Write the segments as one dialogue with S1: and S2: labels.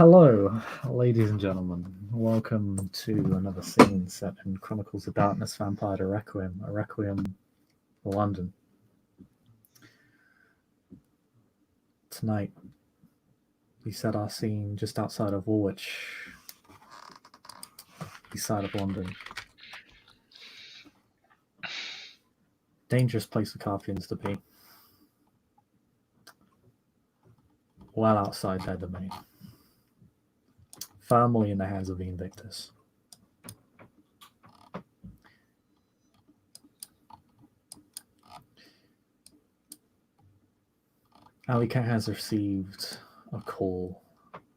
S1: Hello, ladies and gentlemen. Welcome to another scene set in Chronicles of Darkness Vampire the Requiem, a Requiem for London. Tonight, we set our scene just outside of Woolwich, east side of London. Dangerous place for Carthians to be. Well outside their domain. Firmly in the hands of the Invictus. Aly Cat has received a call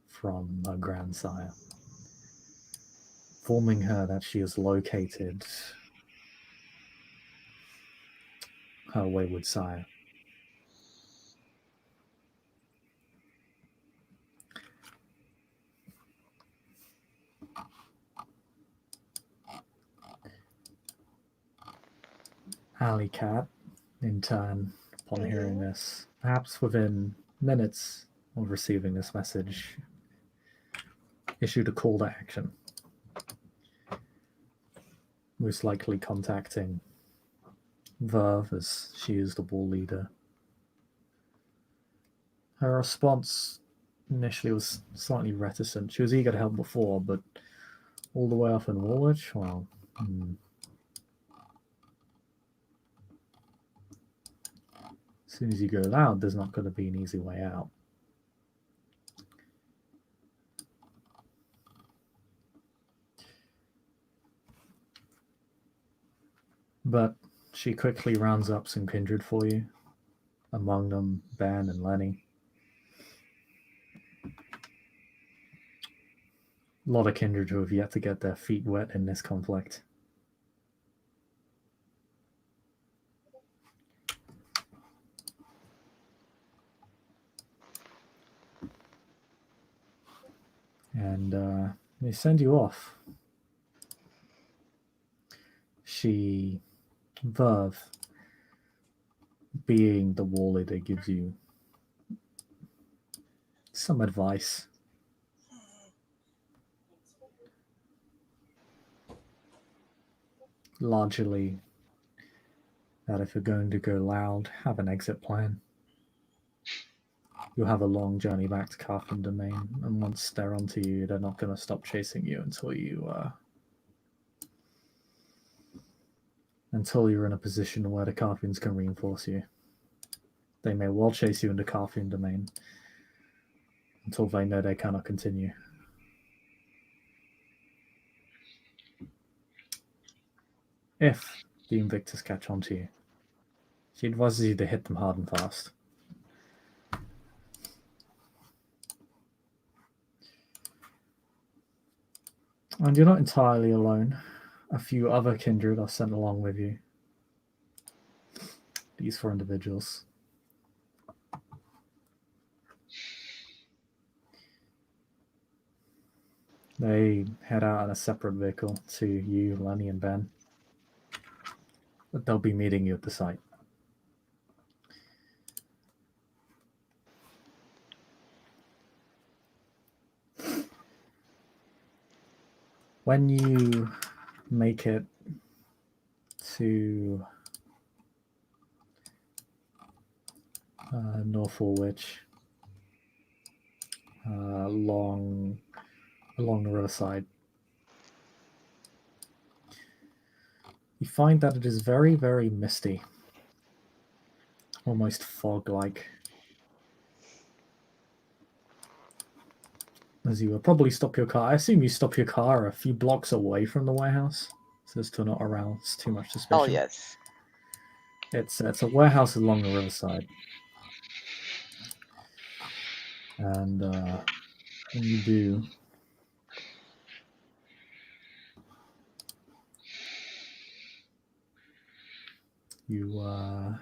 S1: from her grandsire, informing her that she has located her wayward sire. Aly Cat, in turn, upon hearing this, perhaps within minutes of receiving this message, issued a call to action. Most likely contacting Verve, as she is the war leader. Her response initially was slightly reticent. She was eager to help before, but all the way off in Woolwich, well, as soon as you go loud, there's not going to be an easy way out. But she quickly rounds up some kindred for you, among them Ben and Lenny. A lot of kindred who have yet to get their feet wet in this conflict. And they send you off. Verve, being the war leader, gives you some advice. Largely that if you're going to go loud, have an exit plan. You'll have a long journey back to Carthian domain, and once they're onto you, they're not going to stop chasing you until you're in a position where the Carthians can reinforce you. They may well chase you into Carthian domain until they know they cannot continue. If the Invictus catch on to you, she advises you to hit them hard and fast. And you're not entirely alone. A few other kindred are sent along with you. These 4 individuals. They head out in a separate vehicle to you, Lenny, and Ben. But they'll be meeting you at the site. When you make it to North Woolwich, along the riverside, you find that it is very, very misty, almost fog-like. As you will probably stop your car. I assume you stop your car a few blocks away from the warehouse, so as to not arouse too much suspicion.
S2: Oh, yes.
S1: It's a warehouse along the riverside. And when you do, you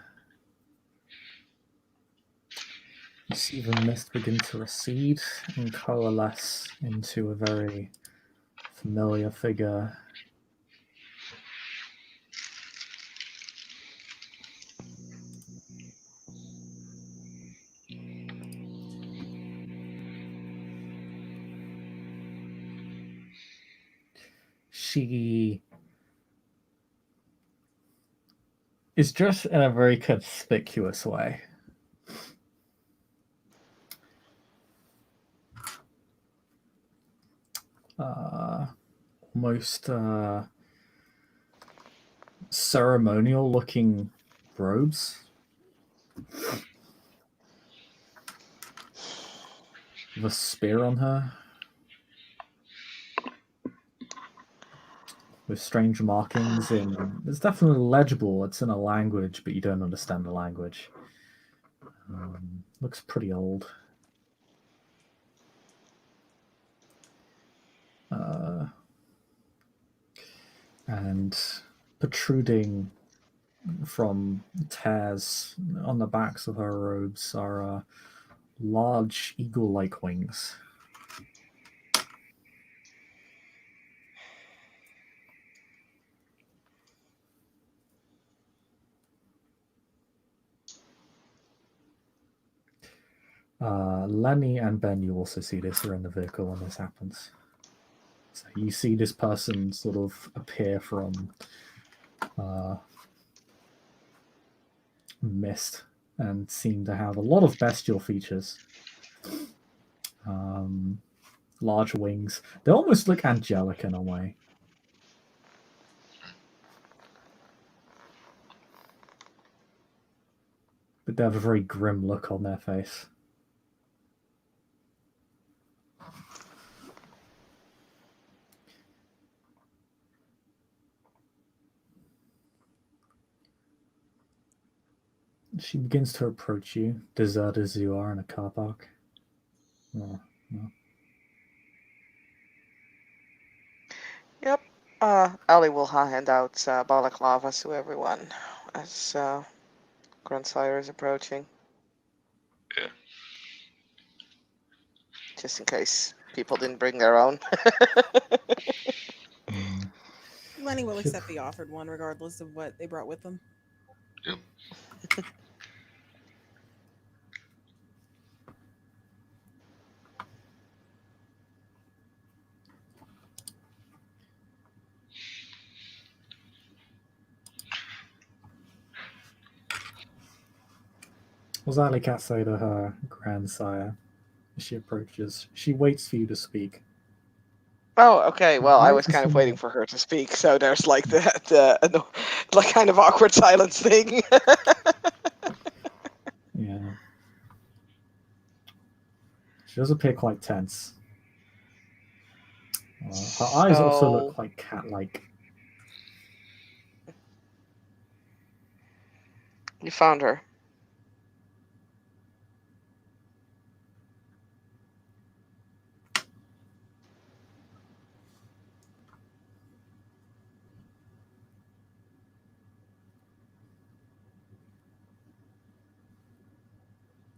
S1: see the mist begin to recede and coalesce into a very familiar figure. she is dressed in a very conspicuous way. Almost ceremonial looking robes. With a spear on her. With strange markings in. It's definitely legible. It's in a language, but you don't understand the language. Looks pretty old. And protruding from tears on the backs of her robes are large eagle-like wings. Lenny and Ben, you also see this, are in the vehicle when this happens. So you see this person sort of appear from mist and seem to have a lot of bestial features. Large wings. They almost look angelic in a way. But they have a very grim look on their face. She begins to approach you, deserted as you are in a car park. Oh, no.
S2: Yep. Aly will hand out balaclavas to everyone as Grand Sire is approaching.
S3: Yeah.
S2: Just in case people didn't bring their own.
S4: Lenny will accept the offered one regardless of what they brought with them.
S3: Yep.
S1: What does Aly Cat say to her grandsire as she approaches? She waits for you to speak.
S2: Oh, okay. Well, I was kind of waiting for her to speak, so there's like the like kind of awkward silence thing.
S1: Yeah. She does appear quite tense. Her eyes also look quite cat-like.
S2: You found her.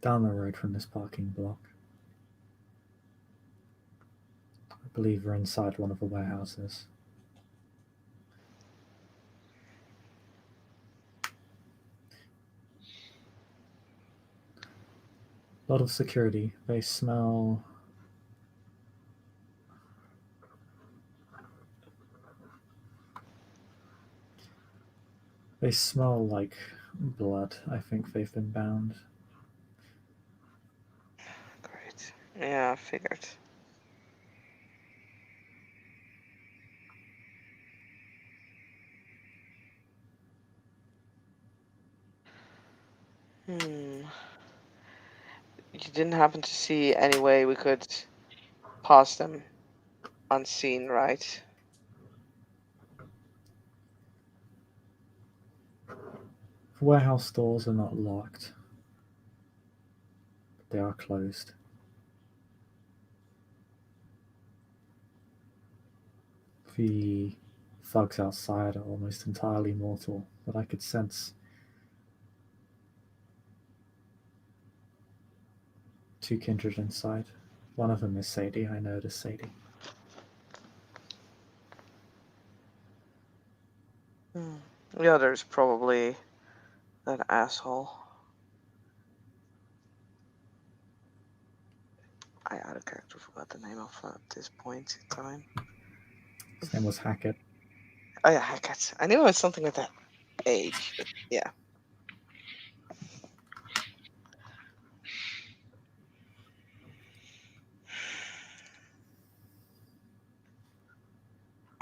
S1: Down the road from this parking block. I believe we're inside one of the warehouses. A lot of security. They smell... They smell like blood. I think they've been bound.
S2: Great. Yeah, I figured. You didn't happen to see any way we could pass them unseen, right?
S1: The warehouse doors are not locked. But they are closed. The thugs outside are almost entirely mortal, but I could sense two kindred inside. One of them is Sadie. I know it is Sadie.
S2: The other's probably that asshole. I out of character forgot the name of at this point in time.
S1: His name was Hackett.
S2: Oh yeah, Hackett. I knew it was something with that age, but yeah.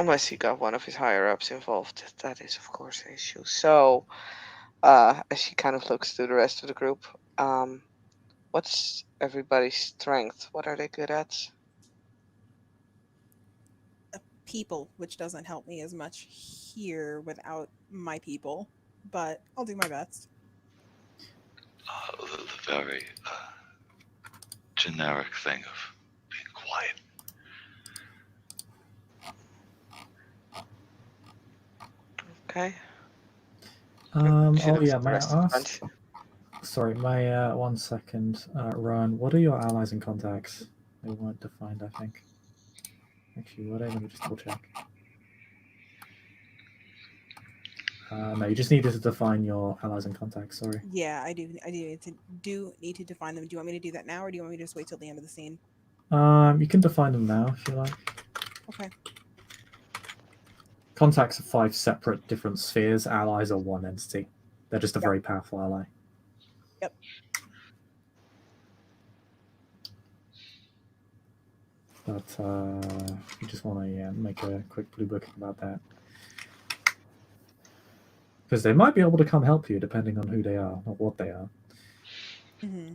S2: Unless he got one of his higher ups involved, that is of course an issue. So, as she kind of looks to the rest of the group, what's everybody's strength? What are they good at?
S4: People, which doesn't help me as much here without my people, but I'll do my best.
S3: The very generic thing of being quiet.
S2: Okay.
S1: Oh yeah,
S2: The
S1: may I
S2: rest of the
S1: ask?
S2: bunch.
S1: Sorry, my 1 second, Rowan. What are your allies and contacts? They weren't defined, I think. Actually, what? Let me just double check. No, you just needed to define your allies and contacts. Sorry.
S4: Yeah, I do need to define them. Do you want me to do that now, or do you want me to just wait till the end of the scene?
S1: You can define them now if you like.
S4: Okay.
S1: Contacts are 5 separate different spheres. Allies are 1 entity. They're just a very powerful ally.
S4: Yep.
S1: But you just want to make a quick blue book about that. Because they might be able to come help you depending on who they are, not what they are.
S4: Mm-hmm.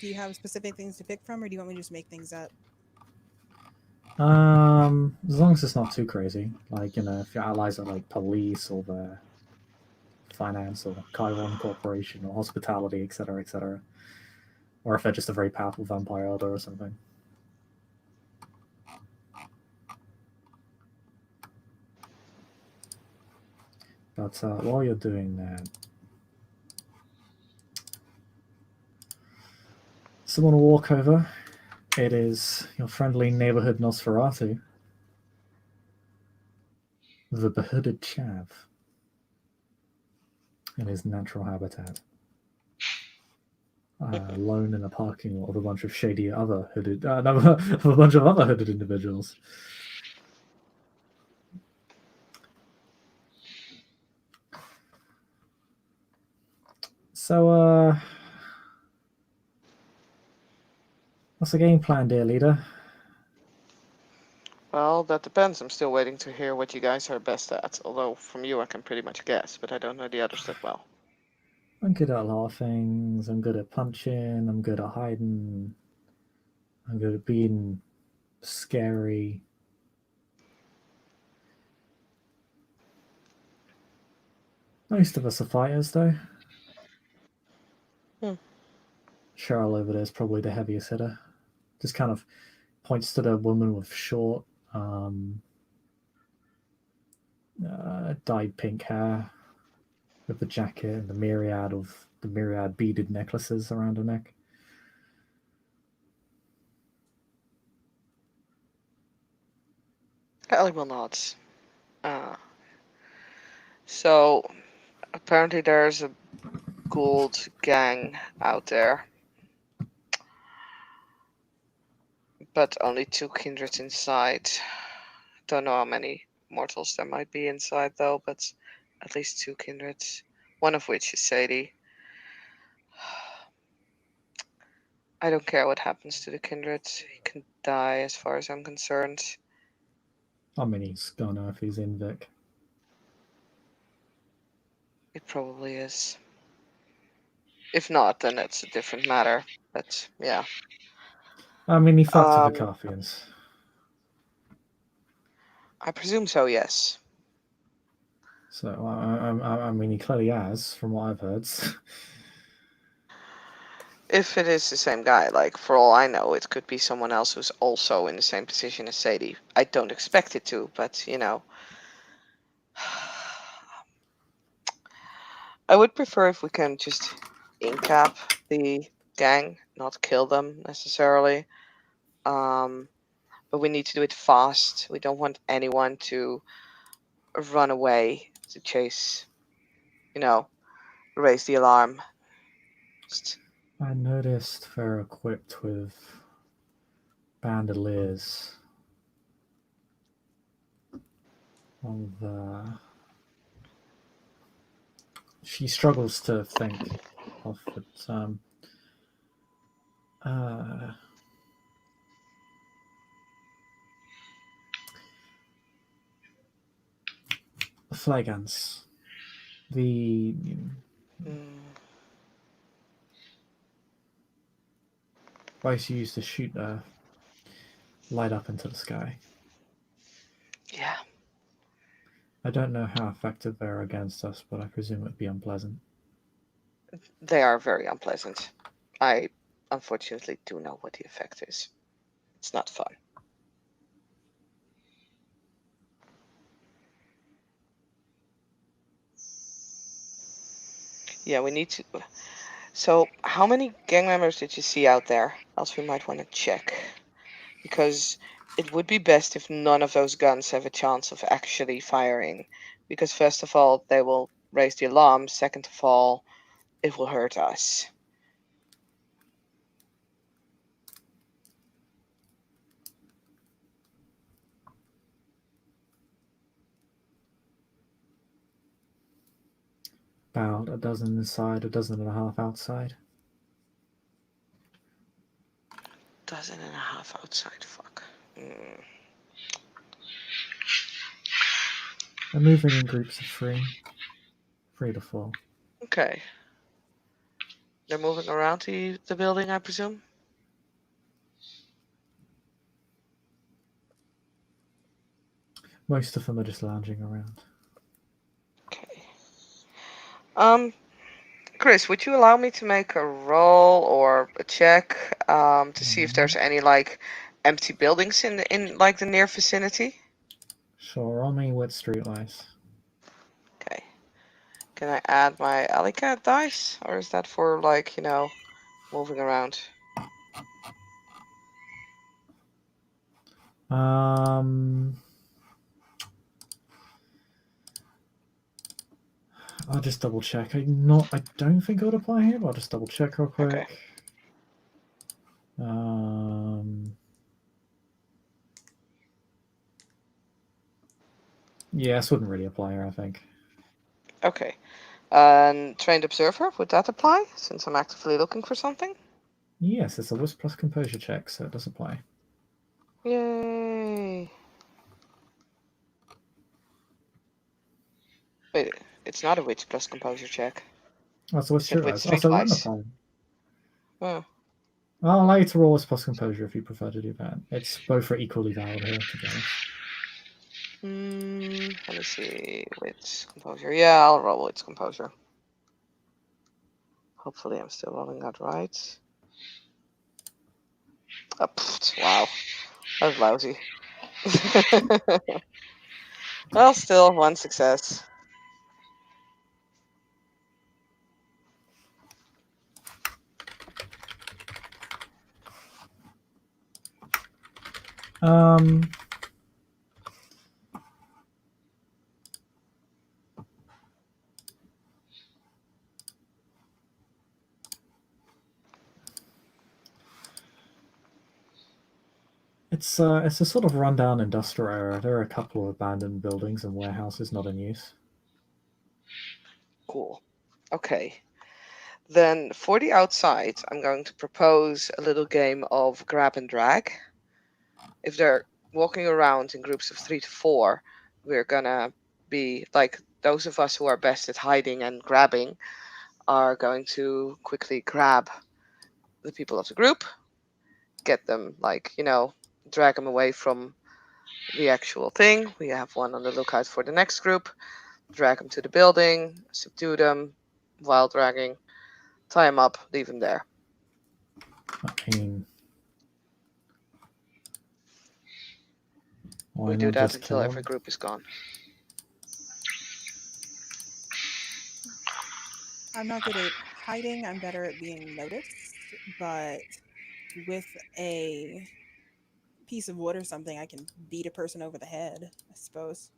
S4: Do you have specific things to pick from, or do you want me to just make things up?
S1: As long as it's not too crazy. Like, if your allies are like police or the finance or Chiron Corporation or hospitality, etc., etc. Or if they're just a very powerful vampire elder or something. But while you're doing that, someone will walk over. It is your friendly neighborhood Nosferatu, the behooded chav, in his natural habitat. Alone in a parking lot of a bunch of shady other hooded, of a bunch of other hooded individuals. So, what's the game plan, dear leader?
S2: Well, that depends. I'm still waiting to hear what you guys are best at. Although from you I can pretty much guess, but I don't know the others that well.
S1: I'm good at a lot of things. I'm good at punching. I'm good at hiding. I'm good at being scary. Most of us are fighters, though. Cheryl over there is probably the heaviest hitter. Just kind of points to the woman with short, dyed pink hair, with the jacket and the myriad beaded necklaces around her neck.
S2: Aly will nods. So apparently there's a gold gang out there, but only 2 kindreds inside. Don't know how many mortals there might be inside though, but at least 2 kindreds. One of which is Sadie. I don't care what happens to the kindred. He can die as far as I'm concerned.
S1: I mean, he's gonna if he's in Vic.
S2: It probably is. If not, then it's a different matter. But yeah.
S1: I mean, he fucked with the Carthians.
S2: I presume so, yes.
S1: So, I mean, he clearly has, from what I've heard.
S2: If it is the same guy, like, for all I know, it could be someone else who's also in the same position as Sadie. I don't expect it to, but, you know. I would prefer if we can just incap the gang, not kill them necessarily. But we need to do it fast. We don't want anyone to run away to chase, raise the alarm. Just,
S1: I noticed they're equipped with bandoliers. She struggles to think of the term. Flagons. The device used to shoot light up into the sky.
S2: yeah.
S1: I don't know how effective they're against us, but I presume it'd be unpleasant.
S2: They are very unpleasant. I unfortunately do know what the effect is. It's not fun. Yeah, we need to. So, how many gang members did you see out there? Else we might want to check. Because it would be best if none of those guns have a chance of actually firing. Because, first of all, they will raise the alarm. Second of all, it will hurt us.
S1: About a dozen inside, a dozen and a half outside.
S2: Dozen and a half outside. Fuck.
S1: They're moving in groups of 3 to 4.
S2: Okay. They're moving around the building, I presume?
S1: Most of them are just lounging around.
S2: Okay. Chris, would you allow me to make a roll or a check to see if there's any empty buildings in the near vicinity?
S1: Sure, roll me with streetlights.
S2: Okay. Can I add my Aly Cat dice, or is that for moving around?
S1: I'll just double check. I don't think it would apply here, but I'll just double check real quick.
S2: Okay.
S1: Yeah, this wouldn't really apply here, I think.
S2: Okay. And trained observer, would that apply since I'm actively looking for something?
S1: Yes, it's a Wisp plus composure check, so it does apply.
S2: Yay. Wait, it's not a witch plus composure check.
S1: Oh, so what's
S2: It's a
S1: your
S2: witch
S1: eyes? Oh, so it wouldn't
S2: streetwise.
S1: apply.
S2: Oh.
S1: I'll allow you to roll Wisp plus composure if you prefer to do that. It's both are equally valid here, to be honest.
S2: Let me see. Witch composure. Yeah, I'll roll witch composure. Hopefully I'm still rolling that right. Oh, wow. That was lousy. Well, still one success.
S1: It's a sort of rundown industrial area. There are a couple of abandoned buildings and warehouses not in use.
S2: Cool. Okay. Then for the outside, I'm going to propose a little game of grab and drag. If they're walking around in groups of 3 to 4, we're gonna be those of us who are best at hiding and grabbing are going to quickly grab the people of the group, get them drag them away from the actual thing. We have one on the lookout for the next group, drag them to the building, subdue them while dragging, tie them up, leave them there.
S1: I mean,
S2: We do that until every group is gone.
S4: I'm not good at hiding. I'm better at being noticed. But with a piece of wood or something, I can beat a person over the head, I suppose.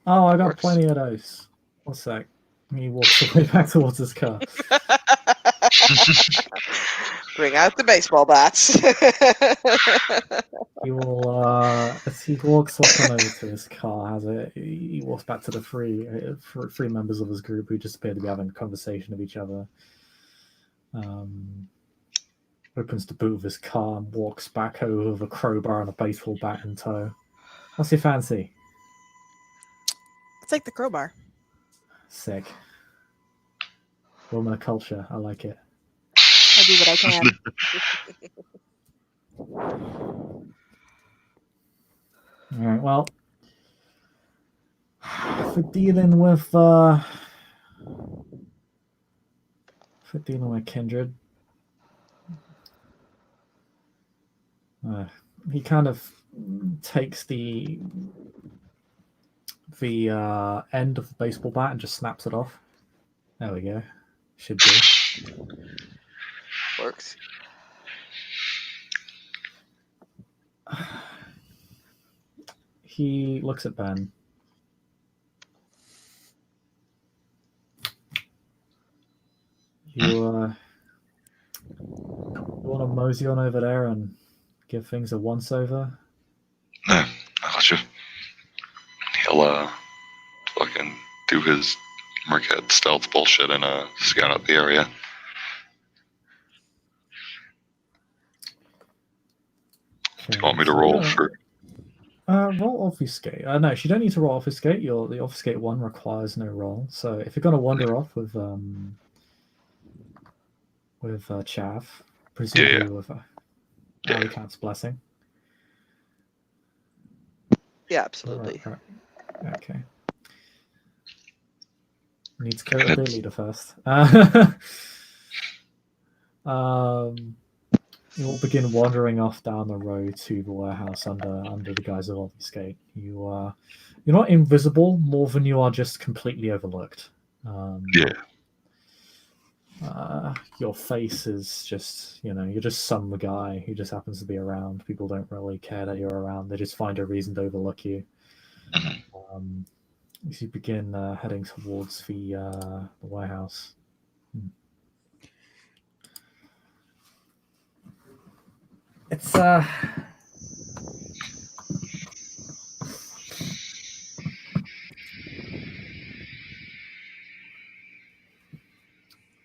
S1: Oh, I got
S2: Works.
S1: plenty of those. One sec. He walks away back towards his car.
S2: Bring out the baseball bats.
S1: He will, as he walks up and over to his car, he walks back to the three members of his group who just appear to be having a conversation with each other. Opens the boot of his car and walks back over with a crowbar and a baseball bat in tow. What's your fancy?
S4: It's like the crowbar.
S1: Sick. Woman of culture. I like it.
S4: I do what I can.
S1: All right. Well, for dealing with kindred, he kind of takes the end of the baseball bat and just snaps it off. There we go. Should do.
S2: Works.
S1: He looks at Ben. You want to mosey on over there and give things a once over?
S3: Nah, I got you. He'll fucking do his Mercat stealth bullshit and scout out the area. Do you want me to roll for?
S1: Roll obfuscate. No, you don't need to roll obfuscate. The obfuscate one requires no roll. So if you're going to wander off with Chav, presumably with Aly Cat's blessing.
S2: Yeah, absolutely.
S1: Right. Okay. Needs to kill the leader first. You'll begin wandering off down the road to the warehouse under the guise of obfuscate. You're not invisible more than you are just completely overlooked. Your face is just, you're just some guy who just happens to be around. People don't really care that you're around. They just find a reason to overlook you. As you begin heading towards the warehouse. It's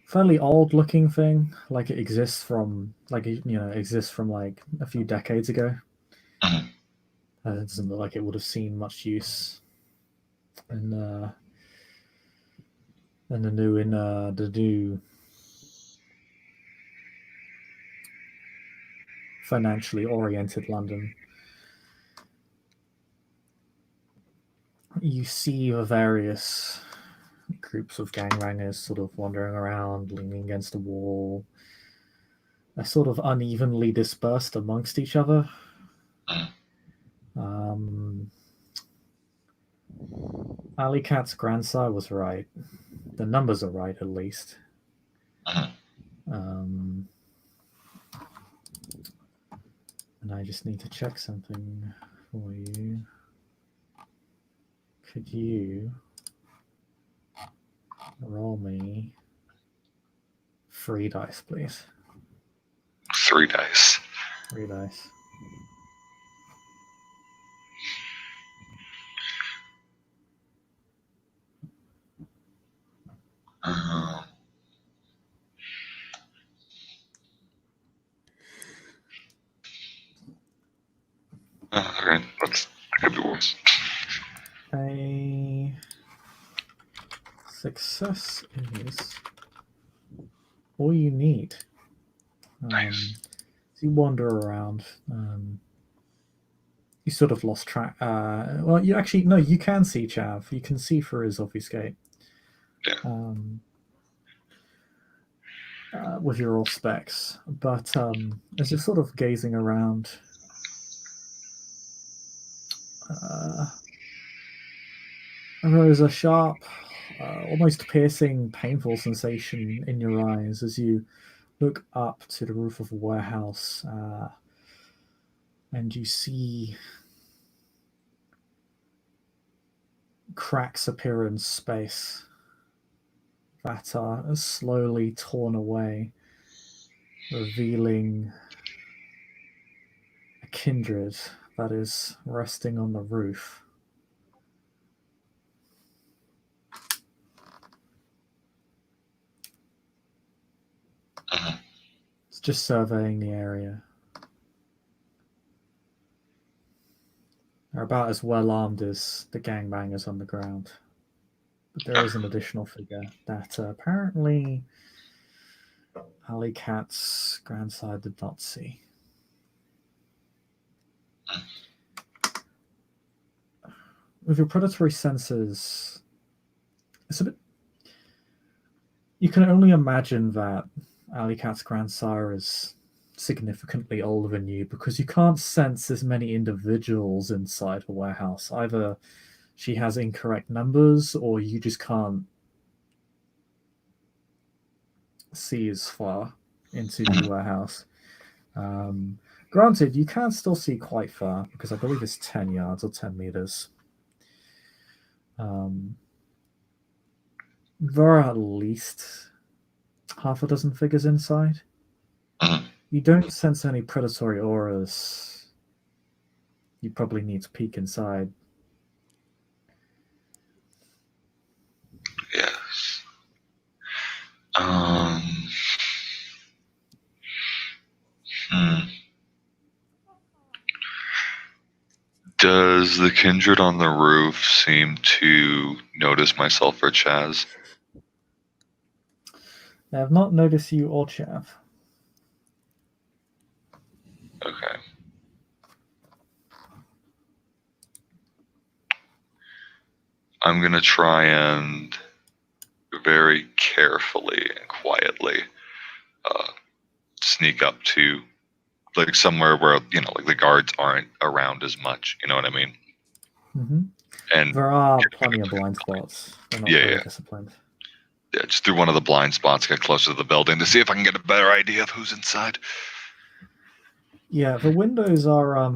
S1: fairly old looking thing, like it exists from like a few decades ago. It doesn't look like it would have seen much use in the new financially oriented London. You see the various groups of gangbangers sort of wandering around, leaning against a wall. They're sort of unevenly dispersed amongst each other. Aly Cat's grandsire was right. The numbers are right, at least. And I just need to check something for you. Could you roll me 3 dice, please?
S3: 3 dice.
S1: 3 dice.
S3: Okay, that could be worse.
S1: A success is all you need.
S3: Nice.
S1: So you wander around. You sort of lost track. Well, you actually no. You can see Chav. You can see through his obfuscate.
S3: Yeah.
S1: With your all specs, but as you're sort of gazing around, there is a sharp, almost piercing, painful sensation in your eyes as you look up to the roof of a warehouse, and you see cracks appear in space that are slowly torn away, revealing a kindred that is resting on the roof. It's just surveying the area. They're about as well armed as the gangbangers on the ground. But there is an additional figure that apparently Aly Cat's grandsire did not see. With your predatory senses, it's a bit. You can only imagine that Aly Cat's grandsire is significantly older than you because you can't sense as many individuals inside a warehouse. Either she has incorrect numbers or you just can't see as far into the warehouse. Granted, you can still see quite far because I believe it's 10 yards or 10 meters. There are at least half a dozen figures inside. You don't sense any predatory auras. You probably need to peek inside.
S3: Yes. Does the kindred on the roof seem to notice myself or Chaz?
S1: They have not noticed you or Chav.
S3: Okay. I'm going to try and very carefully and quietly sneak up to like somewhere where, like the guards aren't around as much. You know what I mean?
S1: Mm-hmm.
S3: And
S1: there are plenty of blind spots. They're not very disciplined.
S3: Yeah, just through one of the blind spots, get closer to the building to see if I can get a better idea of who's inside.
S1: Yeah, the windows are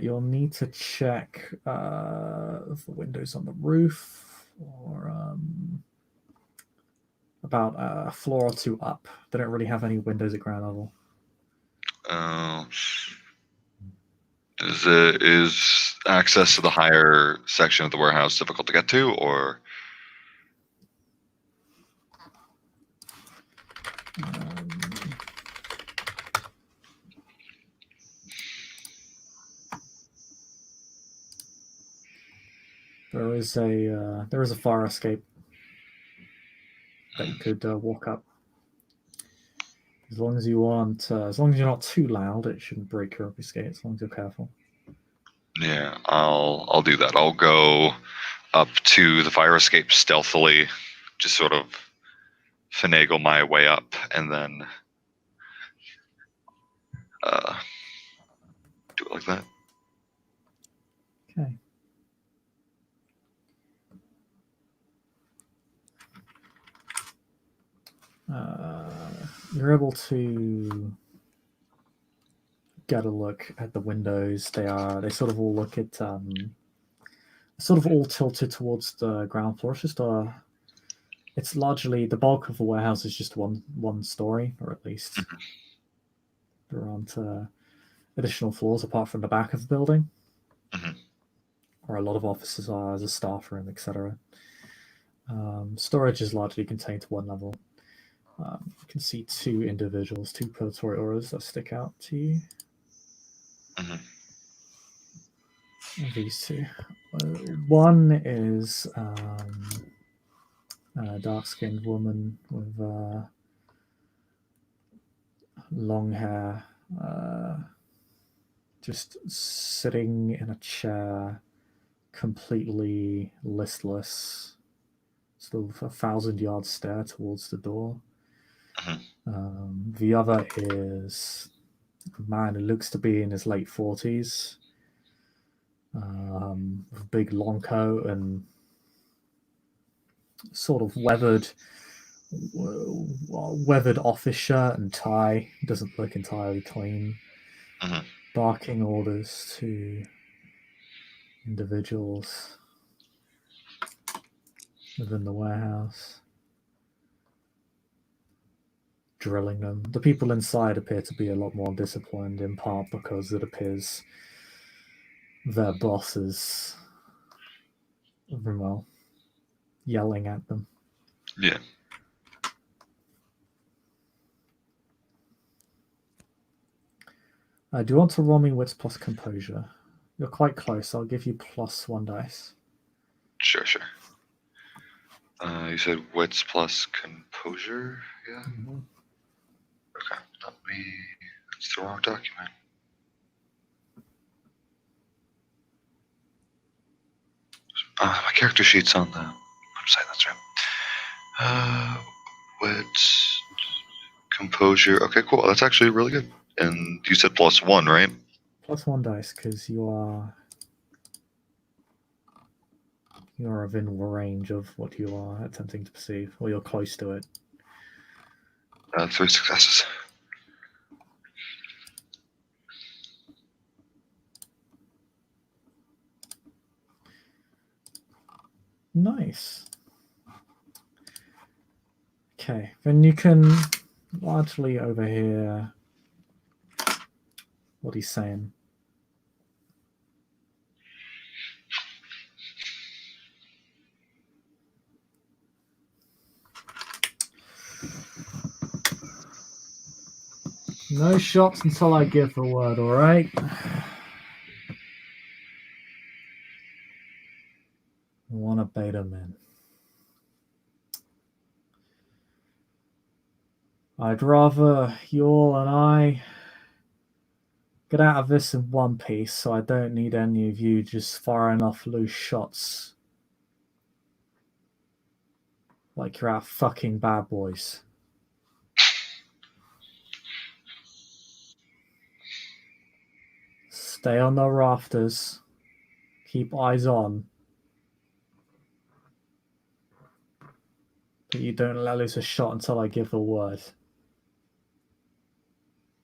S1: you'll need to check the windows on the roof or about a floor or two up. They don't really have any windows at ground level.
S3: Is access to the higher section of the warehouse difficult to get to, or?
S1: There is a fire escape that you could walk up. As long as you aren't, as long as you're not too loud, it shouldn't break your escape. As long as you're careful.
S3: Yeah, I'll do that. I'll go up to the fire escape stealthily, just sort of finagle my way up, and then do it like that.
S1: Okay. You're able to get a look at the windows. They sort of all look at sort of all tilted towards the ground floor. It's just it's largely the bulk of the warehouse is just one story, or at least there aren't additional floors apart from the back of the building, where a lot of offices are as a staff room, etc. Storage is largely contained to one level. You can see two individuals, two predatory auras that stick out to you. These two. One is a dark-skinned woman with long hair, just sitting in a chair, completely listless, sort of a 1,000-yard stare towards the door. The other is a man who looks to be in his late 40s, with a big long coat and sort of weathered office shirt and tie. He doesn't look entirely clean. Barking orders to individuals within the warehouse, drilling them. The people inside appear to be a lot more disciplined, in part because it appears their boss is, well, yelling at them.
S3: Yeah.
S1: Do you want to roll me wits plus composure? You're quite close. I'll give you +1 dice.
S3: Sure. You said wits plus composure? Yeah?
S1: Mm-hmm.
S3: Okay. That's the wrong document. My character sheet's on the website, that's right. Wits, composure. Okay, cool. That's actually really good. And you said +1, right?
S1: +1 dice, because you're within range of what you are attempting to perceive, or you're close to it.
S3: 3 successes.
S1: Nice. Okay, then you can largely overhear what he's saying. No shots until I give the word, all right? I want to bait him in. I'd rather you all and I get out of this in one piece, so I don't need any of you just firing off loose shots like you're out fucking Bad Boys. Stay on the rafters. Keep eyes on. But you don't let loose a shot until I give the word.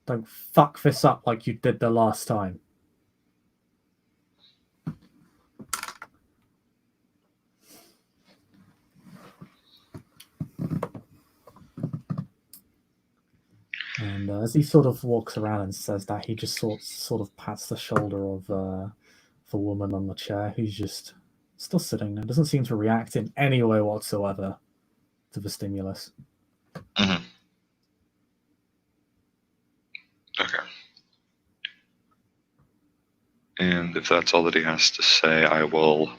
S1: Don't fuck this up like you did the last time. And as he sort of walks around and says that, he just sort of pats the shoulder of the woman on the chair, who's just still sitting there. Doesn't seem to react in any way whatsoever to the stimulus.
S3: Mm-hmm. Okay. And if that's all that he has to say, I will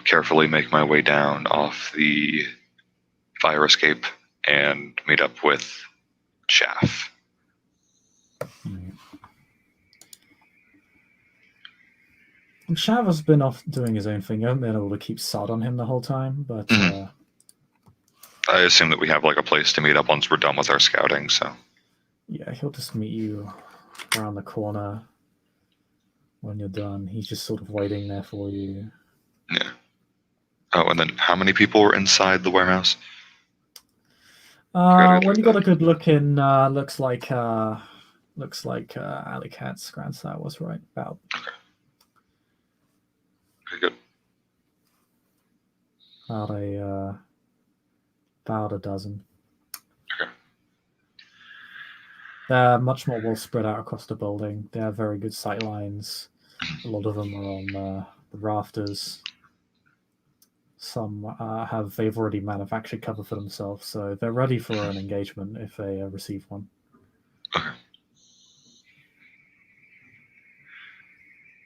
S3: carefully make my way down off the fire escape and meet up with Chaff.
S1: Right. And Shav has been off doing his own thing. I haven't been able to keep sod on him the whole time, but
S3: I assume that we have like a place to meet up once we're done with our scouting, so.
S1: Yeah, he'll just meet you around the corner when you're done. He's just sort of waiting there for you.
S3: Yeah. Oh, and then how many people were inside the warehouse?
S1: When you got a good look in, looks like Aly Cat's grandsire was right about.
S3: Okay. Pretty good.
S1: About a dozen.
S3: Okay.
S1: They're much more well spread out across the building. They have very good sight lines. A lot of them are on the rafters. Some they've already manufactured cover for themselves, so they're ready for an engagement if they receive one.
S3: Okay.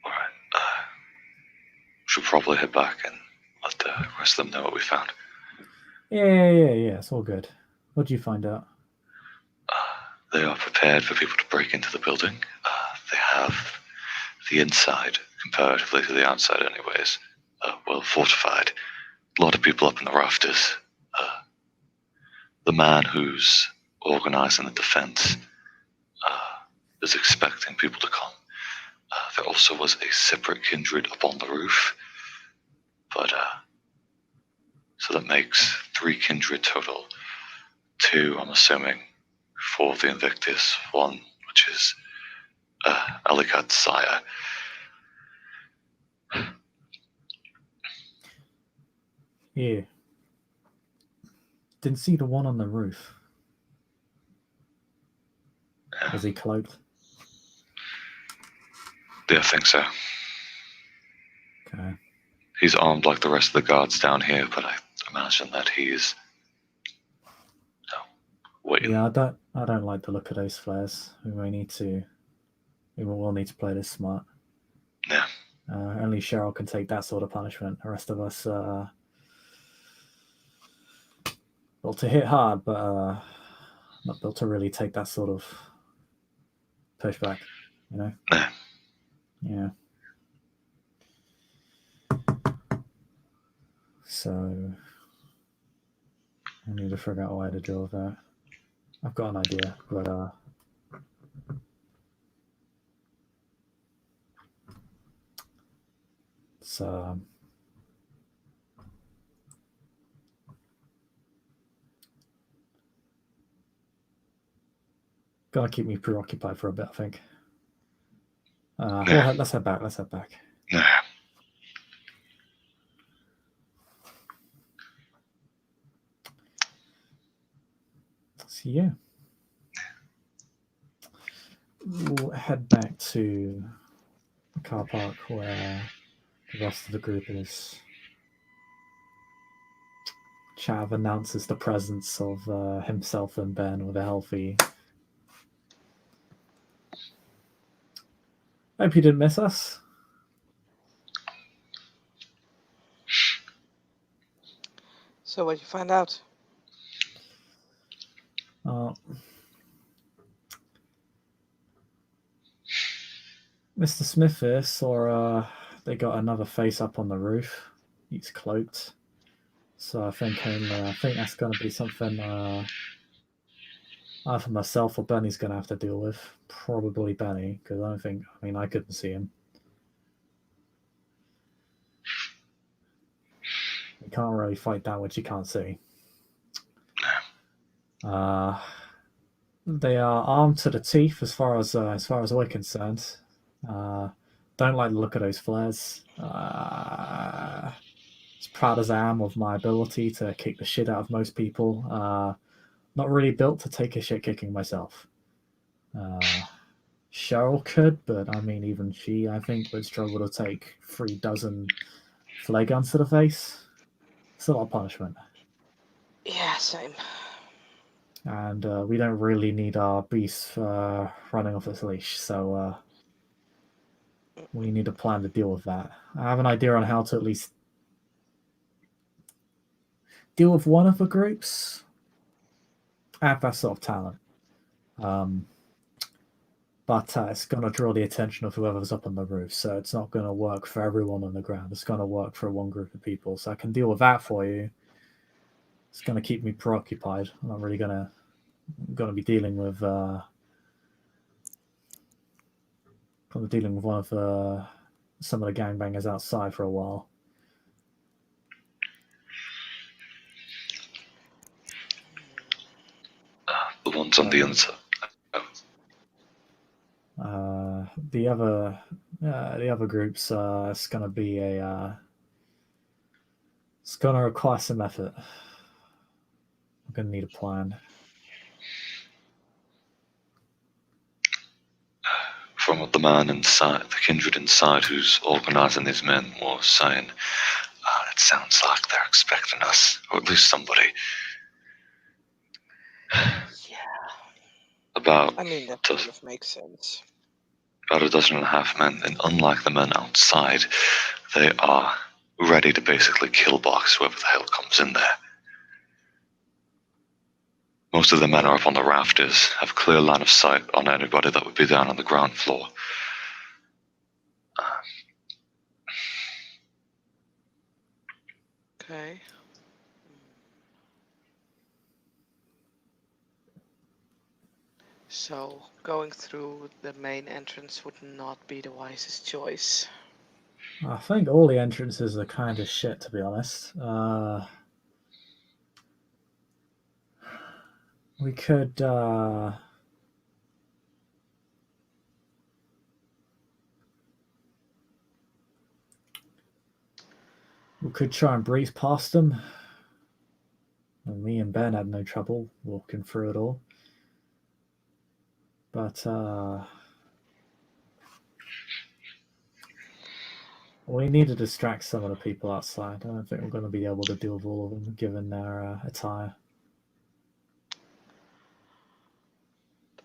S3: All right. Should probably head back and let the rest of them know what we found.
S1: Yeah. It's all good. What did you find out?
S3: They are prepared for people to break into the building. They have the inside, comparatively to the outside anyways, well fortified. A lot of people up in the rafters. The man who's organizing the defense is expecting people to come. There also was a separate kindred up on the roof, but so that makes 3 kindred total. 2, I'm assuming, for the Invictus. 1, which is Aly Cat's sire.
S1: Yeah. Didn't see the one on the roof. Was he cloaked?
S3: Yeah, I think so.
S1: Okay.
S3: He's armed like the rest of the guards down here, but I imagine that he's waiting.
S1: Yeah, I don't like the look of those flares. We will need to play this smart.
S3: Yeah.
S1: Only Cheryl can take that sort of punishment. The rest of us, built to hit hard, but not built to really take that sort of pushback. You know?
S3: Yeah.
S1: Yeah. So I need to figure out a way to deal with that. I've got an idea, but it's gonna keep me preoccupied for a bit, I think. Well, let's head back.
S3: Yeah.
S1: So yeah, we'll head back to the car park where the rest of the group is. Chav announces the presence of himself and Ben with a healthy. Hope you didn't miss us.
S2: So what'd you find out?
S1: Mr. Smith here saw they got another face up on the roof. He's cloaked. So I think that's going to be something either myself or Benny's going to have to deal with. Probably Benny, because I couldn't see him. You can't really fight that which you can't see. They are armed to the teeth as far as we're concerned. Don't like the look of those flares. As proud as I am of my ability to kick the shit out of most people, not really built to take a shit kicking myself. Cheryl could, but even she, I think, would struggle to take 3 dozen flare guns to the face. It's a lot of punishment.
S2: Yeah, same.
S1: And we don't really need our beast running off its leash, so we need a plan to deal with that. I have an idea on how to at least deal with one of the groups. I have that sort of talent. But it's going to draw the attention of whoever's up on the roof, so it's not going to work for everyone on the ground. It's going to work for one group of people, so I can deal with that for you. It's going to keep me preoccupied. I'm not really going to be dealing with one of some of the gangbangers outside for a while.
S3: The ones on the inside.
S1: The other groups, it's going to be it's going to require some effort. I'm going to need a plan.
S3: From what the man inside, the kindred inside who's organising these men was saying, it sounds like they're expecting us, or at least somebody.
S2: Yeah.
S3: About
S2: that kind of makes sense.
S3: About 12.5 men, and unlike the men outside, they are ready to basically kill box whoever the hell comes in there. Most of the men are up on the rafters, have clear line of sight on anybody that would be down on the ground floor.
S2: Okay. So, going through the main entrance would not be the wisest choice.
S1: I think all the entrances are kind of shit, to be honest. We could We could try and breeze past them. Well, me and Ben had no trouble walking through it all. But we need to distract some of the people outside. I don't think we're going to be able to deal with all of them given their attire.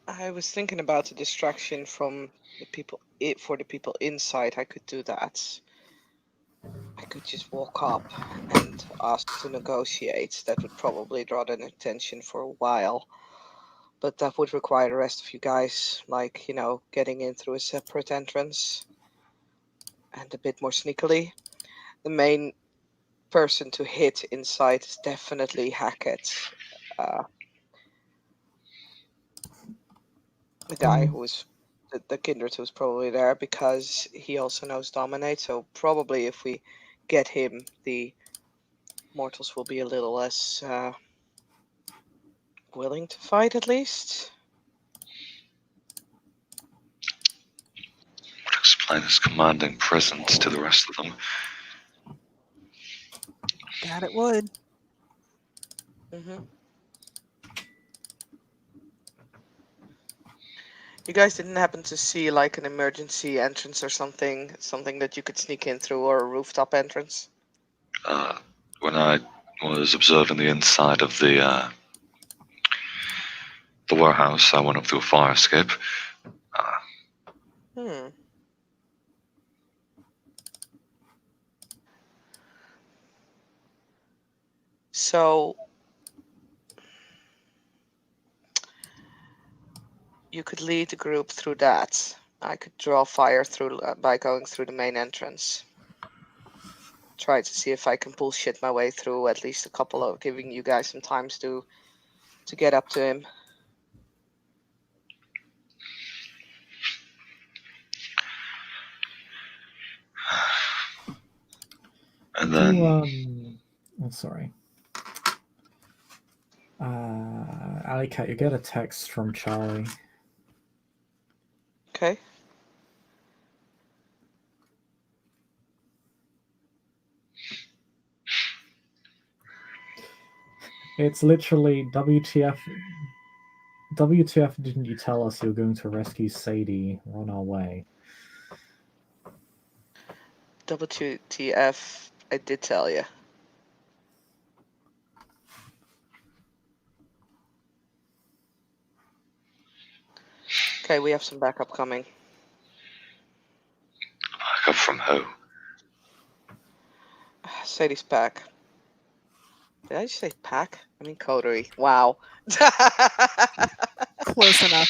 S2: I was thinking about the distraction from the people for the people inside. I could do that. I could just walk up and ask to negotiate. That would probably draw their attention for a while. But that would require the rest of you guys, like, getting in through a separate entrance and a bit more sneakily. The main person to hit inside is definitely Hackett. The guy who was the kindred who's probably there because he also knows Dominate. So probably if we get him, the mortals will be a little less willing to fight, at least.
S3: Would explain his commanding presence to the rest of them.
S4: That it would.
S2: Mm-hmm. You guys didn't happen to see like an emergency entrance or something that you could sneak in through, or a rooftop entrance?
S3: When I was observing the inside of the warehouse, I went up through a fire escape.
S2: So you could lead the group through that. I could draw fire through by going through the main entrance. Try to see if I can bullshit my way through at least a couple of, giving you guys some time to get up to him.
S3: And then
S1: sorry. Aly Cat, you get a text from Charlie.
S2: Okay.
S1: It's literally WTF. WTF, didn't you tell us you were going to rescue Sadie? We're on our way.
S2: WTF, I did tell you. Okay, we have some backup coming.
S3: Backup from who?
S2: Sadie's pack. Did I just say pack? I mean coterie. Wow.
S4: Close enough.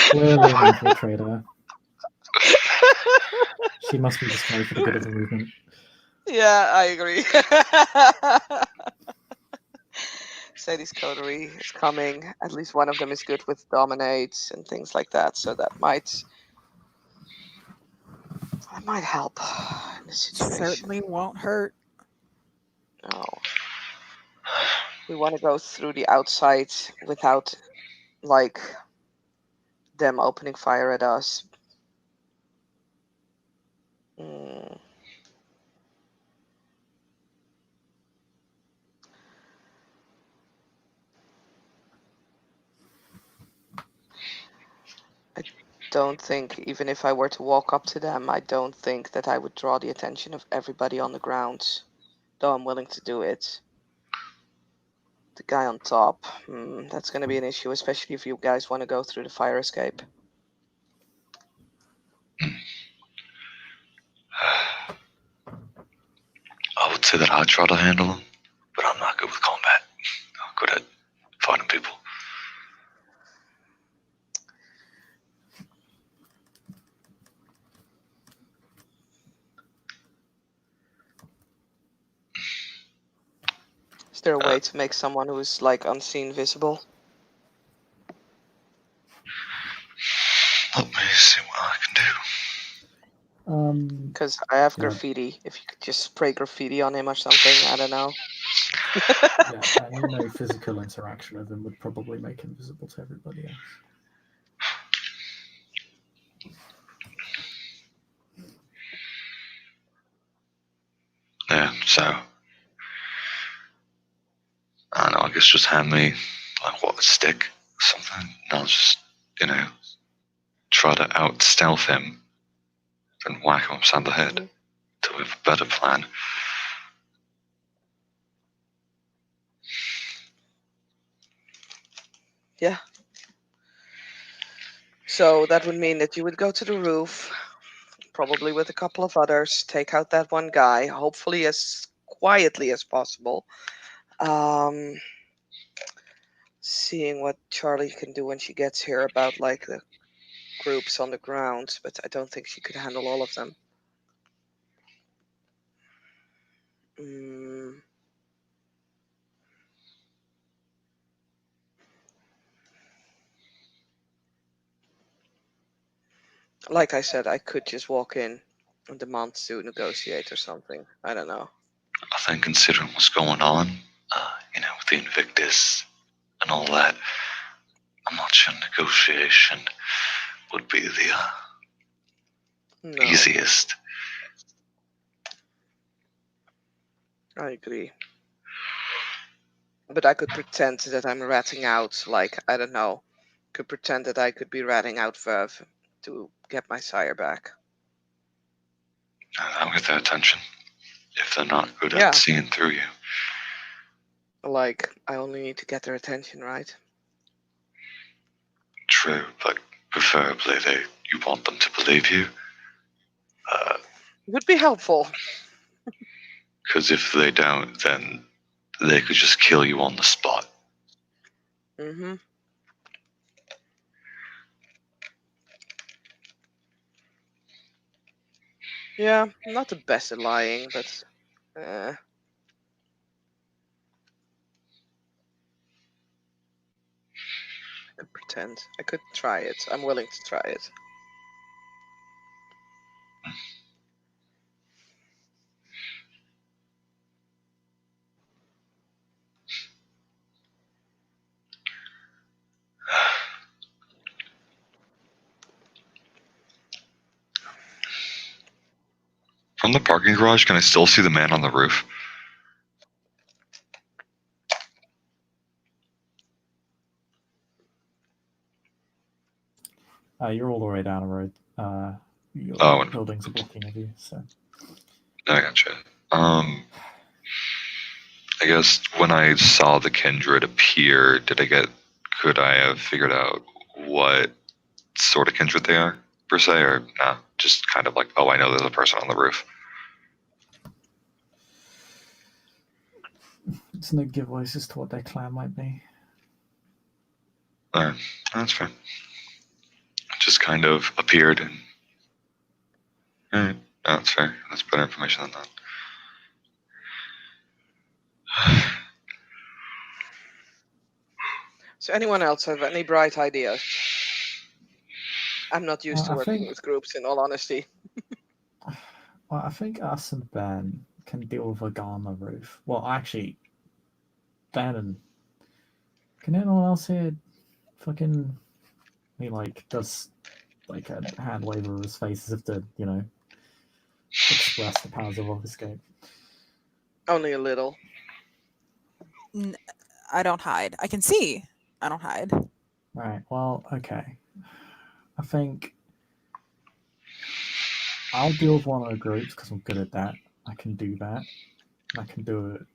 S1: Clearly an infiltrator. She must be dismayed for the good of the movement.
S2: Yeah, I agree. Sadie's coterie is coming. At least one of them is good with dominates and things like that, so that might help in the situation.
S4: Certainly won't hurt.
S2: No. We want to go through the outside without, like, them opening fire at us. I don't think, even if I were to walk up to them, I don't think that I would draw the attention of everybody on the ground, though I'm willing to do it. The guy on top, that's going to be an issue, especially if you guys want to go through the fire escape.
S3: I would say that I try to handle them, but I'm not good with combat. I'm good at fighting people.
S2: Is there a way to make someone who's like unseen visible?
S3: Let me see what I can do.
S2: Because I have graffiti. If you could just spray graffiti on him or something, I don't know.
S1: Yeah, and physical interaction with him would probably make him visible to everybody else.
S3: So, I don't know, I guess just hand me, like, what, a stick? Something? And I'll just, try to out-stealth him, then whack him upside the head till we have a better plan.
S2: Yeah. So that would mean that you would go to the roof, probably with a couple of others, take out that one guy, hopefully as quietly as possible. Seeing what Charlie can do when she gets here about like the groups on the ground, but I don't think she could handle all of them. Like I said, I could just walk in and demand to negotiate or something. I don't know.
S3: I think considering what's going on, with the Invictus and all that, I'm not sure negotiation would be the
S2: No,
S3: easiest.
S2: I agree. But I could pretend that I'm ratting out, like, I don't know, could pretend that I could be ratting out Verve to get my sire back.
S3: I'll get their attention if they're not good
S2: Yeah.
S3: at seeing through you.
S2: Like, I only need to get their attention, right?
S3: True, but preferably you want them to believe you.
S2: Would be helpful.
S3: Because if they don't, then they could just kill you on the spot.
S2: Mm-hmm. Yeah, I'm not the best at lying, but I could pretend. I could try it. I'm willing to try it.
S3: From the parking garage, can I still see the man on the roof?
S1: You're all the way down the road. Your
S3: Oh,
S1: buildings are blocking of you, so.
S3: I gotcha. I guess when I saw the kindred appear, could I have figured out what sort of kindred they are, per se, or nah, just kind of like, oh, I know there's a person on the roof.
S1: It's no giveaways as to what their clan might be.
S3: That's fair. Just kind of appeared and... Alright, that's fair. That's better information than that.
S2: So anyone else have any bright ideas? I'm not used to
S1: I
S2: working
S1: think-
S2: with groups, in all honesty.
S1: Well, I think us and Ben can deal with a guy on the roof. Well, actually, Ben and... Can anyone else here fucking... He, like, does, like, a hand wave over his face as if to, express the powers of escape.
S2: Only a little.
S4: I don't hide. I can see. I don't hide.
S1: Right, well, okay. I think I'll deal with one of the groups because I'm good at that. I can do that. I can do it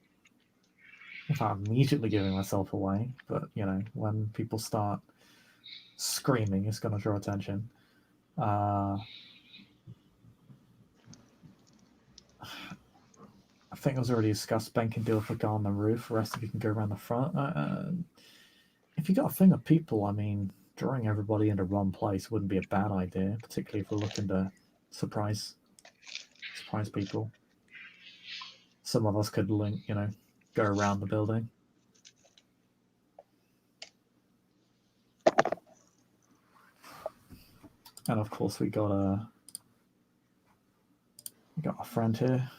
S1: without immediately giving myself away. But, when people start screaming, it's going to draw attention. I think it was already discussed. Ben can deal with a guy on the roof. The rest of you can go around the front. If you got a thing of people, I mean, drawing everybody into one place wouldn't be a bad idea, particularly if we're looking to surprise people. Some of us could link, go around the building. And of course, we got a friend here.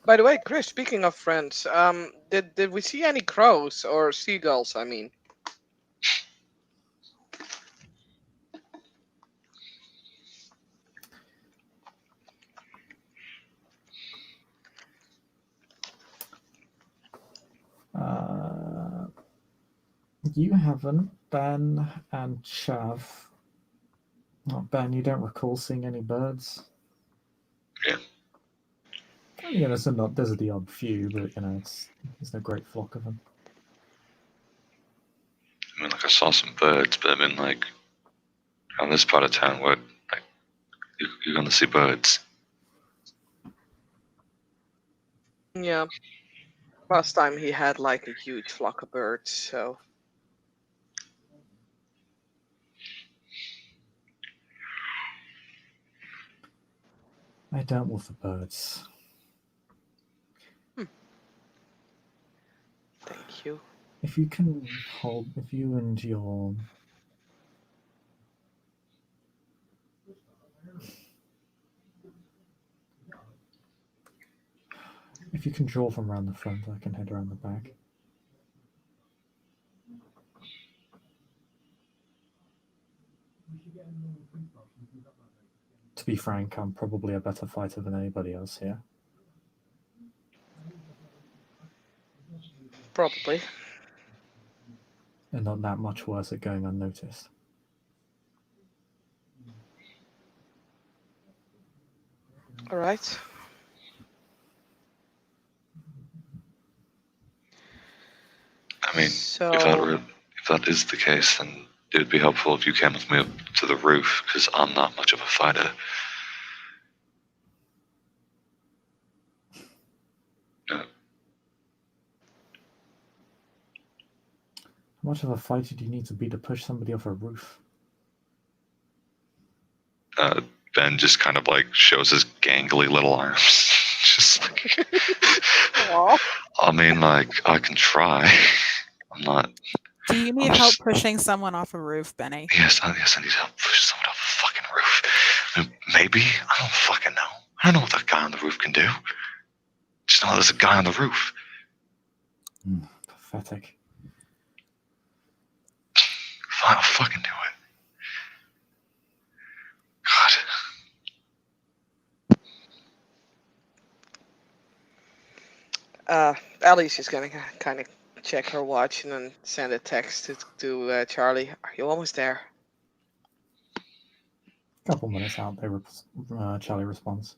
S2: By the way, Chris, speaking of friends, did we see any crows or seagulls? I mean,
S1: You haven't, Ben and Chav. Oh, Ben, you don't recall seeing any birds?
S3: Yeah.
S1: There's the odd few, but there's no great flock of them.
S3: I mean, like, I saw some birds, but I mean, like, on this part of town where, like, you're gonna see birds.
S2: Yeah. Last time he had like a huge flock of birds, so.
S1: I dealt with the birds.
S2: Thank you.
S1: If you can hold, if you and your if you can draw from around the front, I can head around the back. To be frank, I'm probably a better fighter than anybody else here.
S2: Probably.
S1: And not that much worse at going unnoticed.
S2: All right.
S3: I mean,
S2: So
S3: if that is the case, then it would be helpful if you came with me up to the roof, because I'm not much of a fighter.
S1: How much of a fighter do you need to be to push somebody off a roof?
S3: Ben just kind of like shows his gangly little arms. Just like, I mean, like, I can try. I'm not.
S4: Do you need
S3: I'm
S4: help
S3: just-
S4: pushing someone off a roof, Benny?
S3: Yes, I need help push someone off a fucking roof. I mean, maybe. I don't fucking know. I don't know what that guy on the roof can do. Just know there's a guy on the roof.
S1: Pathetic.
S3: Fine, I'll fucking do it. God.
S2: Aly's just gonna kind of check her watch and then send a text to Charlie. Are you almost there?
S1: A couple minutes out, Charlie responds.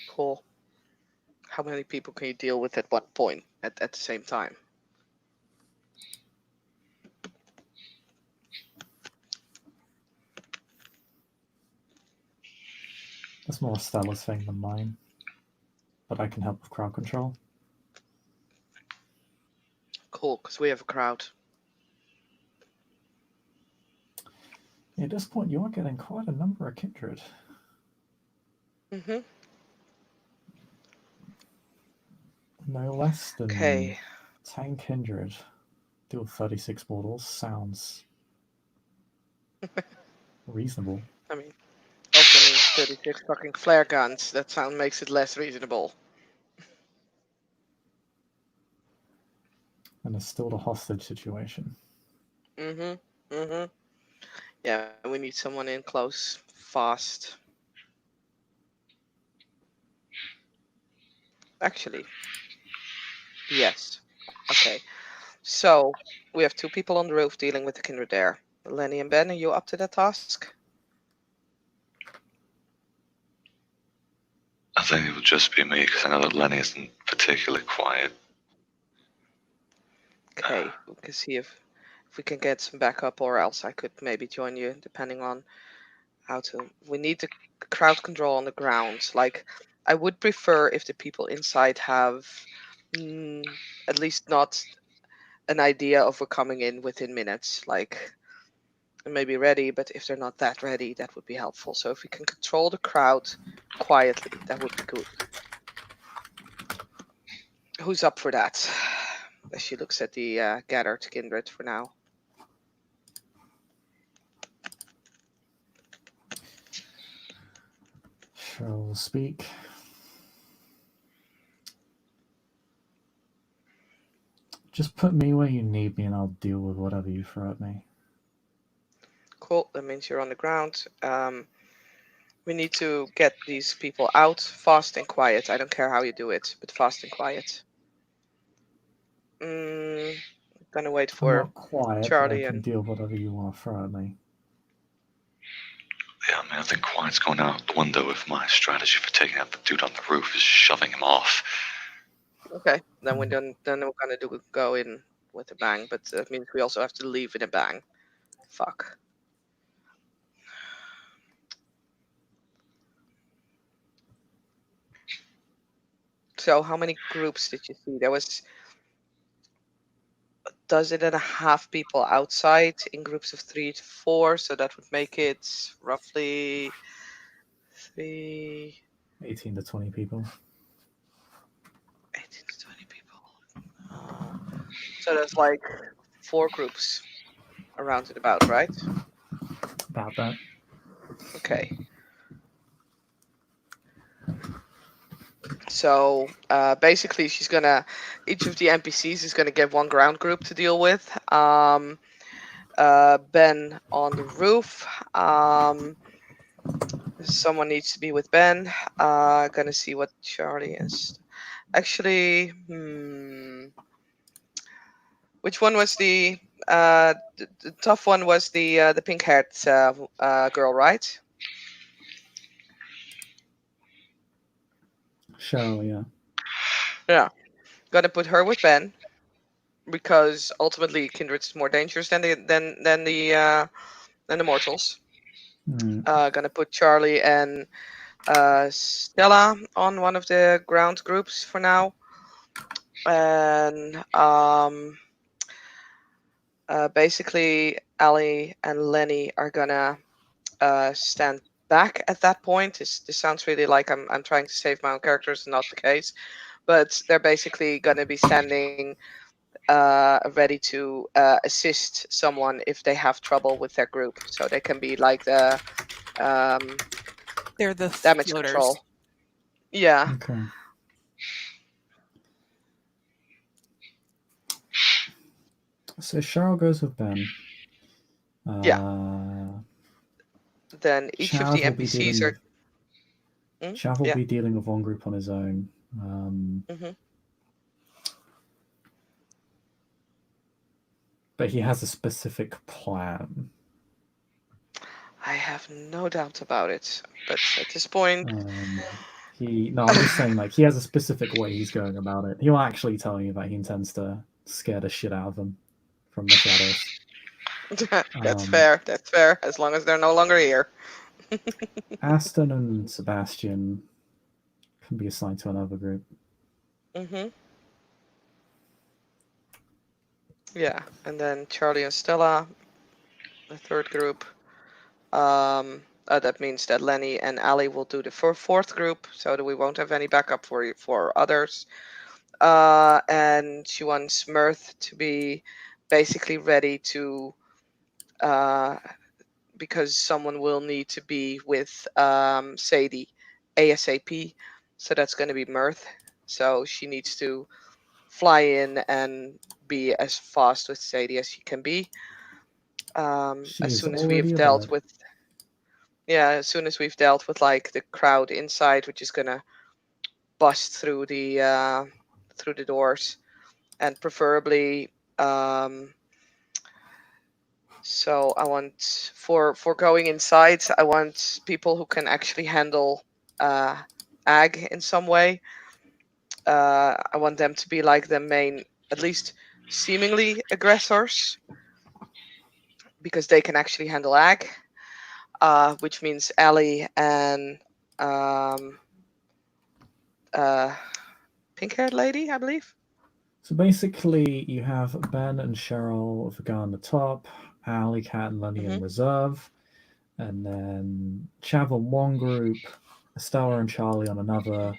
S2: Cool. How many people can you deal with at one point at the same time?
S1: That's more Stella's thing than mine. But I can help with crowd control.
S2: Cool, because we have a crowd.
S1: At this point, you are getting quite a number of kindred.
S2: Mm-hmm.
S1: No less than
S2: Okay.
S1: 10 kindred. Deal with 36 mortals sounds reasonable.
S2: I mean, also means 36 fucking flare guns. That sound makes it less reasonable.
S1: And it's still the hostage situation.
S2: Mm-hmm. Mm-hmm. Yeah, we need someone in close, fast. Actually, yes. Okay. So we have 2 people on the roof dealing with the kindred there. Lenny and Ben, are you up to that task?
S3: I think it would just be me, because I know that Lenny isn't particularly quiet.
S2: Okay, we can see if we can get some backup, or else I could maybe join you, depending on how to. We need the crowd control on the ground. Like, I would prefer if the people inside have at least not an idea of we're coming in within minutes. Like, they may be ready, but if they're not that ready, that would be helpful. So if we can control the crowd quietly, that would be good. Who's up for that? As she looks at the gathered kindred for now.
S1: Shall speak. Just put me where you need me and I'll deal with whatever you throw at me.
S2: Cool, that means you're on the ground. We need to get these people out fast and quiet. I don't care how you do it, but fast and quiet. Don't gonna wait
S1: I'm
S2: for
S1: not quiet, but I
S2: Charlie
S1: can
S2: and
S1: deal with whatever you want to throw at me.
S3: Yeah, I mean, I think quiet's going out the window if my strategy for taking out the dude on the roof is shoving him off.
S2: okay. Then we're gonna go in with a bang, but that means we also have to leave in a bang. Fuck. So how many groups did you see? There was 12.5 people outside in groups of 3 to 4, so that would make it roughly 18
S1: 18 to 20 people.
S2: to 20 people. So there's like 4 groups around and about, right?
S1: About that.
S2: Okay. So basically, each of the NPCs is gonna get one ground group to deal with. Ben on the roof. Someone needs to be with Ben. Gonna see what Charlie is. Actually, which one was the tough one? Was the pink-haired girl, right?
S1: Cheryl, yeah.
S2: Yeah. Gonna put her with Ben because ultimately Kindred's more dangerous than the mortals. Gonna put Charlie and Stella on one of the ground groups for now, and basically Aly and Lenny are gonna stand back at that point. This sounds really like I'm trying to save my own characters, not the case, but they're basically gonna be standing ready to assist someone if they have trouble with their group, so they can be like the
S4: They're the
S2: damage
S4: floaters.
S2: control. Yeah.
S1: Okay. So Cheryl goes with Ben.
S2: Then each of the NPCs are.
S1: Chav will be dealing with one group on his own. But he has a specific plan.
S2: I have no doubt about it, but at this point,
S1: I'm just saying, like, he has a specific way he's going about it. He'll actually tell you that he intends to scare the shit out of them from the shadows.
S2: That's fair. That's fair. As long as they're no longer here.
S1: Aston and Sebastian can be assigned to another group.
S2: Yeah, and then Charlie and Stella, the third group. That means that Lenny and Aly will do the fourth group, so that we won't have any backup for others. And she wants Mirth to be basically ready to, because someone will need to be with Sadie ASAP. So that's going to be Mirth. So she needs to fly in and be as fast with Sadie as she can be. As soon as we've dealt with like the crowd inside, which is gonna bust through the doors, and preferably so I want for going inside, I want people who can actually handle ag in some way. I want them to be like the main, at least seemingly aggressors, because they can actually handle ag, which means Aly and pink-haired lady, I believe.
S1: So basically, you have Ben and Cheryl with a guy on the top, Aly Cat and Lenny in reserve, and then Chav on one group, Estella and Charlie on another,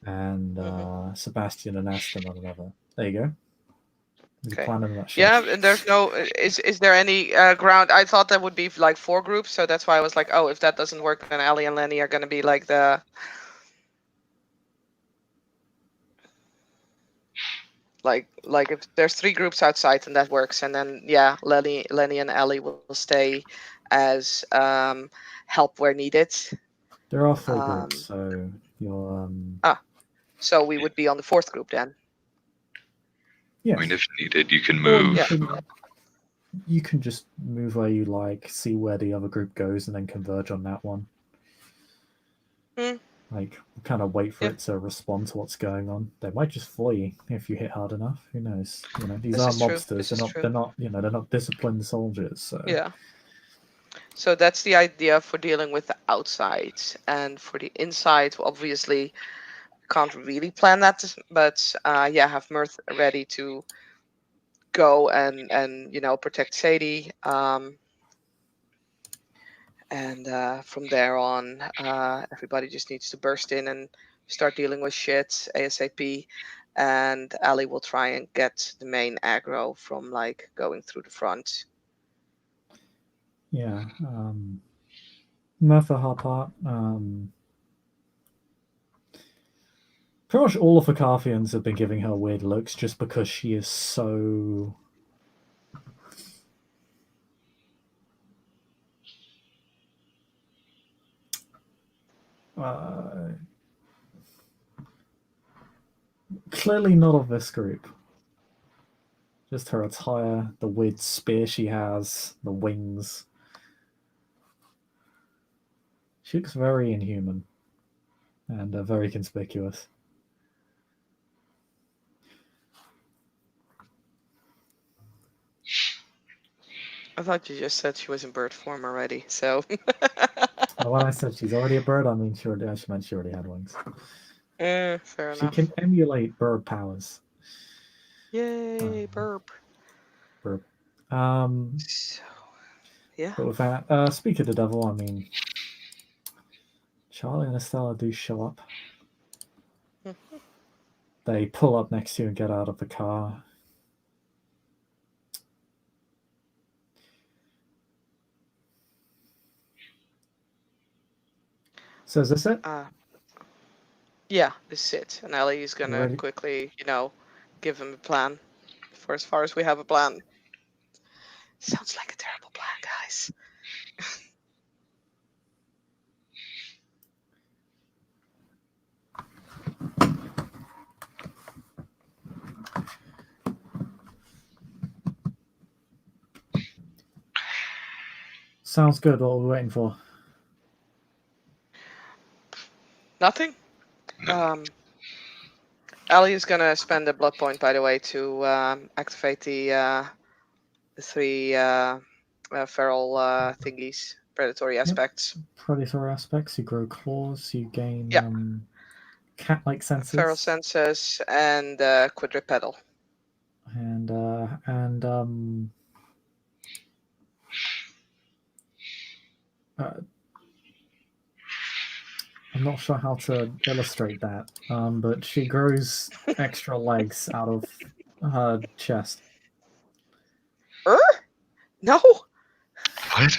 S1: and Sebastian and Aston on another. There you go.
S2: Okay. Yeah, and there's no. Is there any ground? I thought that would be like 4 groups, so that's why I was like, oh, if that doesn't work, then Aly and Lenny are going to be like the. Like if there's 3 groups outside, then that works, and then yeah, Lenny and Aly will stay as help where needed.
S1: There are 4 groups, so you're.
S2: So we would be on the 4th group then.
S1: Yes.
S3: I mean, if needed, you can
S1: Or
S3: move.
S1: you can just move where you like, see where the other group goes, and then converge on that one.
S2: Hmm.
S1: Like, kind of wait for
S2: Yeah.
S1: it to respond to what's going on. They might just flee if you hit hard enough. Who knows? You know, these
S2: This
S1: are
S2: is true.
S1: mobsters.
S2: This is true.
S1: They're not. You know, they're not disciplined soldiers. So
S2: Yeah. So that's the idea for dealing with the outside, and for the inside, obviously, can't really plan that. But yeah, have Mirth ready to go and protect Sadie. And from there on, everybody just needs to burst in and start dealing with shit ASAP. And Aly will try and get the main aggro from like going through the front.
S1: yeah, Mirth for her part, pretty much all of the Carthians have been giving her weird looks just because she is so. Clearly not of this group. Just her attire, the weird spear she has, the wings. She looks very inhuman and very conspicuous.
S2: I thought you just said she was in bird form already, so.
S1: When I said she's already a bird, I mean she meant she already had wings.
S2: Fair
S1: She
S2: enough.
S1: can emulate bird powers.
S2: Yay, burp.
S1: Burp.
S2: So, yeah.
S1: But with that, speak of the devil, I mean, Charlie and Estella do show up. They pull up next to you and get out of the car. So is this it?
S2: Yeah, this is it. And Aly is gonna
S1: Ready?
S2: quickly, give him a plan. For as far as we have a plan. Sounds like a terrible plan, guys.
S1: Sounds good. What are we waiting for?
S2: Nothing? Aly is gonna spend a blood point, by the way, to activate the 3 feral thingies, predatory aspects.
S1: Predatory aspects. You grow claws. You gain
S2: Yeah.
S1: cat-like senses.
S2: Feral senses and quadrupedal.
S1: And I'm not sure how to illustrate that, but she grows extra legs out of her chest.
S2: No.
S3: What?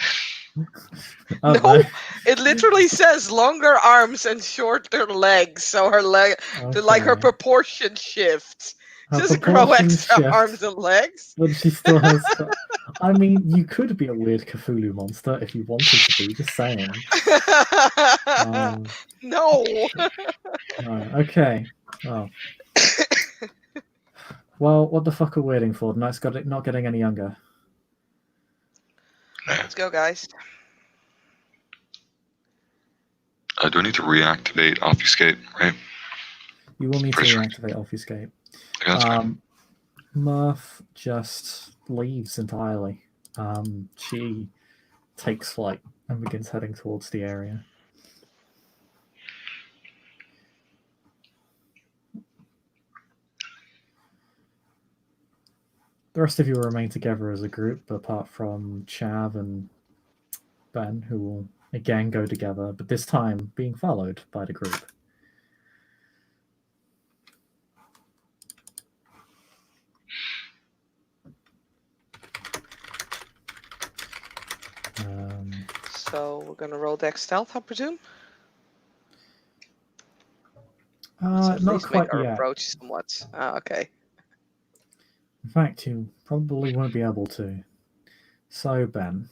S2: No, it literally says longer arms and shorter legs, so her her proportion shifts. She doesn't grow extra arms and legs.
S1: But she still has. I mean, you could be a weird Cthulhu monster if you wanted to be. Just saying.
S2: No.
S1: Okay. Well, what the fuck are we waiting for? Night's not getting any younger.
S2: Let's go, guys.
S3: Do I need to reactivate obfuscate, right?
S1: You will need to reactivate obfuscate. Mirth just leaves entirely. She takes flight and begins heading towards the area. The rest of you will remain together as a group, apart from Chav and Ben, who will again go together, but this time being followed by the group.
S2: So we're gonna roll dex stealth, I presume.
S1: Not quite yet.
S2: Approach somewhat. Okay.
S1: In fact, you probably won't be able to. So, Ben,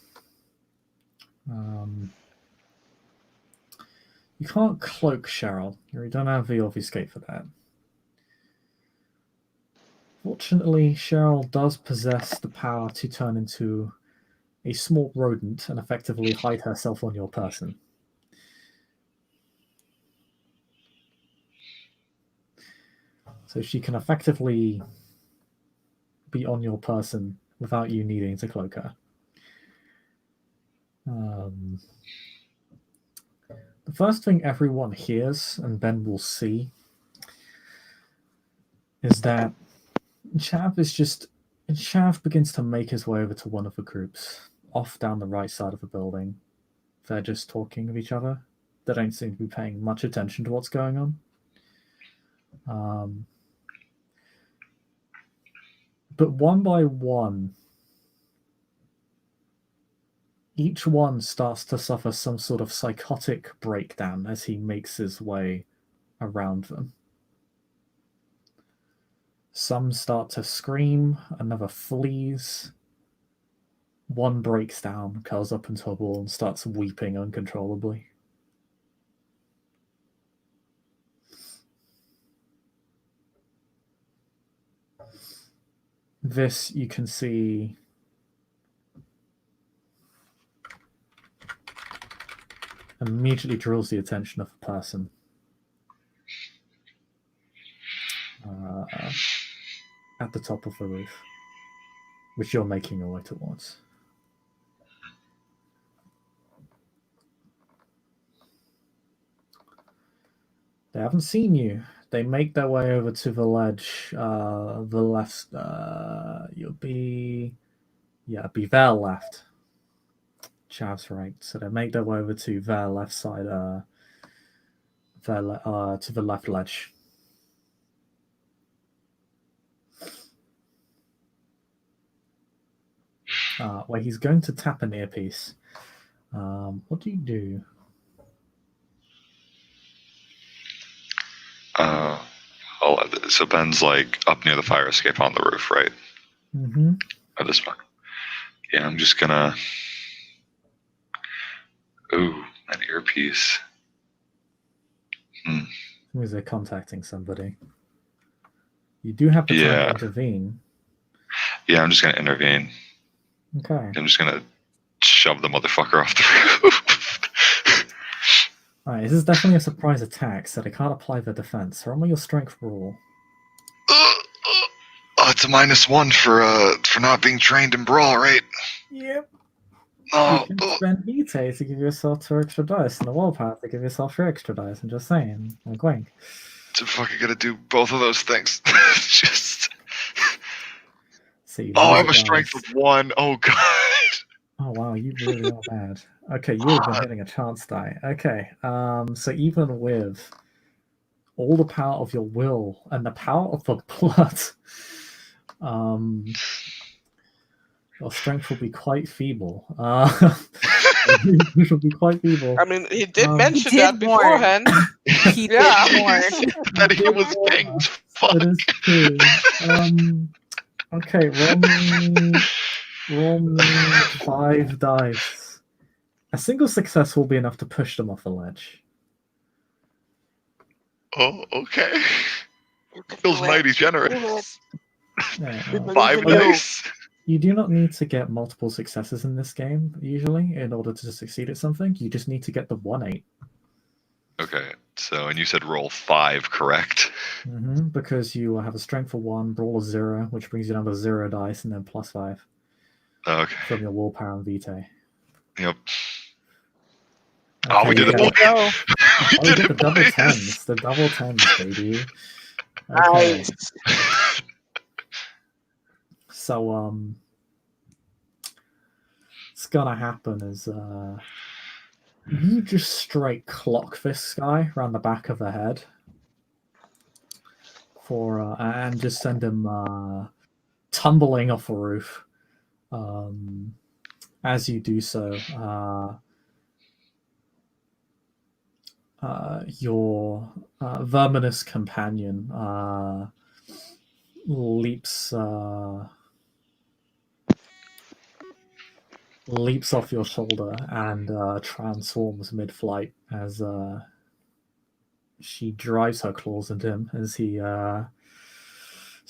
S1: you can't cloak Cheryl. You don't have the obfuscate for that. Fortunately, Cheryl does possess the power to turn into a small rodent and effectively hide herself on your person. So she can effectively be on your person without you needing to cloak her. The first thing everyone hears, and Ben will see, is that Chav begins to make his way over to one of the groups, off down the right side of the building. They're just talking with each other. They don't seem to be paying much attention to what's going on. But one by one, each one starts to suffer some sort of psychotic breakdown as he makes his way around them. Some start to scream, another flees. One breaks down, curls up into a ball, and starts weeping uncontrollably. This, you can see, immediately draws the attention of the person. At the top of the roof, which you're making your way towards. They haven't seen you. They make their way over to the ledge. The left, you'll be, be their left. Chav's right. So they make their way over to their left side, to the left ledge. Where he's going to tap an earpiece. What do you do?
S3: So Ben's like up near the fire escape on the roof, right?
S1: Mm-hmm.
S3: At this point. Yeah, I'm just gonna. Ooh, an earpiece.
S1: Means they're contacting somebody. You do have the time to intervene.
S3: Yeah, I'm just gonna intervene.
S1: Okay.
S3: I'm just gonna shove the motherfucker off the roof.
S1: Alright, this is definitely a surprise attack, so they can't apply their defense. Roll me your strength roll.
S3: It's a -1 for not being trained in brawl, right?
S1: Yep.
S3: Oh,
S1: You can spend vitae to give yourself 2 extra dice, and the willpower to give yourself 3 extra dice. I'm just saying. Wink, wink.
S3: I'm fucking gonna do both of those things. Just.
S1: See,
S3: I have a strength of 1. Oh god.
S1: Oh wow, you really are bad. Okay, you would have been hitting a chance die. Okay, so even with all the power of your will and the power of the blood, your strength will be quite feeble. It will be quite feeble.
S2: I mean, he did mention
S4: He did
S2: that beforehand.
S4: He did
S2: Yeah.
S3: That he was pinged. Fuck.
S1: It is true. Okay, roll me 5 dice. A single success will be enough to push them off the ledge.
S3: Oh, okay. Feels mighty generous.
S1: Yeah,
S3: 5 dice.
S1: you do not need to get multiple successes in this game, usually, in order to succeed at something. You just need to get the 1-8.
S3: Okay, so, and you said roll 5, correct?
S1: Mm-hmm, because you have a strength of 1, roll a 0, which brings you another 0 dice, and then +5
S3: Okay.
S1: from your willpower and vitae.
S3: Yep.
S1: Okay,
S3: Oh, we did it, boys. We
S1: you
S3: did
S1: get
S3: it,
S1: the double
S3: boys.
S1: 10s. The double 10s, baby. Okay.
S2: Nice.
S1: So, what's gonna happen is, you just straight clock this guy around the back of the head and just send him tumbling off a roof. As you do so, your verminous companion leaps off your shoulder and transforms mid-flight as she drives her claws into him as he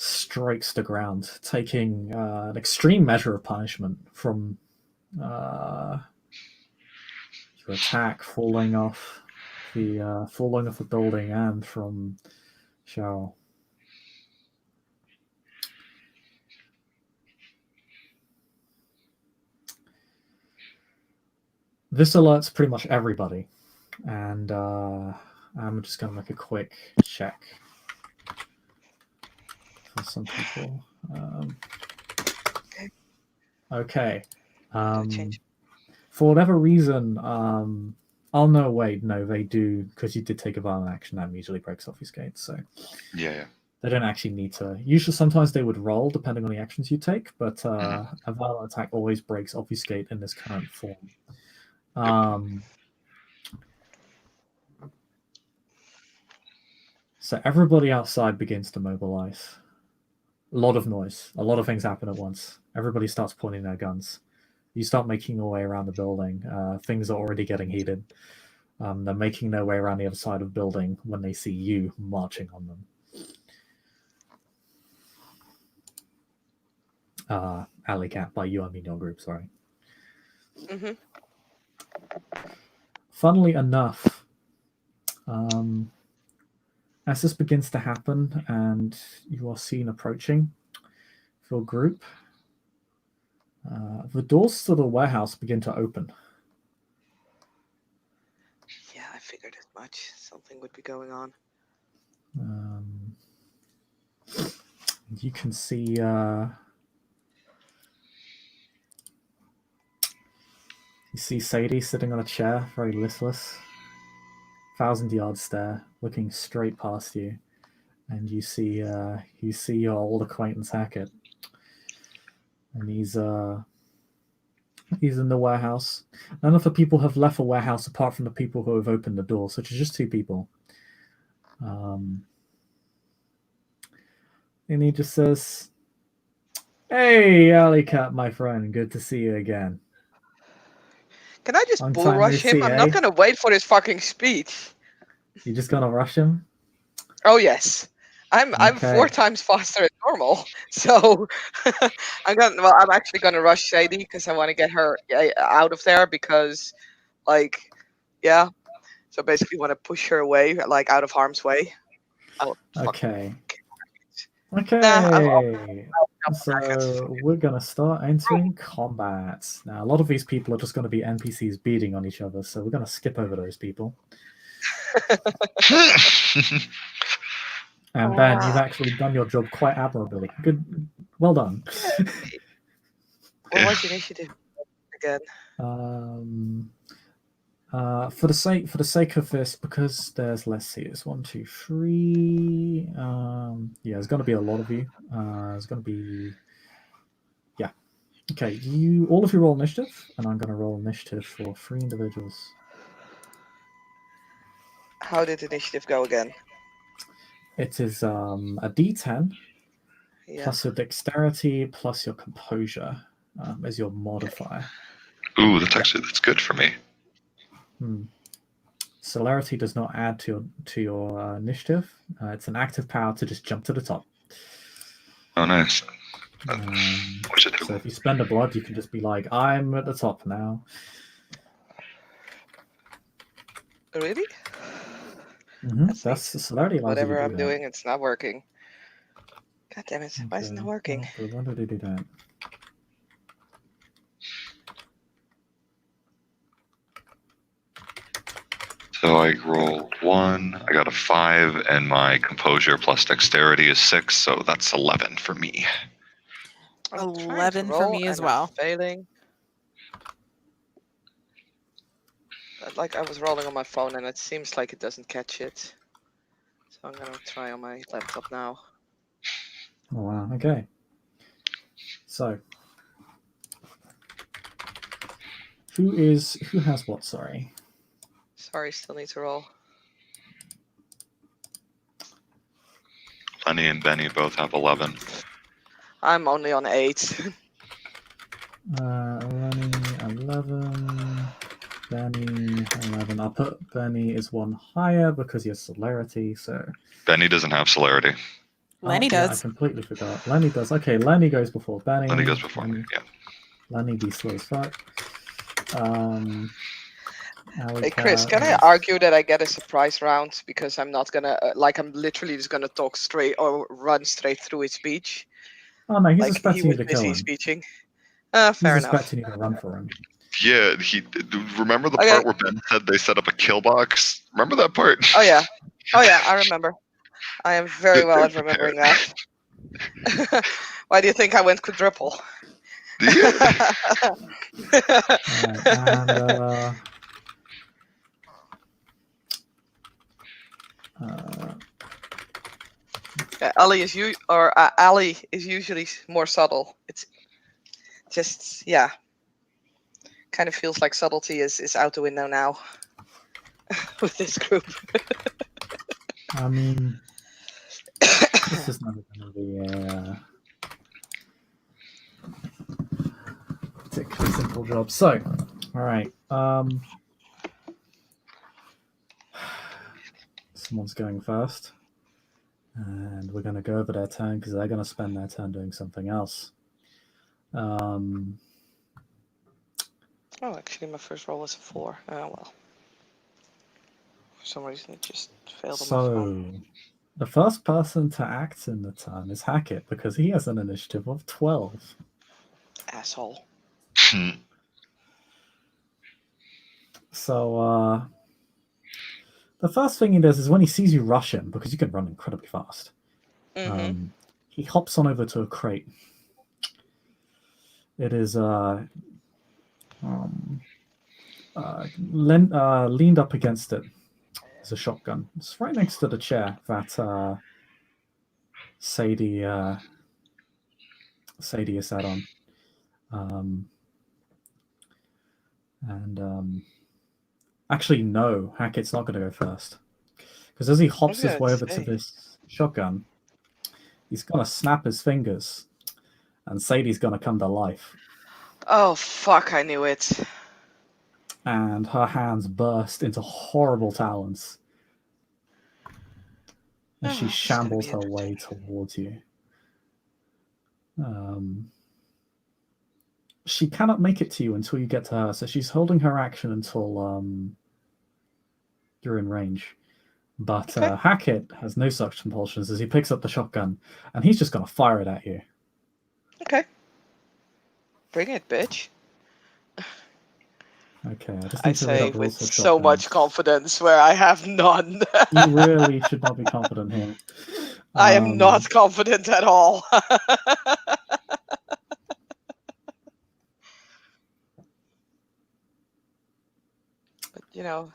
S1: strikes the ground, taking an extreme measure of punishment from your attack, falling off the building, and from Cheryl. This alerts pretty much everybody, and I'm just going to make a quick check for some people. Okay. For whatever reason, oh no, wait, no, they do, because you did take a violent action, that immediately breaks obfuscate, so
S3: Yeah.
S1: they don't actually need to. Usually, sometimes they would roll depending on the actions you take, but a violent attack always breaks obfuscate in this current form. So everybody outside begins to mobilize. A lot of noise. A lot of things happen at once. Everybody starts pointing their guns. You start making your way around the building. Things are already getting heated. They're making their way around the other side of the building when they see you marching on them. Aly Cat, by you I mean your group, sorry.
S2: Mm-hmm.
S1: Funnily enough, as this begins to happen and you are seen approaching your group, the doors to the warehouse begin to open.
S2: Yeah, I figured as much. Something would be going on.
S1: You can see you see Sadie sitting on a chair, very listless, 1,000-yard stare, looking straight past you, and you see your old acquaintance Hackett, and he's in the warehouse. None of the people have left the warehouse apart from the people who have opened the door, such as just 2 people. And he just says, "Hey, Aly Cat, my friend, good to see you again."
S2: Can I just
S1: Long
S2: bull
S1: time no
S2: rush him?
S1: see,
S2: I'm
S1: eh?
S2: not gonna wait for his fucking speech.
S1: You just gonna rush him?
S2: Oh yes. I'm
S1: Okay.
S2: 4 times faster than normal. So I'm actually gonna rush Sadie because I want to get her out of there because yeah. So basically want to push her away, like out of harm's way.
S1: Okay.
S2: Nah,
S1: Okay. So we're gonna start entering combat. Now, a lot of these people are just going to be NPCs beating on each other, so we're going to skip over those people. And Ben, you've actually done your job quite admirably. Good, well done.
S2: What was your initiative again?
S1: For the sake of this, because there's, let's see, it's 1, 2, 3. Yeah, there's going to be a lot of you. There's going to be, yeah. Okay, all of you roll initiative, and I'm going to roll initiative for 3 individuals.
S2: How did initiative go again?
S1: It is a D10
S2: Yeah.
S1: plus your dexterity plus your composure as your modifier.
S3: Ooh, that's good for me.
S1: Celerity does not add to your initiative. It's an active power to just jump to the top.
S3: Oh, nice.
S1: So if you spend a blood, you can just be like, "I'm at the top now."
S2: Really?
S1: That's the celerity allows
S2: Whatever
S1: you to do
S2: I'm doing, it's not working. God damn it! Why isn't it working?
S1: Well, when did it do that?
S3: So I rolled 1, I got a 5, and my composure plus dexterity is 6, so that's 11 for me.
S4: 11 for me as well.
S2: Failing. Like I was rolling on my phone and it seems like it doesn't catch it. So I'm gonna try on my laptop now.
S1: Oh wow, okay. So who has what, sorry?
S2: Sorry, still need to roll.
S3: Lenny and Benny both have 11.
S2: I'm only on 8.
S1: Lenny 11. Benny 11. I'll put Benny is 1 higher because he has celerity, so
S3: Benny doesn't have celerity.
S4: Lenny
S1: Yeah, I
S4: does.
S1: completely forgot. Lenny does. Okay, Lenny goes before Benny.
S3: Lenny goes before me. Yeah.
S1: Lenny be slow as fuck. Aly
S2: Hey Chris,
S1: Cat
S2: can I
S1: is-
S2: argue that I get a surprise round because I'm not gonna I'm literally just gonna talk straight or run straight through his speech.
S1: Oh no, he's
S2: Like he
S1: expecting you
S2: was
S1: to kill
S2: busy
S1: him.
S2: speeching.
S1: He's
S2: Fair enough.
S1: expecting you to run for him.
S3: Yeah, remember the
S2: Okay.
S3: part where Ben said they set up a kill box? Remember that part?
S2: Oh yeah, I remember. I am very well at remembering that. Why do you think I went quadruple?
S3: Yeah.
S1: Alright, and
S2: Yeah, Aly is usually more subtle. It's just kind of feels like subtlety is out the window now with this group.
S1: I mean, this is never going to be a particularly simple job. So, all right, someone's going first, and we're going to go over their turn because they're going to spend their turn doing something else.
S2: Oh, actually, my first roll was a 4. Oh well. For some reason, it just failed on my phone.
S1: So, the first person to act in the turn is Hackett because he has an initiative of 12.
S2: Asshole.
S1: So, the first thing he does is when he sees you rush him, because you can run incredibly fast, he hops on over to a crate. It is leaned up against it. There's a shotgun. It's right next to the chair that Sadie is sat on. Actually, no, Hackett's not going to go first. Because as he hops his way over to this shotgun, he's going to snap his fingers, and Sadie's going to come to life.
S2: Oh, fuck, I knew it.
S1: And her hands burst into horrible talons. And she shambles her way towards you. She cannot make it to you until you get to her, so she's holding her action until you're in range. But Hackett has no such compulsions as he picks up the shotgun, and he's just going to fire it at you.
S2: Okay. Bring it, bitch.
S1: Okay, I just
S2: I
S1: need to read
S2: say
S1: up rules
S2: with
S1: for
S2: so
S1: shotguns.
S2: much confidence where I have none.
S1: You really should not be confident here.
S2: I am not confident at all. But, you know,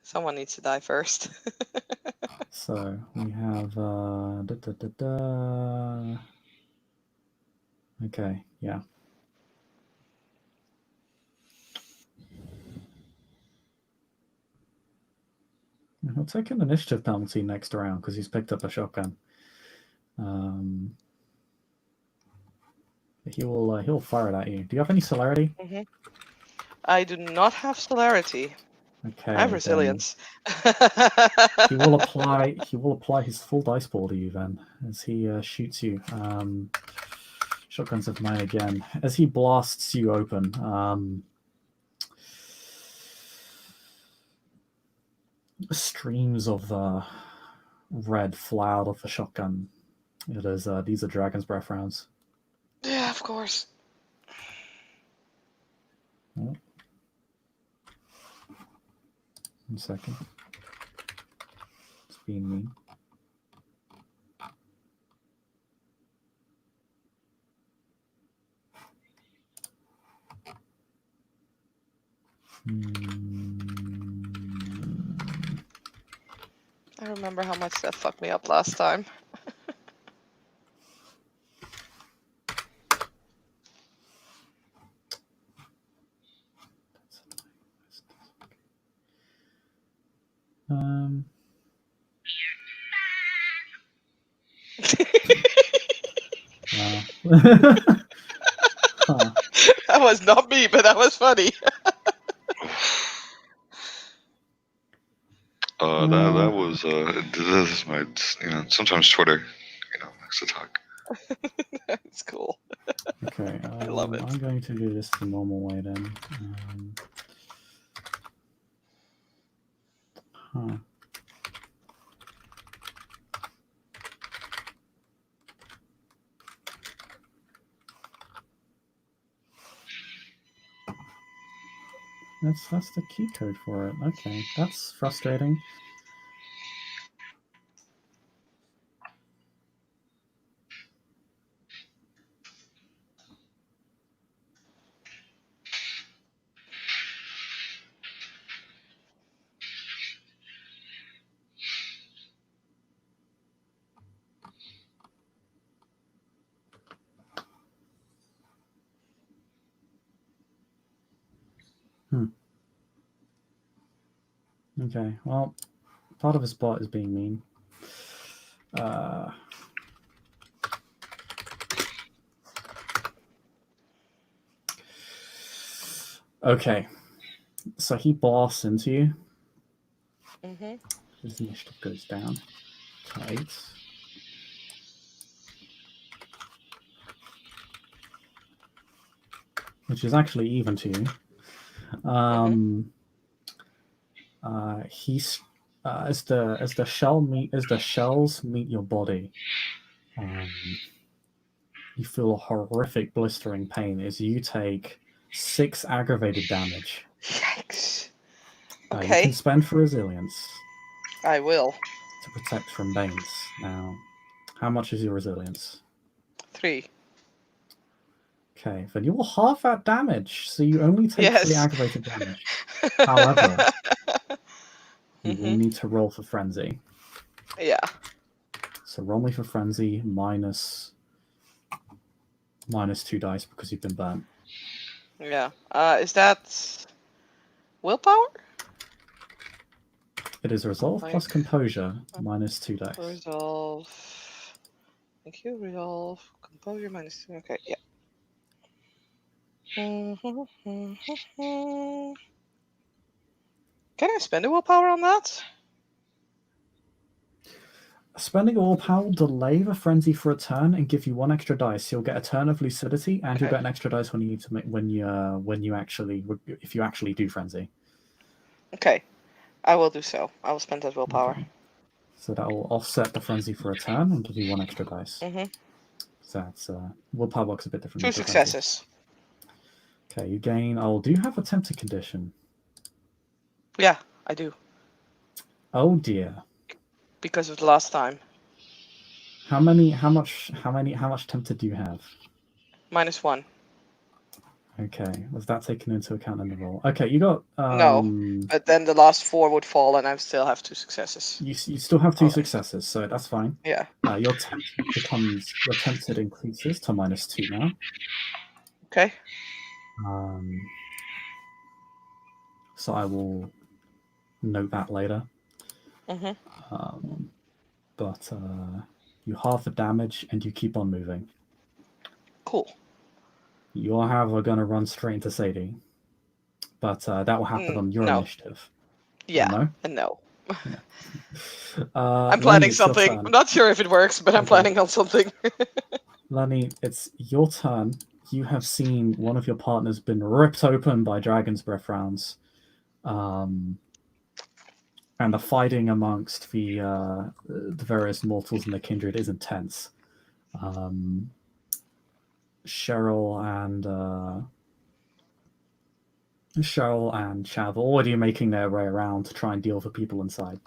S2: someone needs to die first.
S1: So, we have... Okay, yeah. He'll take an initiative penalty next round because he's picked up a shotgun. He'll fire it at you. Do you have any celerity?
S2: I do not have celerity.
S1: Okay.
S2: I have resilience.
S1: He will apply his full dice pool to you then as he shoots you. Shotguns of mine again. As he blasts you open, streams of red fly out of the shotgun. It is these are Dragon's Breath rounds.
S2: Yeah, of course.
S1: Oh. 1 second. It's being mean.
S2: I remember how much that fucked me up last time.
S1: Wow.
S2: That was not me, but that was funny.
S3: That was this is my sometimes Twitter next attack.
S2: That's cool.
S1: Okay,
S2: I love it.
S1: I'm going to do this the normal way then. Huh. That's the key code for it. Okay, that's frustrating. Okay, well, part of his plot is being mean. Okay, so he blasts into you. His initiative goes down to 8. Which is actually even to you. He's as the shells meet your body, you feel a horrific blistering pain as you take 6 aggravated damage.
S2: Yikes.
S1: You
S2: Okay.
S1: can spend for resilience
S2: I will.
S1: to protect from banes. Now, how much is your resilience?
S2: 3.
S1: Okay, then you will halve that damage, so you only take 3
S2: Yes.
S1: aggravated damage. However, you will need to roll for frenzy.
S2: Yeah.
S1: So roll me for frenzy minus 2 dice because you've been burnt.
S2: Yeah. Is that willpower?
S1: It is resolve plus composure minus 2 dice.
S2: Resolve. Thank you. Resolve. Composure minus 2. Okay, yeah. Can I spend a willpower on that?
S1: Spending a willpower will delay the frenzy for a turn and give you 1 extra dice. You'll get a turn of lucidity, and you'll get an extra dice when you need to make if you actually do frenzy.
S2: Okay, I will do so. I will spend that willpower.
S1: Okay. So that will offset the frenzy for a turn and give you 1 extra dice. So that's willpower works a bit differently.
S2: 2 successes.
S1: Okay, you gain. Oh, do you have a tempted condition?
S2: Yeah, I do.
S1: Oh dear.
S2: Because of the last time.
S1: How much tempted do you have?
S2: -1.
S1: Okay, was that taken into account in the roll? Okay, you got
S2: no, but then the last 4 would fall, and I still have 2 successes.
S1: You still have 2 successes, so that's fine.
S2: Yeah.
S1: Your tempted increases to -2 now.
S2: Okay.
S1: So I will note that later. But you halve the damage and you keep on moving.
S2: Cool.
S1: You're however going to run straight into Sadie, but that will happen on your initiative.
S2: Yeah.
S1: No.
S2: No.
S1: Yeah.
S2: I'm planning something. I'm not sure if it works, but I'm planning on something.
S1: Lenny, it's your turn. You have seen one of your partners been ripped open by dragon's breath rounds. And the fighting amongst the various mortals and the kindred is intense. Cheryl and Chav are already making their way around to try and deal with the people inside.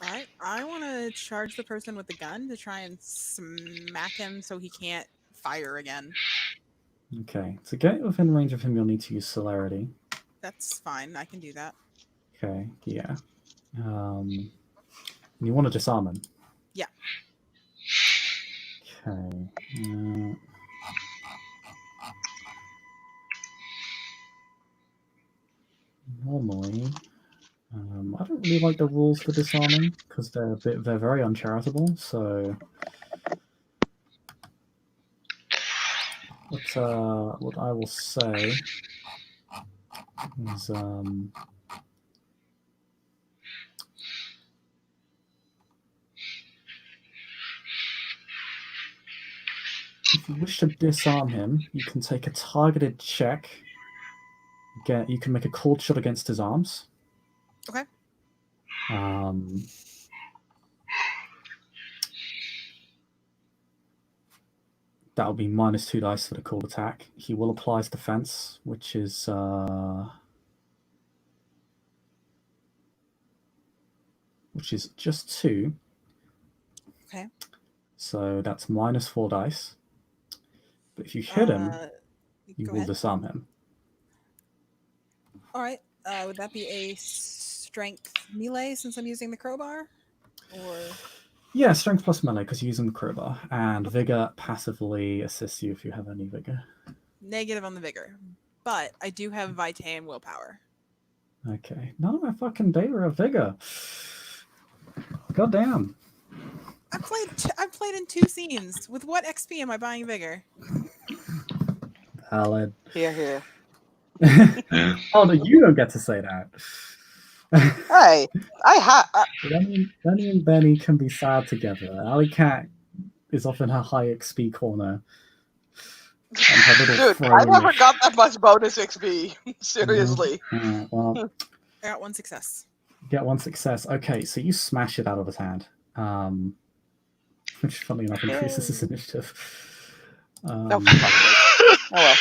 S4: I want to charge the person with the gun to try and smack him so he can't fire again.
S1: Okay, to get within range of him, you'll need to use celerity.
S4: That's fine. I can do that.
S1: Okay, yeah. You want to disarm him?
S4: Yeah.
S1: Okay. Normally, I don't really like the rules for disarming because they're very uncharitable. So, what I will say is, If you wish to disarm him, you can take a targeted check. You can make a cold shot against his arms.
S4: Okay.
S1: That'll be -2 dice for the cold attack. He will apply his defense, which is just 2.
S4: Okay.
S1: So that's -4 dice. But if you hit him, you
S4: go
S1: will
S4: ahead.
S1: disarm him.
S4: All right. Would that be a strength melee since I'm using the crowbar? Or
S1: Yeah, strength plus melee because you're using the crowbar, and vigor passively assists you if you have any vigor.
S4: negative on the vigor, but I do have vitae and willpower.
S1: Okay, none of my fucking data are vigor. God damn.
S4: I've played in 2 scenes. With what XP am I buying vigor?
S1: Valid.
S2: Here.
S3: Yeah.
S1: Oh, no, you don't get to say that.
S2: Hey,
S1: Lenny and Benny can be sad together. Aly Cat is off in her high XP corner. And her little
S2: Dude, I never
S1: throne-ish-
S2: got that much bonus XP. Seriously.
S1: Alright, well,
S4: I got 1 success.
S1: get 1 success. Okay, so you smash it out of his hand. Which, funnily enough, increases his initiative.
S2: Oh, for fuck's sake. Oh well.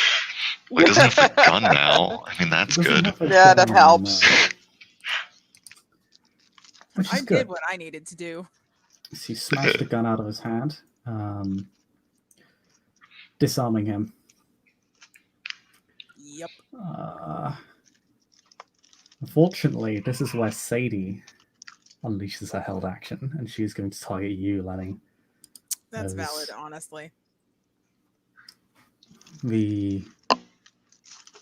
S3: Well, he doesn't have the gun now. I mean, that's
S1: Doesn't
S3: good.
S1: have a
S2: Yeah, that
S1: gun,
S2: helps.
S1: Which
S4: I
S1: is good.
S4: did what I needed to do.
S1: So you smash the gun out of his hand, disarming him.
S4: Yep.
S1: Unfortunately, this is where Sadie unleashes her held action, and she's going to target you, Lenny.
S4: That's
S1: As
S4: valid, honestly.
S1: The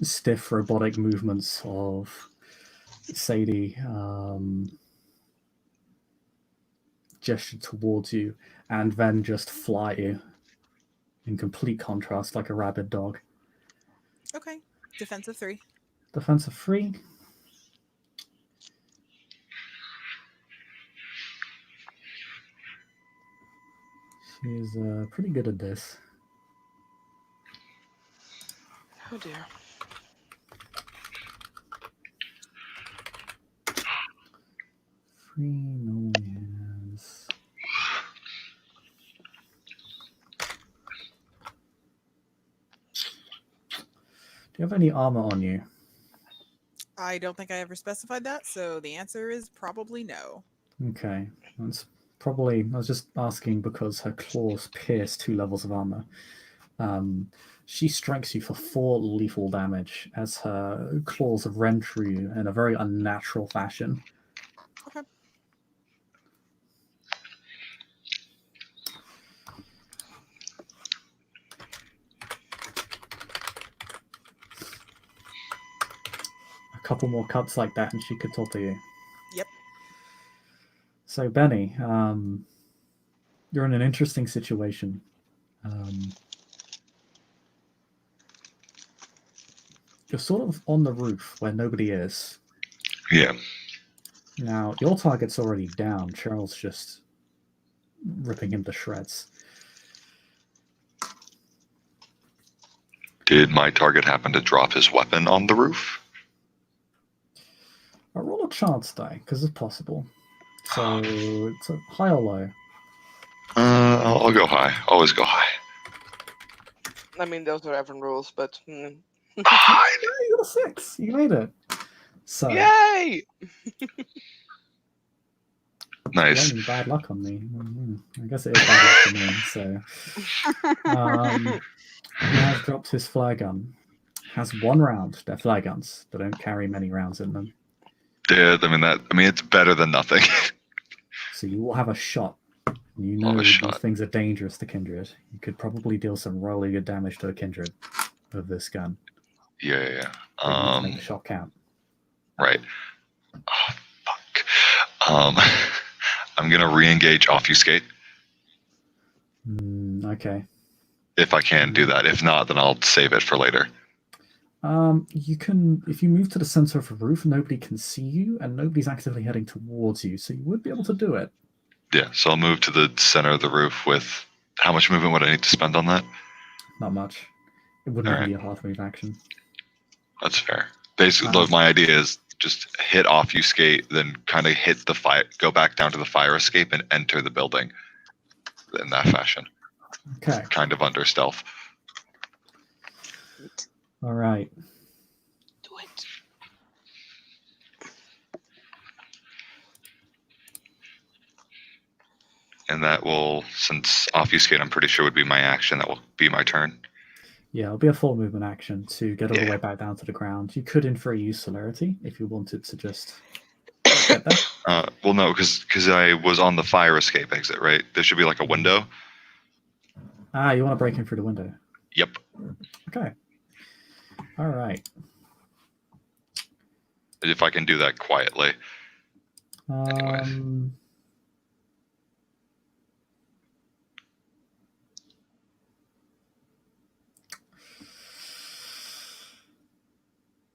S1: stiff robotic movements of Sadie gesture towards you, and then just fly you in complete contrast, like a rabid dog.
S4: Okay. Defensive 3.
S1: Defensive 3. She's pretty good at this.
S2: Oh dear.
S1: Free normally has. Do you have any armor on you?
S4: I don't think I ever specified that, so the answer is probably no.
S1: Okay, that's probably. I was just asking because her claws pierce 2 levels of armor. She strikes you for 4 lethal damage as her claws rend through you in a very unnatural fashion.
S4: Okay.
S1: A couple more cuts like that, and she could talk to you.
S4: Yep.
S1: So, Benny, you're in an interesting situation. You're sort of on the roof where nobody is.
S3: Yeah.
S1: Now, your target's already down. Cheryl's just ripping him to shreds.
S3: Did my target happen to drop his weapon on the roof?
S1: I roll a chance die, because it's possible. So, it's a high or low?
S3: I'll go high. Always go high.
S2: I mean, those are Evan rules, but
S3: High!
S1: Yeah, you got a 6. You made it. So,
S2: yay!
S3: Nice.
S1: blaming bad luck on me. I guess it is bad luck for me. So, he has dropped his flare gun. Has 1 round. They're flare guns. They don't carry many rounds in them.
S3: Yeah, it's better than nothing.
S1: So you will have a shot. You know these things are dangerous to Kindred. You could probably deal some really good damage to a Kindred with this gun.
S3: Yeah.
S1: But you need to make the shot count.
S3: Right. Oh, fuck. I'm gonna re-engage Obfuscate.
S1: Okay.
S3: If I can do that. If not, then I'll save it for later.
S1: You can, if you move to the center of the roof, nobody can see you, and nobody's actively heading towards you, so you would be able to do it.
S3: Yeah, so I'll move to the center of the roof with... How much movement would I need to spend on that?
S1: not much. It wouldn't even be a hard move action.
S3: That's fair. Basically, my idea is just hit obfuscate, then kind of hit the fire, go back down to the fire escape, and enter the building in that fashion.
S1: Okay.
S3: Kind of under stealth.
S1: All right.
S2: Do it.
S3: And that will, since obfuscate, I'm pretty sure would be my action. That will be my turn.
S1: Yeah, it'll be a full movement action to get all the way back down to the ground. You could, in theory, use celerity if you wanted to just get there.
S3: Well, no, because I was on the fire escape exit, right? There should be like a window.
S1: You want to break in through the window?
S3: Yep.
S1: Okay. All right.
S3: If I can do that quietly.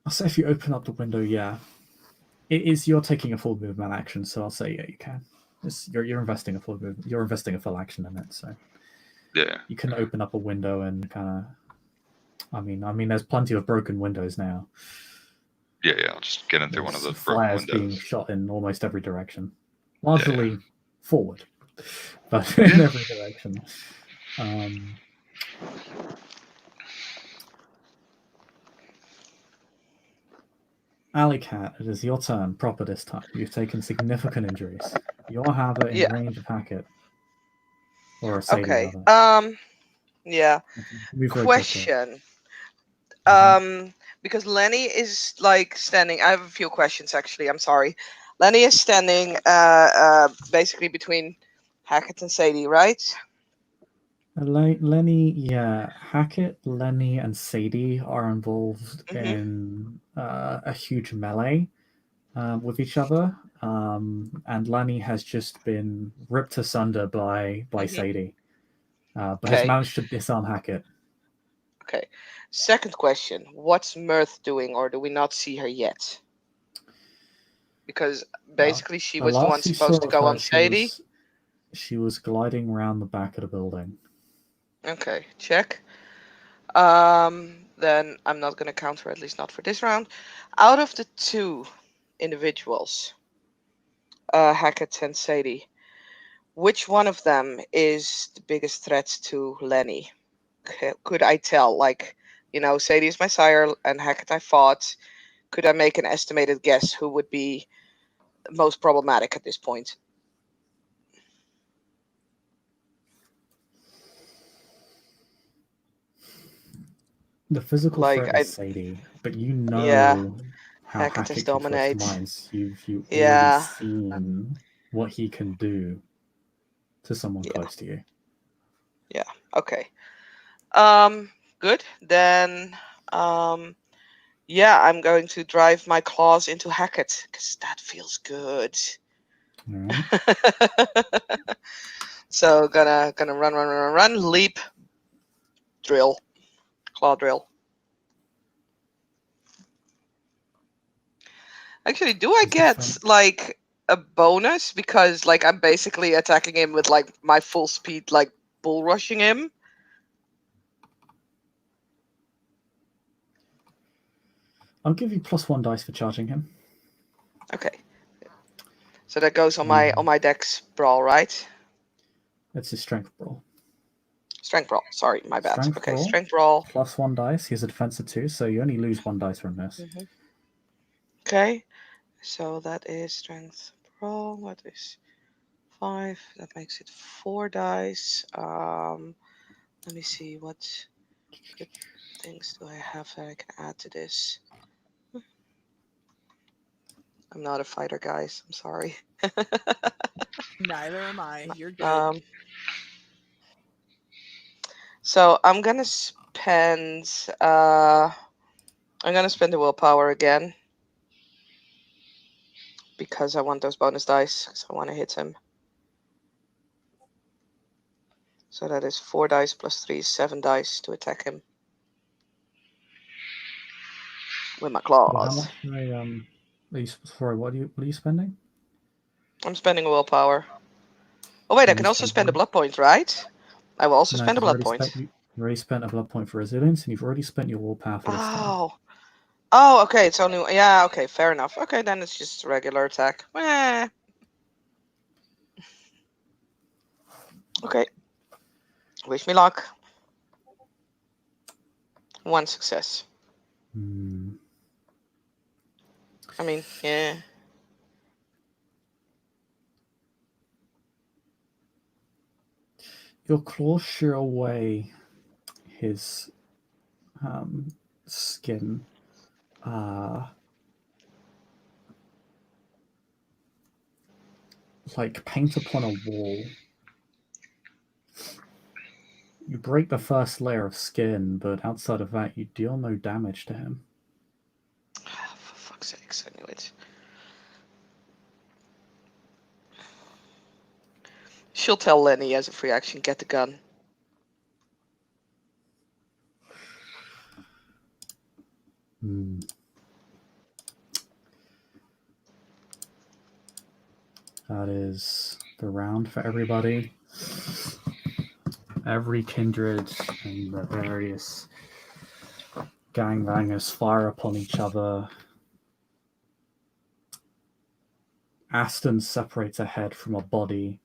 S1: I'll say if you open up the window, yeah. You're taking a full movement action, so I'll say yeah, you can. You're investing a full movement. You're investing a full action in it, so
S3: yeah,
S1: you can open up a window and kind of. I mean, there's plenty of broken windows now.
S3: Yeah. I'll just get in through one of the broken
S1: flares
S3: windows.
S1: Being shot in almost every direction, largely forward, but in every direction. Aly Cat, it is your turn, proper this time. You've taken significant injuries. You'll have it in range of Hackett. Or Sadie,
S2: okay.
S1: rather.
S2: Yeah. Question. Because Lenny is like standing. I have a few questions actually. I'm sorry. Lenny is standing basically between Hackett and Sadie, right?
S1: Lenny, yeah. Hackett, Lenny, and Sadie are involved in a huge melee with each other. And Lenny has just been ripped asunder by Sadie. But has managed to disarm Hackett.
S2: Okay. Second question. What's Mirth doing, or do we not see her yet? Because basically she was the one supposed to go on Sadie.
S1: She was gliding around the back of the building.
S2: Okay, check. Then I'm not going to count her, at least not for this round. Out of the two individuals, Hackett and Sadie, which one of them is the biggest threat to Lenny? Could I tell? Like, Sadie is my sire and Hackett I fought. Could I make an estimated guess who would be most problematic at this point?
S1: The physical threat is Sadie, but how Hackett can dominate minds. You've already seen what he can do to someone close to you.
S2: Yeah. Okay. Good. Then, I'm going to drive my claws into Hackett because that feels good.
S1: Right.
S2: So gonna run, leap, drill, claw drill. Actually, do I get like a bonus because like I'm basically attacking him with like my full speed, like bull rushing him?
S1: I'll give you +1 dice for charging him.
S2: Okay. So that goes on my dex brawl, right?
S1: It's his strength brawl.
S2: Strength brawl. Sorry, my bad.
S1: Strength brawl. +1 dice. He has a defense of 2, so you only lose 1 dice from this.
S2: Okay. So that is strength brawl. What is 5? That makes it 4 dice. Let me see what good things do I have that I can add to this. I'm not a fighter, guys. I'm sorry.
S4: Neither am I. You're good.
S2: So I'm gonna spend the willpower again because I want those bonus dice. Because I want to hit him. So that is 4 dice plus 3 is 7 dice to attack him with my claws.
S1: Well, how much? What are you spending?
S2: I'm spending a willpower. Oh wait, I can also spend a blood point, right? I will also spend a blood point.
S1: You already spent a blood point for resilience, and you've already spent your willpower for this time.
S2: Oh, okay. It's only okay. Fair enough. Okay, then it's just a regular attack. Okay. Wish me luck. 1 success. I mean, yeah.
S1: Your claws shear away his skin. Like paint upon a wall. You break the first layer of skin, but outside of that, you deal no damage to him.
S2: For fuck's sakes, I knew it. She'll tell Lenny as a free action, get the gun.
S1: That is the round for everybody. Every kindred and the various gangbangers fire upon each other. Aston separates a head from a body.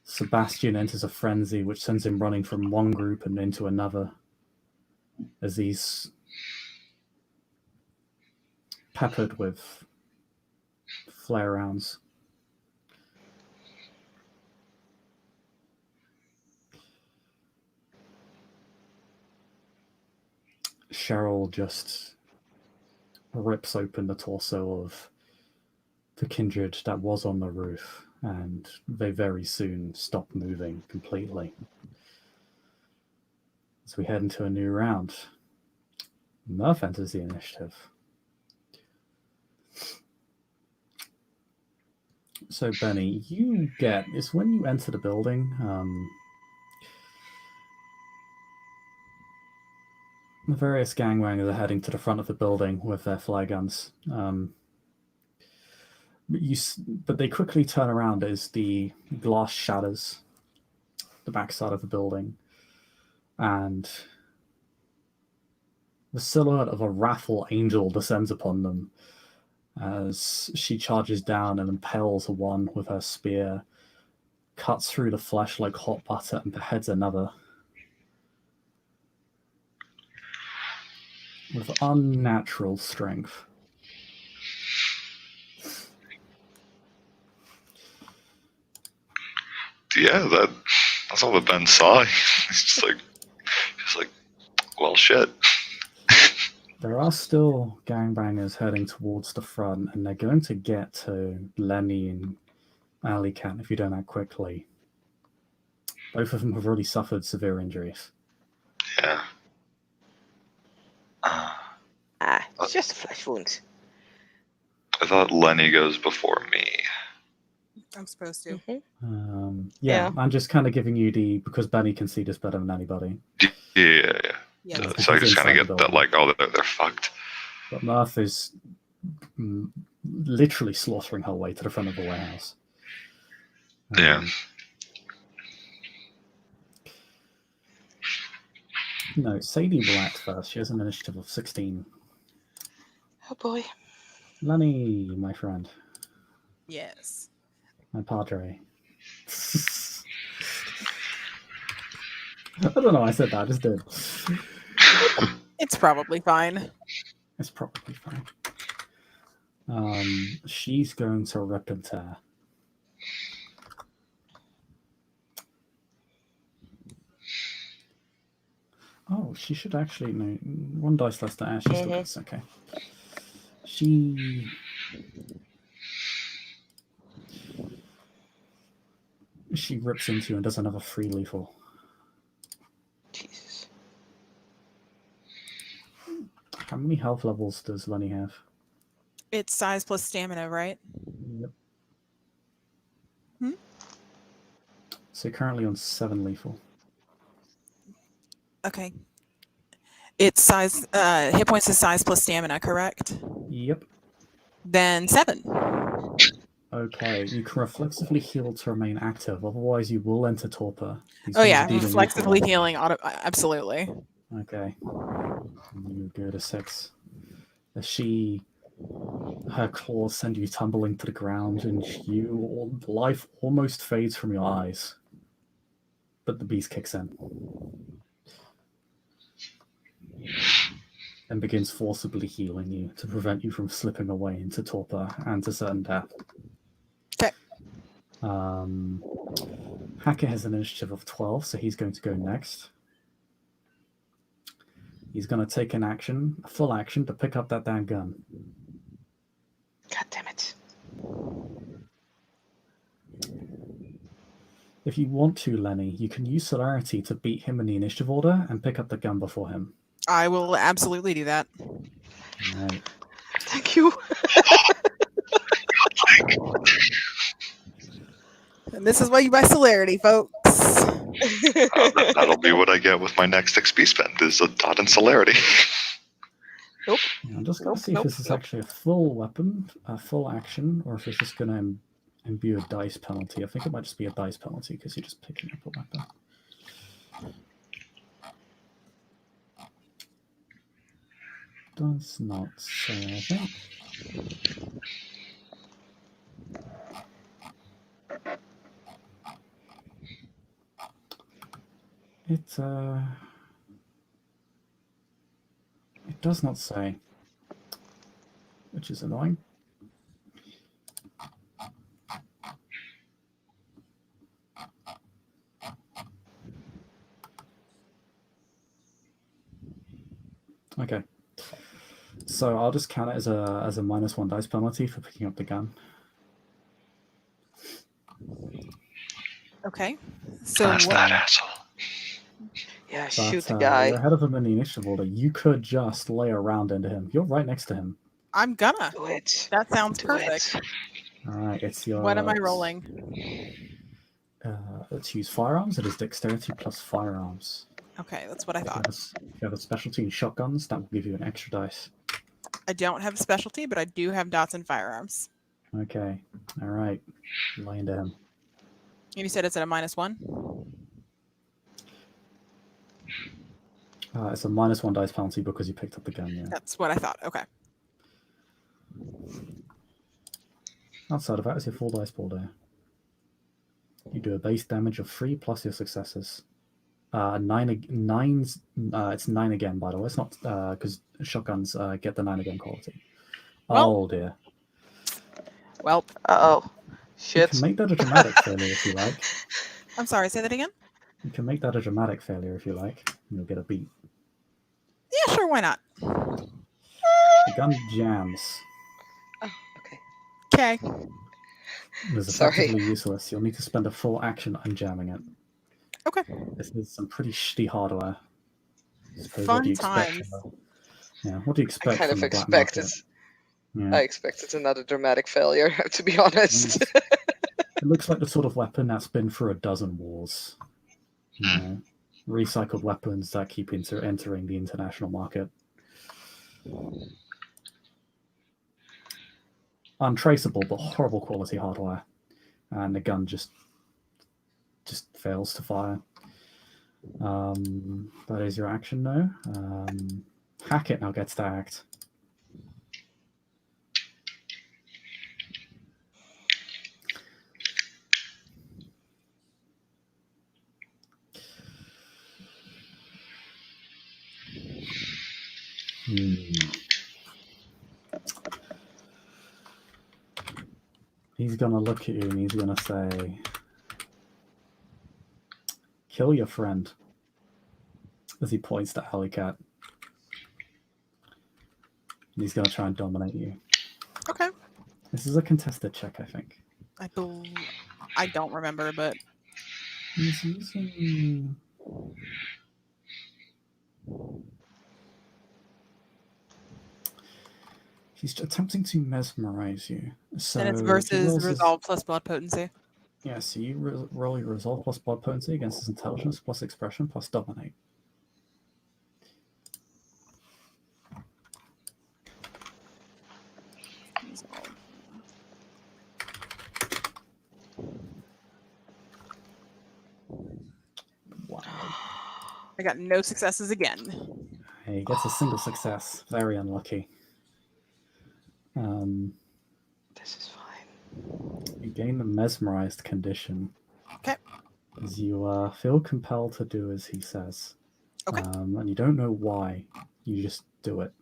S1: Sebastian enters a frenzy, which sends him running from one group and into another, as he's peppered with flare rounds. Cheryl just rips open the torso of the kindred that was on the roof, and they very soon stop moving completely. As we head into a new round, Murph enters the initiative. So, Benny, it's when you enter the building, the various gangbangers are heading to the front of the building with their flare guns. But they quickly turn around as the glass shatters the backside of the building, and the silhouette of a wrathful angel descends upon them as she charges down and impales one with her spear, cuts through the flesh like hot butter, and beheads another. With unnatural strength.
S3: Yeah, that's all that Ben saw. He's just like, well, shit.
S1: There are still gangbangers heading towards the front, and they're going to get to Lenny and Aly Cat if you don't act quickly. Both of them have already suffered severe injuries.
S3: Yeah.
S2: It's just a flesh wound.
S3: I thought Lenny goes before me.
S4: I'm supposed to.
S1: Yeah, I'm just kind of giving you because Benny can see this better than anybody.
S3: Yeah.
S4: Yeah.
S3: So I just kind of get that, like, oh, they're fucked.
S1: But Murph is literally slaughtering her way to the front of the warehouse.
S3: Yeah.
S1: No, Sadie will act first. She has an initiative of 16.
S2: Oh boy.
S1: Lenny, my friend.
S4: Yes.
S1: My padre. I don't know why I said that, I just did.
S4: It's probably fine.
S1: It's probably fine. She's going to rip and tear. Oh, she should actually know. 1 dice less than Ash. She still gets okay. She rips into you and does another 3 lethal.
S2: Jesus.
S1: How many health levels does Lenny have?
S4: It's size plus stamina, right?
S1: Yep. So currently on 7 lethal.
S4: Okay. It's size hit points is size plus stamina, correct?
S1: Yep.
S4: Then 7.
S1: Okay, you can reflexively heal to remain active, otherwise you will enter torpor. These
S4: Oh
S1: things
S4: yeah,
S1: are dealing
S4: reflexively
S1: neutral.
S4: healing. Absolutely.
S1: Okay. You go to 6. Her claws send you tumbling to the ground, and life almost fades from your eyes. But the beast kicks in and begins forcibly healing you to prevent you from slipping away into torpor and to certain death.
S4: Okay.
S1: Hacker has an initiative of 12, so he's going to go next. He's going to take a full action, to pick up that damn gun.
S2: God damn it.
S1: If you want to, Lenny, you can use celerity to beat him in the initiative order and pick up the gun before him.
S4: I will absolutely do that.
S1: Right.
S2: Thank you.
S4: And this is why you buy celerity, folks.
S3: That'll be what I get with my next XP spend, is a dot in celerity.
S2: Nope.
S1: Yeah, I'm just going to see if this is actually a full weapon, a full action, or if it's just going to imbue a dice penalty. I think it might just be a dice penalty because you're just picking up a weapon. Does not say, I think. It does not say, which is annoying. Okay, so I'll just count it as a -1 dice penalty for picking up the gun.
S4: Okay. So
S3: That's
S4: what?
S3: that asshole.
S2: Yeah,
S1: But
S2: shoot the guy.
S1: you're ahead of him in the initiative order. You could just lay a round into him. You're right next to him.
S4: I'm gonna.
S2: Do it.
S4: That sounds
S2: Do
S4: perfect.
S2: it.
S1: All right, it's your.
S4: What am I rolling?
S1: Let's use firearms. It is dexterity plus firearms.
S4: Okay, that's what I
S1: If
S4: thought.
S1: you have a specialty in shotguns, that will give you an extra dice.
S4: I don't have a specialty, but I do have dots and firearms.
S1: Okay. All right. Lay into him.
S4: And you said it's at a -1?
S1: It's a -1 dice penalty because you picked up the gun, yeah.
S4: That's what I thought. Okay.
S1: Outside of that is your full dice pool there. You do a base damage of 3 plus your successes. It's 9 again, by the way. It's not because shotguns get the 9 again quality.
S4: Well,
S1: oh dear.
S4: Well,
S2: Uh-oh.
S1: You
S2: Shit.
S1: can make that a dramatic failure if you like.
S4: I'm sorry, say that again?
S1: You can make that a dramatic failure if you like. And you'll get a beat.
S4: Yeah, sure, why not?
S1: The gun jams.
S2: Oh, okay.
S4: Okay.
S1: It is
S2: Sorry.
S1: effectively useless. You'll need to spend a full action unjamming it.
S4: Okay.
S1: This is some pretty shitty hardware. I suppose,
S4: Fun
S1: what do you expect
S4: times.
S1: from what do you
S2: I
S1: expect
S2: kind
S1: from
S2: of
S1: the black
S2: expected.
S1: market? Yeah.
S2: I expected another dramatic failure, to be honest.
S1: It looks like the sort of weapon that's been through a dozen wars. You know, recycled weapons that keep entering the international market. Untraceable but horrible quality hardware, and the gun just fails to fire. That is your action now. Hackett now gets to act. He's gonna look at you and he's gonna say, "Kill your friend," as he points to Aly Cat. And he's gonna try and dominate you.
S4: Okay.
S1: This is a contested check, I think.
S4: I don't remember, but
S1: He's using. He's attempting to mesmerize you. So
S4: then it's
S1: he
S4: versus
S1: rolls his-
S4: resolve plus blood potency.
S1: Yeah, so you roll your resolve plus blood potency against his intelligence plus expression plus dominate.
S4: I got no successes again.
S1: He gets a single success. Very unlucky.
S2: This is fine.
S1: You gain the mesmerized condition.
S4: Okay.
S1: As you feel compelled to do as he says.
S4: Okay.
S1: And you don't know why. You just do it.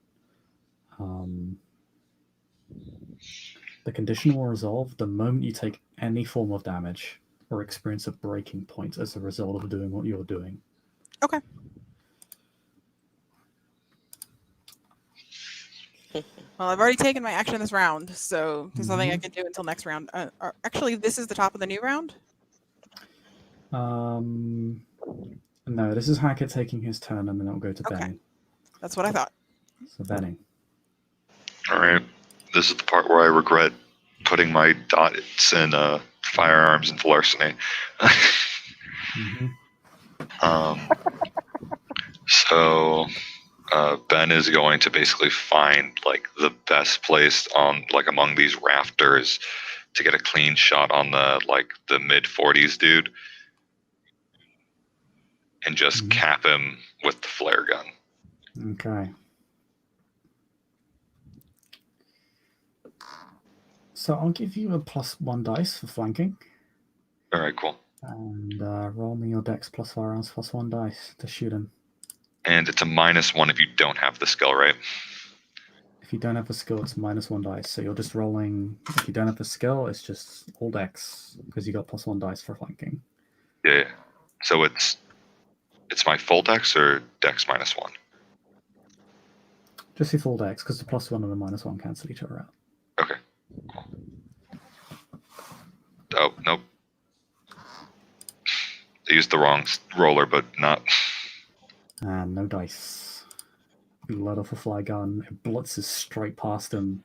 S1: The condition will resolve the moment you take any form of damage or experience a breaking point as a result of doing what you're doing.
S4: Okay. Well, I've already taken my action this round, so there's nothing I can do until next round. Actually, this is the top of the new round?
S1: No, this is Hackett taking his turn, and then it'll go to
S4: Okay.
S1: Benny.
S4: That's what I thought.
S1: So, Benny.
S3: All right. This is the part where I regret putting my dots in firearms into larceny. So Ben is going to basically find like the best place on like among these rafters to get a clean shot on the mid 40s dude, and just cap him with the flare gun.
S1: Okay. So I'll give you a +1 dice for flanking.
S3: All right, cool.
S1: And roll me your dex plus firearms +1 dice to shoot him.
S3: And it's a -1 if you don't have the skill, right?
S1: If you don't have a skill, it's -1 dice. So you're just rolling. If you don't have a skill, it's just all dex because you got +1 dice for flanking.
S3: Yeah. So it's my full dex or dex -1?
S1: Just your full dex because the +1 and the -1 cancel each other out.
S3: Okay. Cool. Oh, nope. I used the wrong roller, but not.
S1: And no dice. You let off a fly gun. It blitzes straight past him.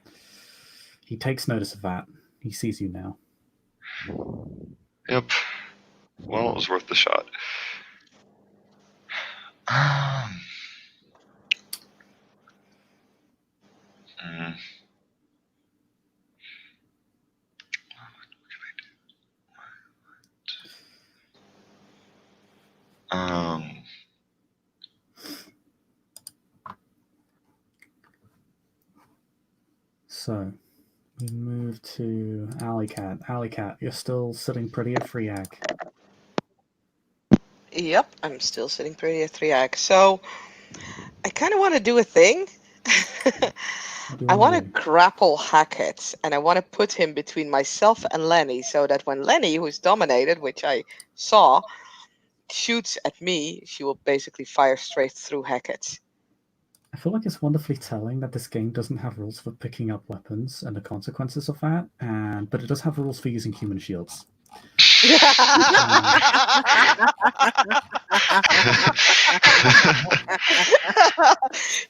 S1: He takes notice of that. He sees you now.
S3: Yep. Well, it was worth the shot.
S1: So, we move to Aly Cat. Aly Cat, you're still sitting pretty at 3 ag.
S2: Yep, I'm still sitting pretty at 3 ag. So I kind of want to do a thing. I want to grapple Hackett, and I want to put him between myself and Lenny, so that when Lenny, who's dominated, which I saw, shoots at me, she will basically fire straight through Hackett.
S1: I feel like it's wonderfully telling that this game doesn't have rules for picking up weapons and the consequences of that, but it does have rules for using human shields.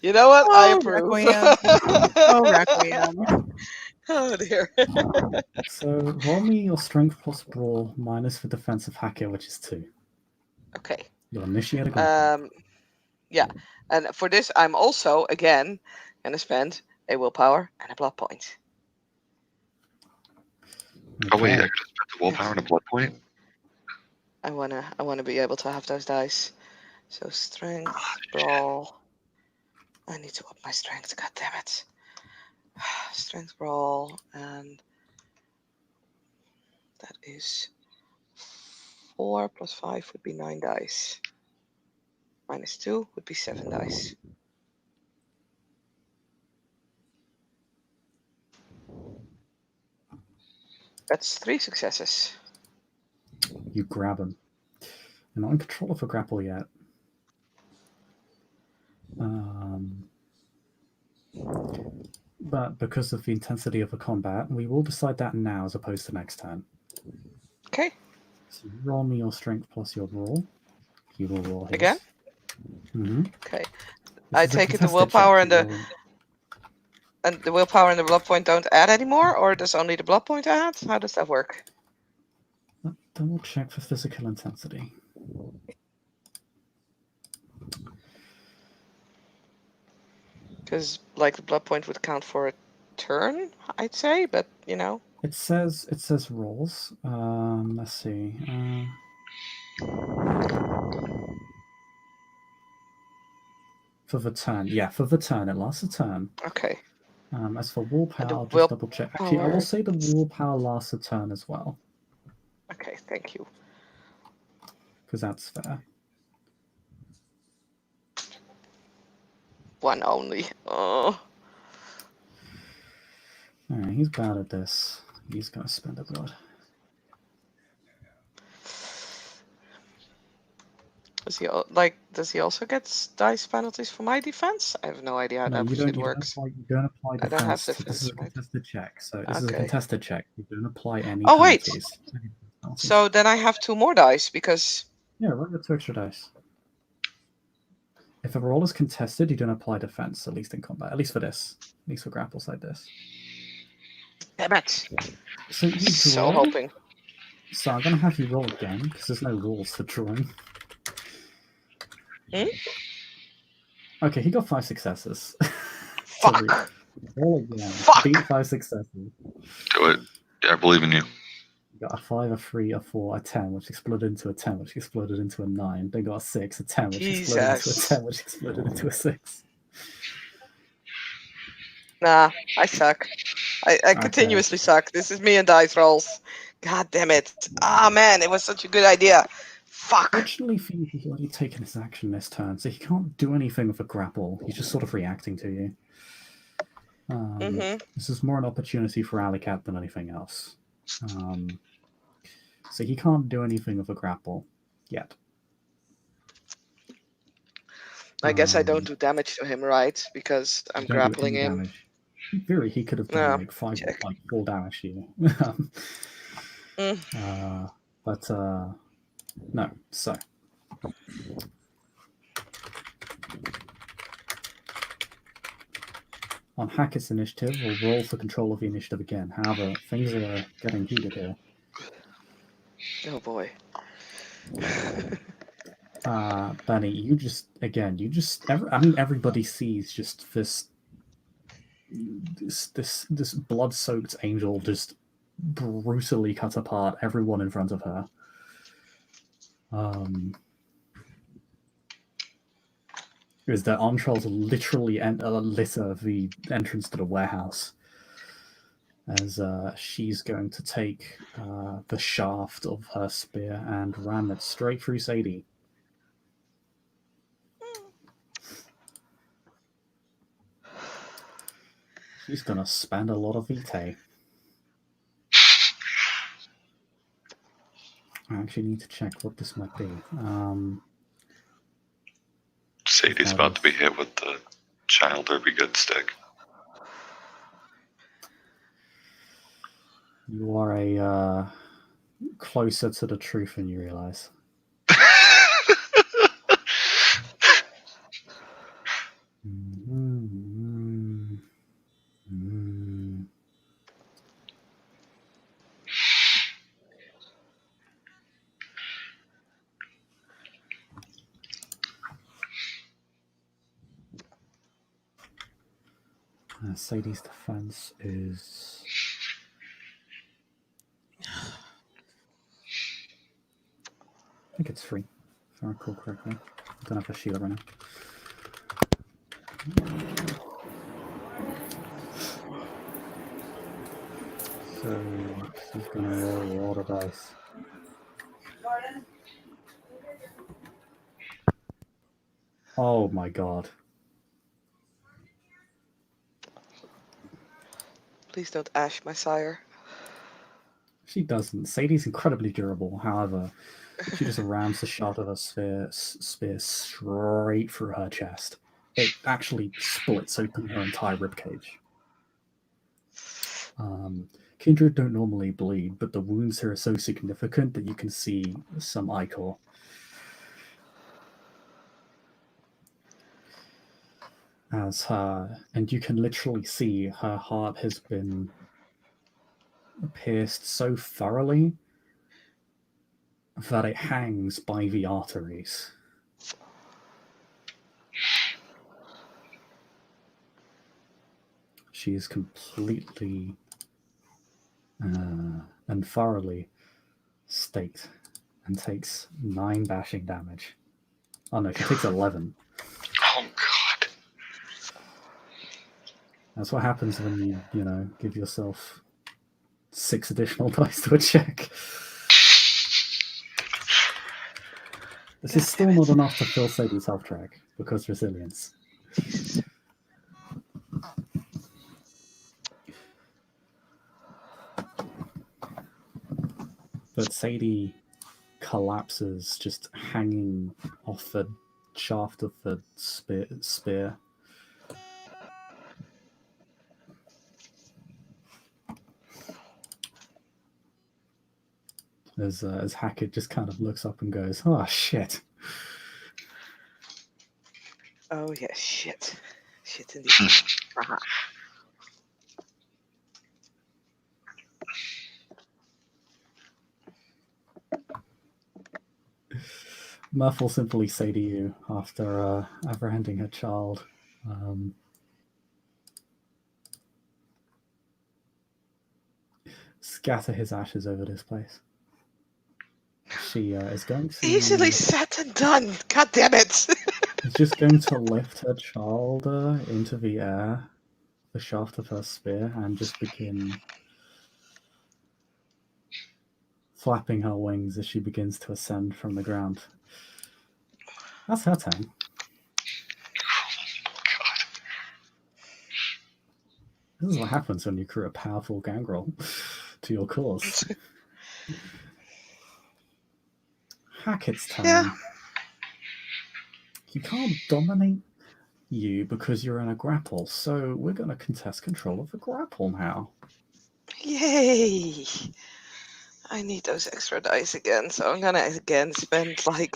S2: You know what? I approve.
S4: Requiem. Oh, Requiem.
S2: Oh, dear.
S1: So roll me your strength plus brawl minus for defensive Hackett, which is 2.
S2: Okay.
S1: You'll initiate a grapple.
S2: Yeah. And for this, I'm also, again, going to spend a willpower and a blood point.
S3: Oh wait, I could have spent the willpower and a blood point?
S2: I wanna be able to have those dice. So strength, brawl. I need to up my strength, god damn it. Strength, brawl, and that is 4 plus 5 would be 9 dice. Minus 2 would be 7 dice. That's 3 successes.
S1: You grab him. You're not in control of a grapple yet. But because of the intensity of the combat, we will decide that now as opposed to next turn.
S2: Okay.
S1: So roll me your strength plus your brawl. You will roll his.
S2: Again? Okay. I
S1: This is a
S2: take it the
S1: contested
S2: willpower
S1: check.
S2: and the willpower and the blood point don't add anymore, or does only the blood point add? How does that work?
S1: Double check for physical intensity.
S2: Because like the blood point would count for a turn, I'd say, but you know.
S1: It says rolls. Let's see. For the turn, yeah, for the turn, it lasts a turn.
S2: Okay.
S1: As for willpower,
S2: the
S1: I'll just double check. Actually, I will
S2: willpower-
S1: say the willpower lasts a turn as well,
S2: Okay, thank you.
S1: because that's fair.
S2: One only. Oh.
S1: Alright, he's bad at this. He's gonna spend a blood.
S2: Does he also get dice penalties for my defense? I have no idea how
S1: No,
S2: that
S1: you
S2: shit
S1: don't.
S2: works.
S1: You don't apply
S2: I don't have
S1: defense. This is
S2: defense,
S1: a
S2: right?
S1: contested check. So this is a
S2: Okay.
S1: contested check. You don't apply any
S2: Oh, wait.
S1: penalties.
S2: So then I have 2 more dice because.
S1: Yeah, roll your 2 extra dice. If a roll is contested, you don't apply defense, at least in combat. At least for this. At least for grapples like this.
S2: Damn it!
S1: So you
S2: So
S1: draw.
S2: hoping.
S1: So I'm gonna have you roll again because there's no rules for drawing.
S2: Hmm?
S1: Okay, he got 5 successes.
S2: Fuck!
S1: Roll again.
S2: Fuck!
S1: Beat 5 successes.
S3: Do it. Yeah, I believe in you.
S1: You got a 5, a 3, a 4, a 10, which exploded into a 10, which exploded into a 9. Then got a 6, a 10, which exploded into a
S2: Jesus.
S1: 10, which exploded into a 6.
S2: Nah, I suck. I continuously suck. This is me and dice rolls. God damn it. Ah, man, it was such a good idea. Fuck.
S1: Fortunately for you, he's already taken his action this turn, so he can't do anything with a grapple. He's just sort of reacting to you. This is more an opportunity for Aly Cat than anything else. So he can't do anything with a grapple yet.
S2: I guess I don't do damage to him, right? Because I'm
S1: Don't do
S2: grappling
S1: any
S2: him.
S1: damage. In theory, he could have done like 4 damage to you. But no. So on Hackett's initiative, we'll roll for control of the initiative again. However, things are getting heated here.
S2: Oh boy.
S1: Benny, everybody sees just this blood-soaked angel just brutally cut apart everyone in front of her. Is that entrails literally litter the entrance to the warehouse as she's going to take the shaft of her spear and ram it straight through Sadie. She's gonna spend a lot of vitae. I actually need to check what this might be.
S3: Sadie's about to be hit with the child derby good stick.
S1: You are a closer to the truth than you realize. Sadie's defense is... I think it's 3, if I recall correctly. I don't have a shield right now. So she's gonna roll a lot of dice. Oh my god.
S2: Please don't ash my sire.
S1: She doesn't. Sadie's incredibly durable. However, she just rams the shaft of her spear straight through her chest. It actually splits open her entire ribcage. Kindred don't normally bleed, but the wounds here are so significant that you can see some ichor. And you can literally see her heart has been pierced so thoroughly that it hangs by the arteries. She is completely and thoroughly staked and takes 9 bashing damage. Oh no, she takes 11.
S3: Oh god.
S1: That's what happens when you give yourself 6 additional dice to a check. This is still not enough to fill Sadie's health track because resilience.
S2: Jesus.
S1: But Sadie collapses, just hanging off the shaft of the spear. As Hackett just kind of looks up and goes, "Oh shit!"
S2: Oh yeah, shit indeed. Uh-huh.
S1: Murph will simply say to you after apprehending her child, scatter his ashes over this place. She is going to...
S2: Easily said and done. God damn it.
S1: is just going to lift her child into the air, the shaft of her spear, and just begin flapping her wings as she begins to ascend from the ground. That's her turn. This is what happens when you create a powerful gangrel to your cause. Hackett's turn.
S2: Yeah.
S1: He can't dominate you because you're in a grapple, so we're going to contest control of the grapple now.
S2: Yay. I need those extra dice again, so I'm gonna again spend like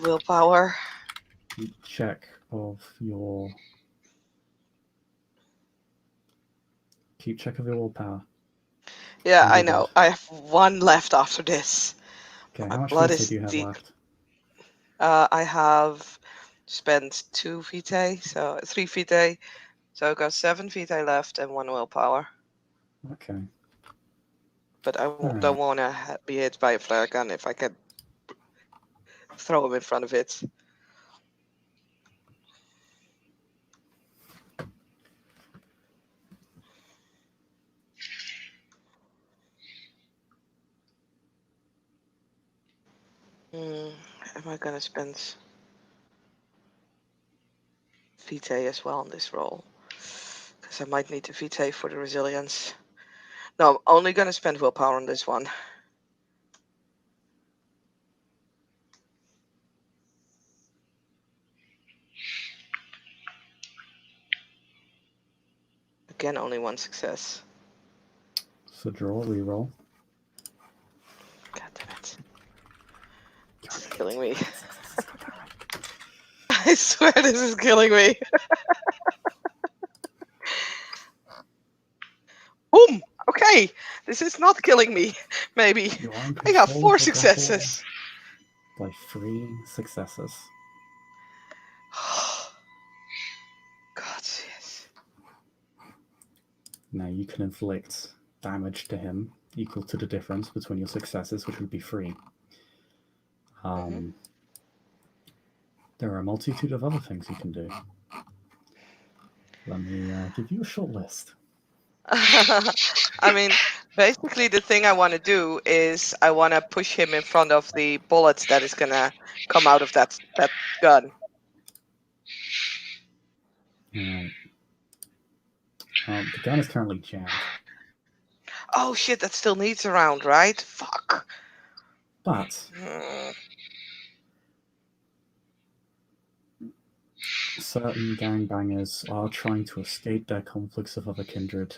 S2: willpower.
S1: Keep check of your willpower.
S2: Yeah, I
S1: Really
S2: know.
S1: good.
S2: I have 1 left after this.
S1: Okay,
S2: My
S1: how much
S2: blood
S1: vitae
S2: is
S1: do you have
S2: deep.
S1: left?
S2: I have spent 2 vitae, so 3 vitae. So I've got 7 vitae left and 1 willpower.
S1: Okay.
S2: But I
S1: Alright.
S2: don't want to be hit by a flare gun if I can throw him in front of it. Am I gonna spend vitae as well on this roll? Because I might need the vitae for the resilience. No, I'm only gonna spend willpower on this one. Again, only 1 success.
S1: So draw, reroll.
S2: God damn it. This is killing me. I swear this is killing me. Boom! Okay, this is not killing me. Maybe.
S1: You are in
S2: I got
S1: control
S2: 4
S1: of the grapple
S2: successes.
S1: by 3 successes.
S2: God, yes.
S1: Now you can inflict damage to him equal to the difference between your successes, which would be 3. There are a multitude of other things you can do. Let me give you a short list.
S2: I mean, basically the thing I want to do is I want to push him in front of the bullets that is going to come out of that gun.
S1: Alright. The gun is currently jammed.
S2: Oh shit, that still needs a round, right? Fuck.
S1: But certain gangbangers are trying to escape their conflicts of other kindred.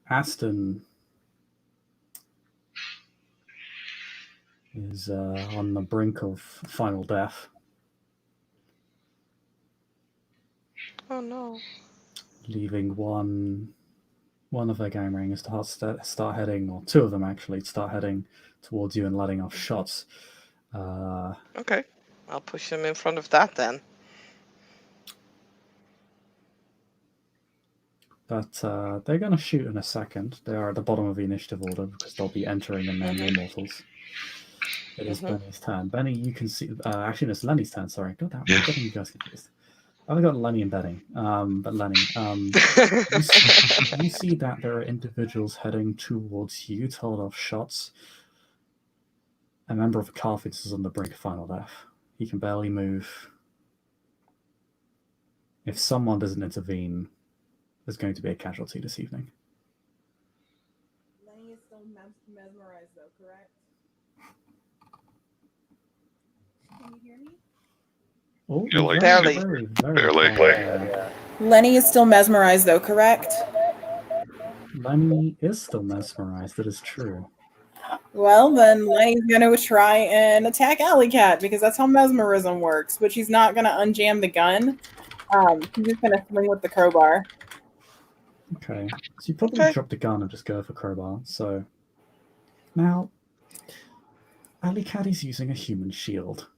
S1: Aston is on the brink of final death.
S2: Oh no.
S1: Leaving one of their gangbangers to start heading, or 2 of them actually, start heading towards you and letting off shots.
S2: Okay, I'll push him in front of that then.
S1: But they're going to shoot in a second. They are at the bottom of the initiative order because they'll be entering and then the immortals. It is Benny's turn. Benny, you can see. Actually, it's Lenny's turn. Sorry, God damn, I'm getting you guys confused. I've got Lenny and Benny. But Lenny, you see that there are individuals heading towards you to hold off shots. A member of the Carthians is on the brink of final death. He can barely move. If someone doesn't intervene, there's going to be a casualty this evening.
S4: Lenny is still mesmerized, though, correct? Can you hear me?
S1: Oh,
S3: You're like,
S2: barely.
S1: Very
S3: barely.
S1: quiet.
S4: Lenny is still mesmerized, though, correct?
S1: Lenny is still mesmerized. That is true.
S4: Well, then Lenny's going to try and attack Aly Cat because that's how mesmerism works. But she's not going to unjam the gun. She's just going to swing with the crowbar.
S1: Okay. So you probably drop the gun and just go for crowbar. So now, Aly Cat is using a human shield.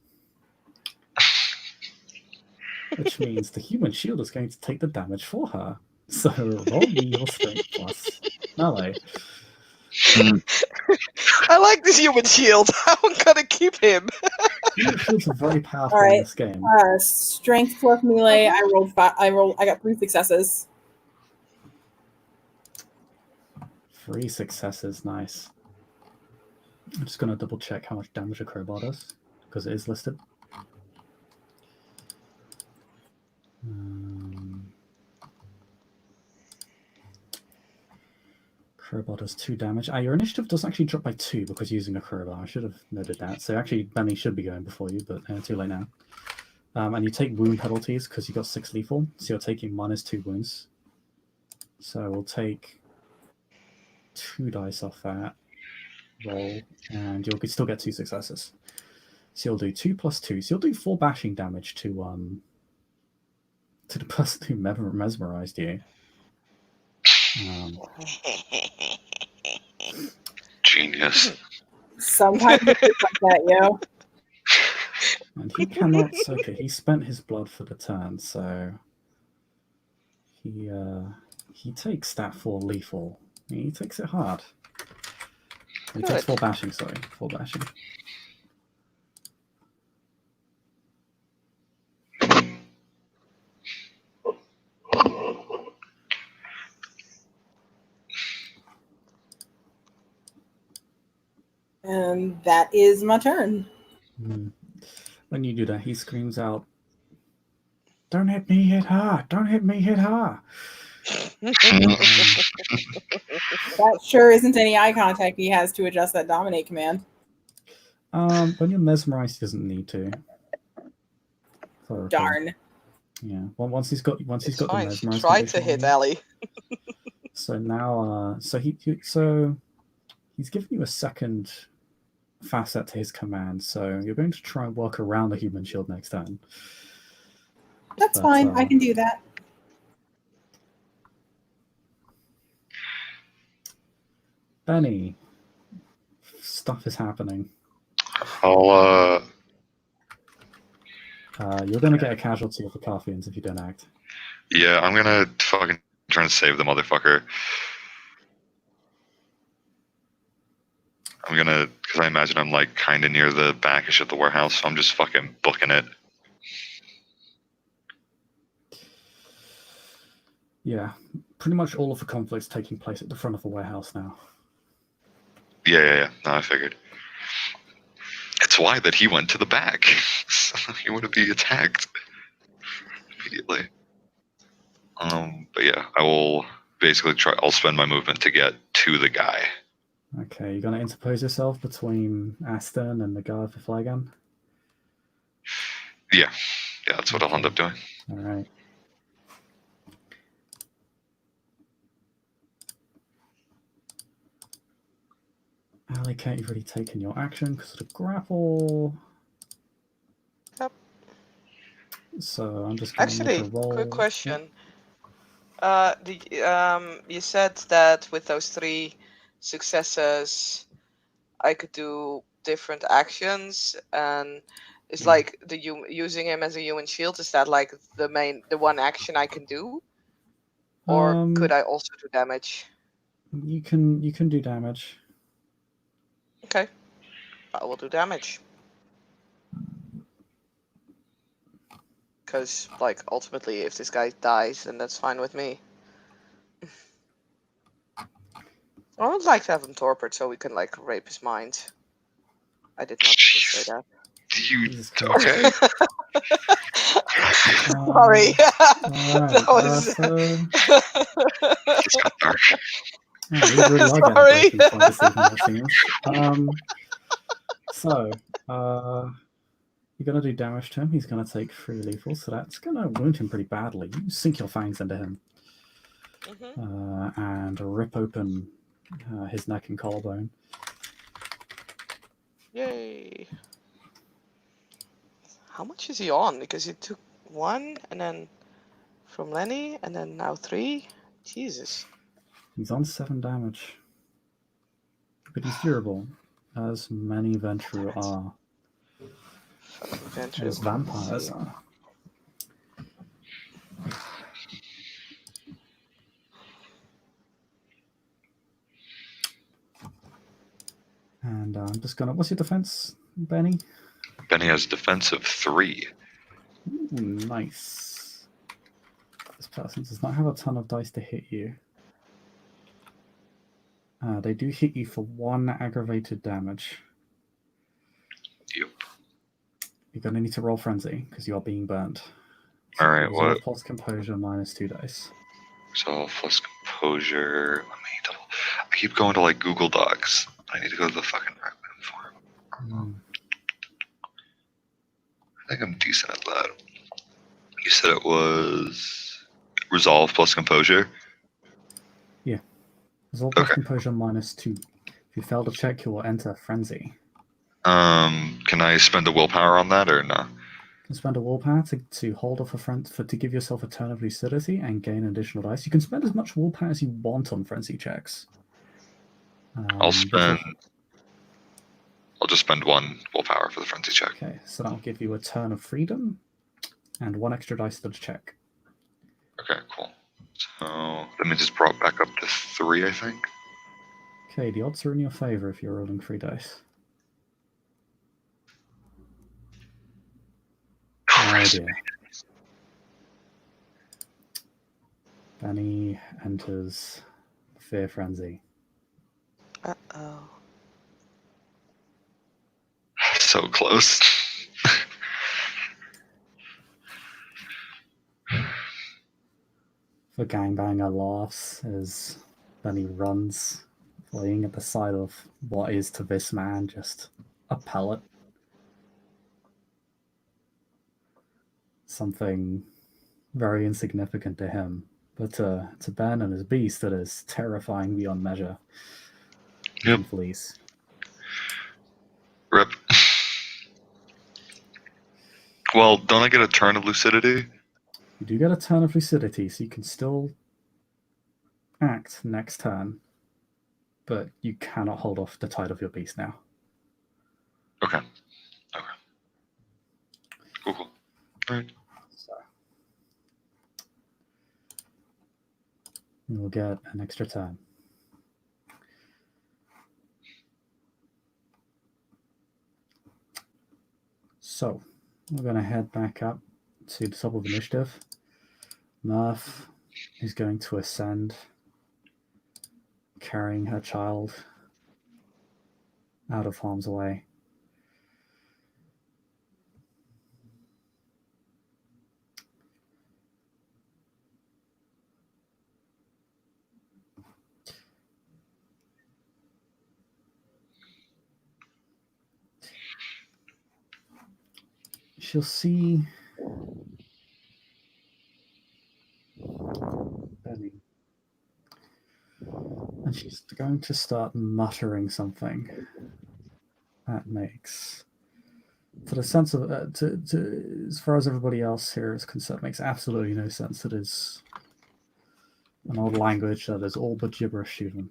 S1: Which means the human shield is going to take the damage for her. So roll me your strength plus melee.
S2: I like this human shield. I'm gonna keep him.
S1: Human shields are very powerful in this game.
S4: Strength plus melee. I got 3 successes.
S1: 3 successes, nice. I'm just going to double check how much damage a crowbar does, because it is listed. Crowbar does 2 damage. Your initiative doesn't actually drop by 2 because you're using a crowbar. I should have noted that. So actually, Benny should be going before you, but too late now. And you take wound penalties because you got 6 lethal, so you're taking -2 wounds. So we'll take 2 dice off that roll, and you'll still get 2 successes. So you'll do 2 plus 2. So you'll do 4 bashing damage to the person who mesmerized you.
S3: Genius.
S4: Sometimes it's like that, yo.
S1: And he cannot. Okay, he spent his blood for the turn, so he takes that 4 lethal. He takes it hard. He takes 4 bashing. Sorry, 4 bashing.
S4: And that is my turn.
S1: When you do that, he screams out, "Don't hit me, hit her! Don't hit me, hit her!"
S4: That sure isn't any eye contact he has to adjust that dominate command.
S1: When you're mesmerized, he doesn't need to.
S4: Darn.
S1: Yeah. Well, once he's got the mesmerized.
S2: Try to hit Aly.
S1: So now, so he's giving you a second facet to his command. So you're going to try and work around the human shield next turn.
S4: That's fine. I can do that.
S1: Benny, stuff is happening.
S3: I'll
S1: You're going to get a casualty of the Carthians if you don't act.
S3: Yeah, I'm gonna fucking try and save the motherfucker. I'm gonna, because I imagine I'm like kind of near the backish of the warehouse, so I'm just fucking booking it.
S1: Yeah, pretty much all of the conflict's taking place at the front of the warehouse now.
S3: Yeah. No, I figured. It's why that he went to the back. So he would be attacked immediately. But yeah, I will basically try. I'll spend my movement to get to the guy.
S1: Okay, you're going to interpose yourself between Aston and the guy with the flag gun?
S3: Yeah, that's what I'll end up doing.
S1: All right. Aly Cat, you've already taken your action because of the grapple.
S2: Yep.
S1: So I'm just going to make a roll.
S2: Quick question. You said that with those 3 successes, I could do different actions, and it's like using him as a human shield. Is that like the one action I can do? Or could I also do damage?
S1: You can do damage.
S2: Okay. I will do damage. Because, like, ultimately, if this guy dies, then that's fine with me. I would like to have him torpid so we can, like, rape his mind. I did not say that.
S3: You
S1: Jesus Christ.
S3: okay?
S2: Sorry.
S1: Alright,
S2: That was.
S3: It's got dark.
S1: Yeah, we really are getting
S2: Sorry.
S1: breaking point this evening, it seems. So, you're gonna do damage to him. He's gonna take 3 lethal, so that's gonna wound him pretty badly. You sink your fangs into him and rip open his neck and collarbone.
S2: Yay. How much is he on? Because he took 1 and then from Lenny and then now 3. Jesus.
S1: He's on 7 damage. But he's durable, as many Ventru are.
S2: Fucking Ventru.
S1: As vampires are. And I'm just gonna. What's your defense, Benny?
S3: Benny has defense of 3.
S1: Ooh, nice. This person does not have a ton of dice to hit you. They do hit you for 1 aggravated damage.
S3: Yep.
S1: You're going to need to roll frenzy because you are being burnt.
S3: All right,
S1: Resolve
S3: what?
S1: plus composure minus 2 dice.
S3: So plus composure. Let me double. I keep going to like Google Docs. I need to go to the fucking recommend form. I think I'm decent at that. You said it was resolve plus composure.
S1: Yeah. Resolve plus
S3: Okay.
S1: composure minus 2. If you fail to check, you will enter frenzy.
S3: Can I spend a willpower on that or no?
S1: You can spend a willpower to hold off to give yourself a turn of lucidity and gain additional dice. You can spend as much willpower as you want on frenzy checks.
S3: I'll just spend 1 willpower for the frenzy check.
S1: Okay, so that'll give you a turn of freedom and 1 extra dice to the check.
S3: Okay, cool. So that means it's brought back up to 3, I think.
S1: Okay, the odds are in your favor if you're rolling 3 dice. Oh dear. Benny enters fear frenzy.
S2: Uh-oh.
S3: So close.
S1: The gangbanger laughs as Benny runs, fleeing at the sight of what is to this man just a pellet. Something very insignificant to him, but to Ben and his beast, it is terrifying beyond measure.
S3: Yep.
S1: He flees.
S3: Rip. Well, don't I get a turn of lucidity?
S1: You do get a turn of lucidity, so you can still act next turn, but you cannot hold off the tide of your beast now.
S3: Okay. Cool. All right.
S1: So you will get an extra turn. So we're going to head back up to the top of initiative. Murph is going to ascend, carrying her child out of harm's way. She'll see Benny, and she's going to start muttering something that makes, for the sense of, as far as everybody else here is concerned, makes absolutely no sense. It is an old language that is all but gibberish even.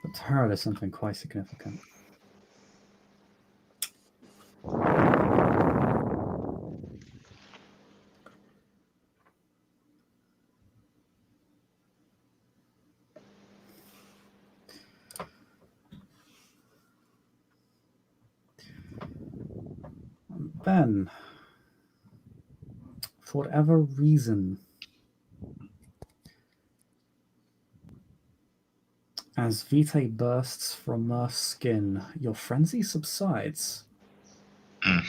S1: But to her, it is something quite significant. Ben, for whatever reason, as Vitae bursts from Murph's skin, your frenzy subsides.
S3: Mm.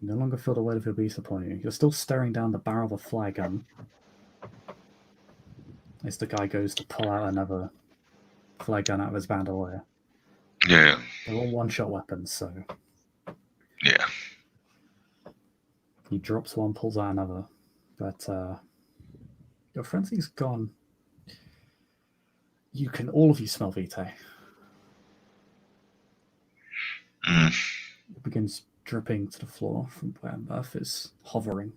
S1: You no longer feel the weight of your beast upon you. You're still staring down the barrel of a fly gun as the guy goes to pull out another fly gun out of his bandolier.
S3: Yeah.
S1: They're all one-shot weapons, so
S3: Yeah.
S1: he drops one, pulls out another. But your frenzy's gone. You can, all of you smell Vitae.
S3: Mm.
S1: It begins dripping to the floor from where Murph is hovering.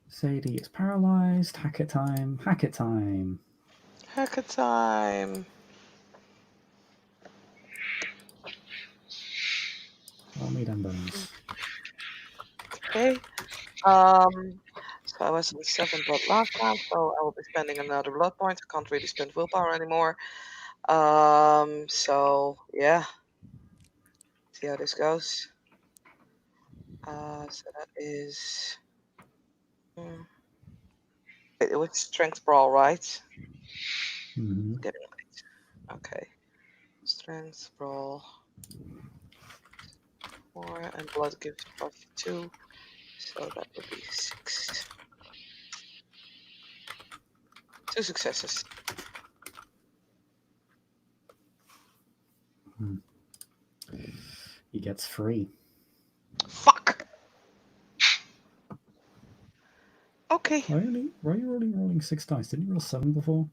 S1: Sadie is paralyzed. Hack it time. Hack it time.
S2: Hack it time.
S1: Roll me them bones.
S2: Okay. So I was on 7 blood last time, so I will be spending another blood point. I can't really spend willpower anymore. So yeah. See how this goes. So that is. It was strength brawl, right?
S1: Mm-hmm.
S2: Getting right. Okay. Strength brawl. 4 and blood gives +2. So that would be 6. 2 successes.
S1: He gets free.
S2: Fuck! Okay.
S1: Why are you rolling 6 dice? Didn't you roll 7 before?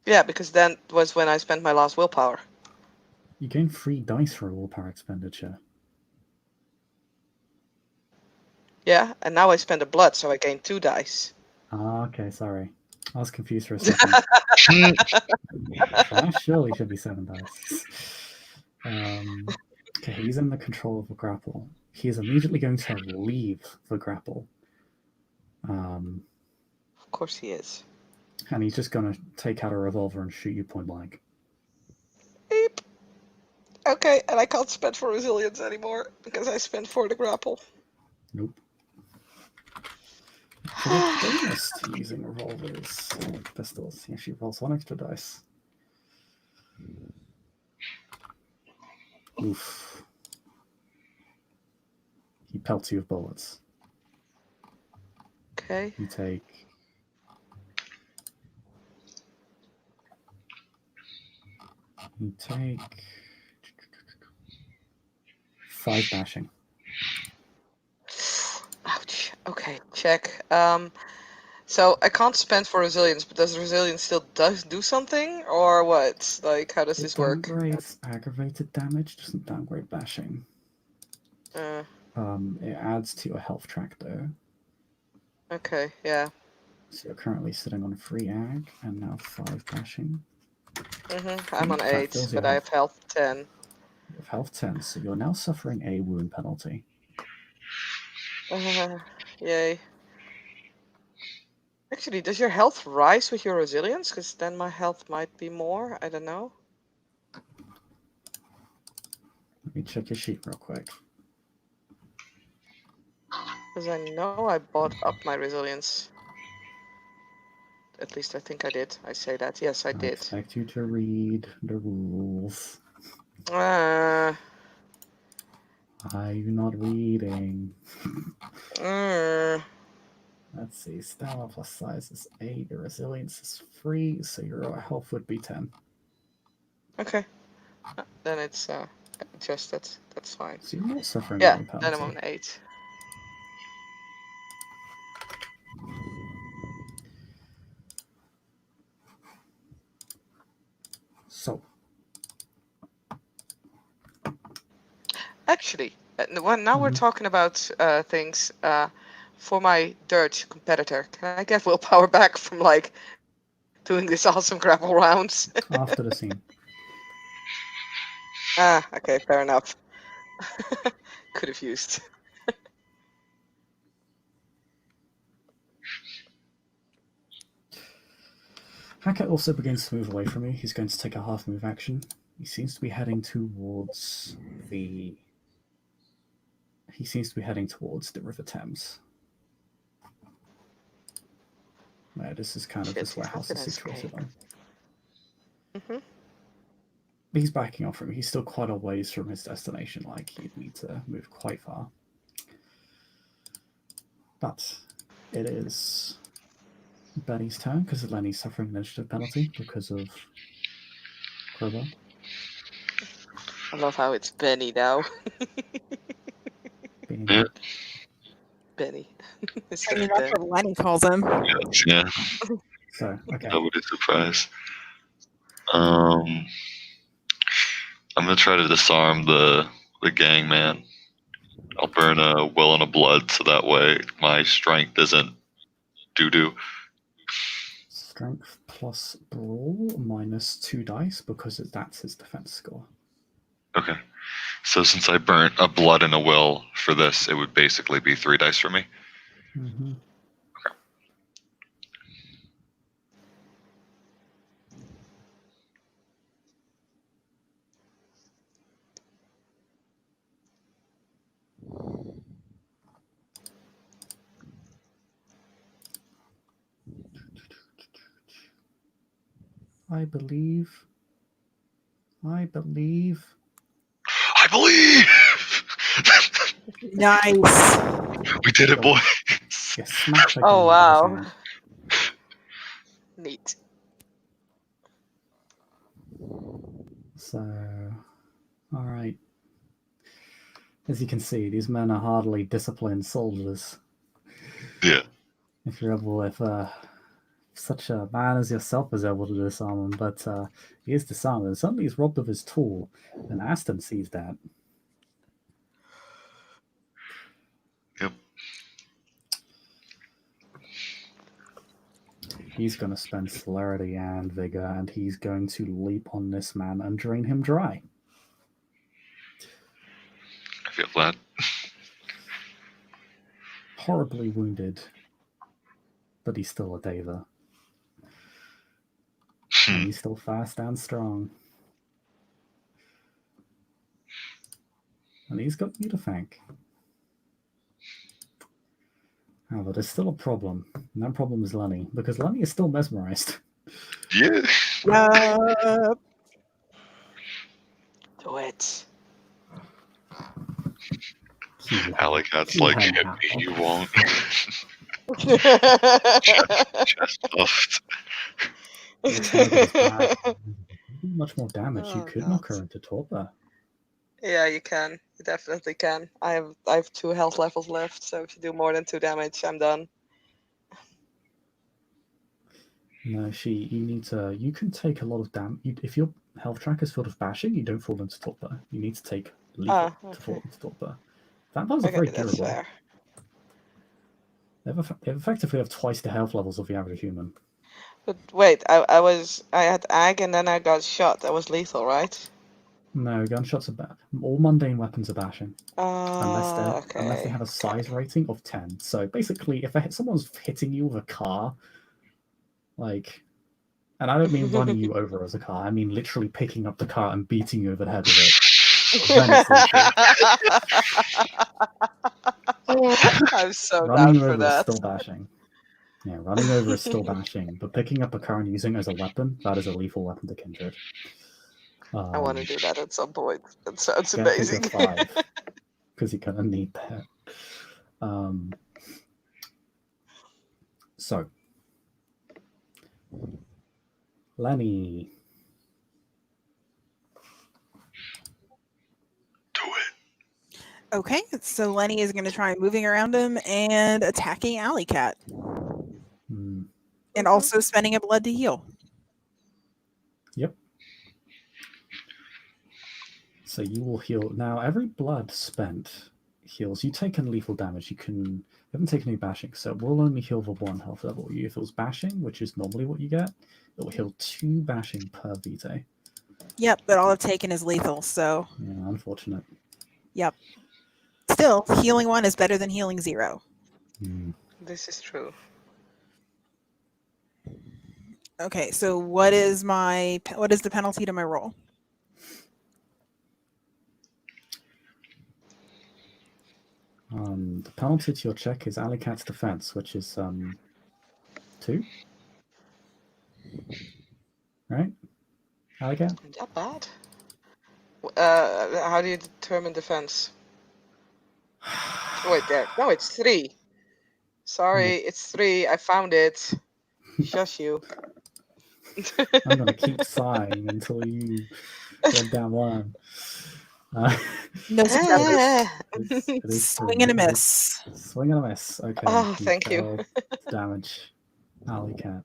S2: Yeah, because then was when I spent my last willpower.
S1: You gain 3 dice for a willpower expenditure.
S2: Yeah, and now I spend a blood, so I gain 2 dice.
S1: Ah, okay, sorry. I was confused for a second. That surely should be 7 dice. Okay, he's in the control of the grapple. He is immediately going to leave the grapple.
S2: Of course he is.
S1: And he's just going to take out a revolver and shoot you point blank.
S2: Beep. Okay, and I can't spend for resilience anymore because I spent for the grapple.
S1: Nope. For the bonus to using revolvers or pistols, he actually rolls 1 extra dice. Oof. He pelts you with bullets.
S2: Okay.
S1: You take 5 bashing.
S2: Ouch. Okay, check. So I can't spend for resilience, but does resilience still do something, or what? Like, how does this work?
S1: Downgrades aggravated damage, doesn't downgrade bashing. It adds to your health track though.
S2: Okay, yeah.
S1: So you're currently sitting on 3 ag and now 5 bashing.
S2: I'm on
S1: That
S2: 8,
S1: fills your
S2: but I have health 10.
S1: You have health 10, so you're now suffering a wound penalty.
S2: Yay. Actually, does your health rise with your resilience? Because then my health might be more. I don't know.
S1: Let me check your sheet real quick.
S2: Because I know I bought up my resilience. At least I think I did. I say that. Yes, I
S1: I
S2: did.
S1: expect you to read the rules.
S2: Uh,
S1: Are you not reading? Let's see. Stamina plus size is 8. Your resilience is 3, so your health would be 10.
S2: Okay. Then it's adjusted. That's fine.
S1: So you're not suffering
S2: Yeah,
S1: a wound
S2: then I'm
S1: penalty.
S2: on 8.
S1: So,
S2: Actually, now we're talking about things. For my dirt competitor, can I get willpower back from like doing this awesome grapple rounds?
S1: after the scene.
S2: Okay, fair enough. Could have used.
S1: Hackett also begins to move away from you. He's going to take a half move action. He seems to be heading towards the River Thames. No, this is kind of this warehouse is situated on.
S2: Mm-hmm.
S1: He's backing off from him. He's still quite a ways from his destination. Like, he'd need to move quite far. But it is Benny's turn because Lenny's suffering an initiative penalty because of Crowbar.
S2: I love how it's Benny now.
S3: Yeah.
S2: Benny.
S4: I mean, that's what Lenny calls him.
S3: Yeah.
S1: So, okay.
S3: Nobody's surprised. I'm gonna try to disarm the gang man. I'll burn a well and a blood so that way my strength isn't doo-doo.
S1: Strength plus brawl minus 2 dice because that's his defense score.
S3: Okay. So since I burnt a blood and a will for this, it would basically be 3 dice for me.
S1: Mm-hmm.
S3: Okay.
S1: I believe.
S4: Nice.
S3: We did it, boy.
S1: Yes, smash again
S2: Oh,
S1: with his
S2: wow.
S1: hand.
S2: Neat.
S1: So, all right. As you can see, these men are hardly disciplined soldiers.
S3: Yeah.
S1: If you're able, if such a man as yourself is able to disarm him, but he is disarmed, and suddenly he's robbed of his tool, and Aston sees that.
S3: Yep.
S1: He's going to spend celerity and vigor, and he's going to leap on this man and drain him dry.
S3: I feel flat.
S1: Horribly wounded, but he's still a Deva. And he's still fast and strong. And he's got you to thank. However, there's still a problem. And that problem is Lenny, because Lenny is still mesmerized.
S3: Yeah.
S4: Yup.
S2: Do it.
S3: Aly Cat's like, hit me, you won't. Chest puffed.
S1: Much more damage. You could knock her into torpor.
S2: Yeah, you can. You definitely can. I have 2 health levels left, so if you do more than 2 damage, I'm done.
S1: No, you can take a lot of damage. If your health track is filled with bashing, you don't fall into torpor. You need to take lethal to fall into torpor. Vampires are very
S2: that's
S1: durable.
S2: fair.
S1: They effectively have twice the health levels of the average human.
S2: But wait, I had ag and then I got shot. That was lethal, right?
S1: No, gunshots are bad. All mundane weapons are bashing. Unless they have a size rating of 10. So basically, if someone's hitting you with a car, like, and I don't mean running you over as a car, I mean literally picking up the car and beating you over the head with it.
S2: I'm so
S1: running
S2: down
S1: you
S2: for
S1: over
S2: that.
S1: is still bashing. Yeah, running over is still bashing, but picking up a car and using it as a weapon, that is a lethal weapon to kindred.
S2: I want to do that at some point. That sounds amazing.
S1: Because you're going to need that. So, Lenny.
S3: Do it.
S4: Okay, so Lenny is going to try moving around him and attacking Aly Cat. And also spending a blood to heal.
S1: Yep. So you will heal. Now, every blood spent heals. You take lethal damage. You haven't taken any bashing, so it will only heal for 1 health level. If it was bashing, which is normally what you get, it will heal 2 bashing per vitae.
S4: Yep, but all I've taken is lethal, so...
S1: Yeah, unfortunate.
S4: Yep. Still, healing 1 is better than healing 0.
S2: This is true.
S4: Okay, so what is the penalty to my roll?
S1: The penalty to your check is Aly Cat's defense, which is 2. Right? Aly Cat?
S2: Not bad. How do you determine defense? Oh, wait, there. No, it's 3. Sorry, it's 3. I found it. Shush you.
S1: I'm gonna keep sighing until you get down line.
S4: No successes.
S1: It is
S4: Swing
S1: 3.
S4: and a miss.
S1: Swing and a miss. Okay.
S2: Oh, thank you.
S1: failed to damage Aly Cat.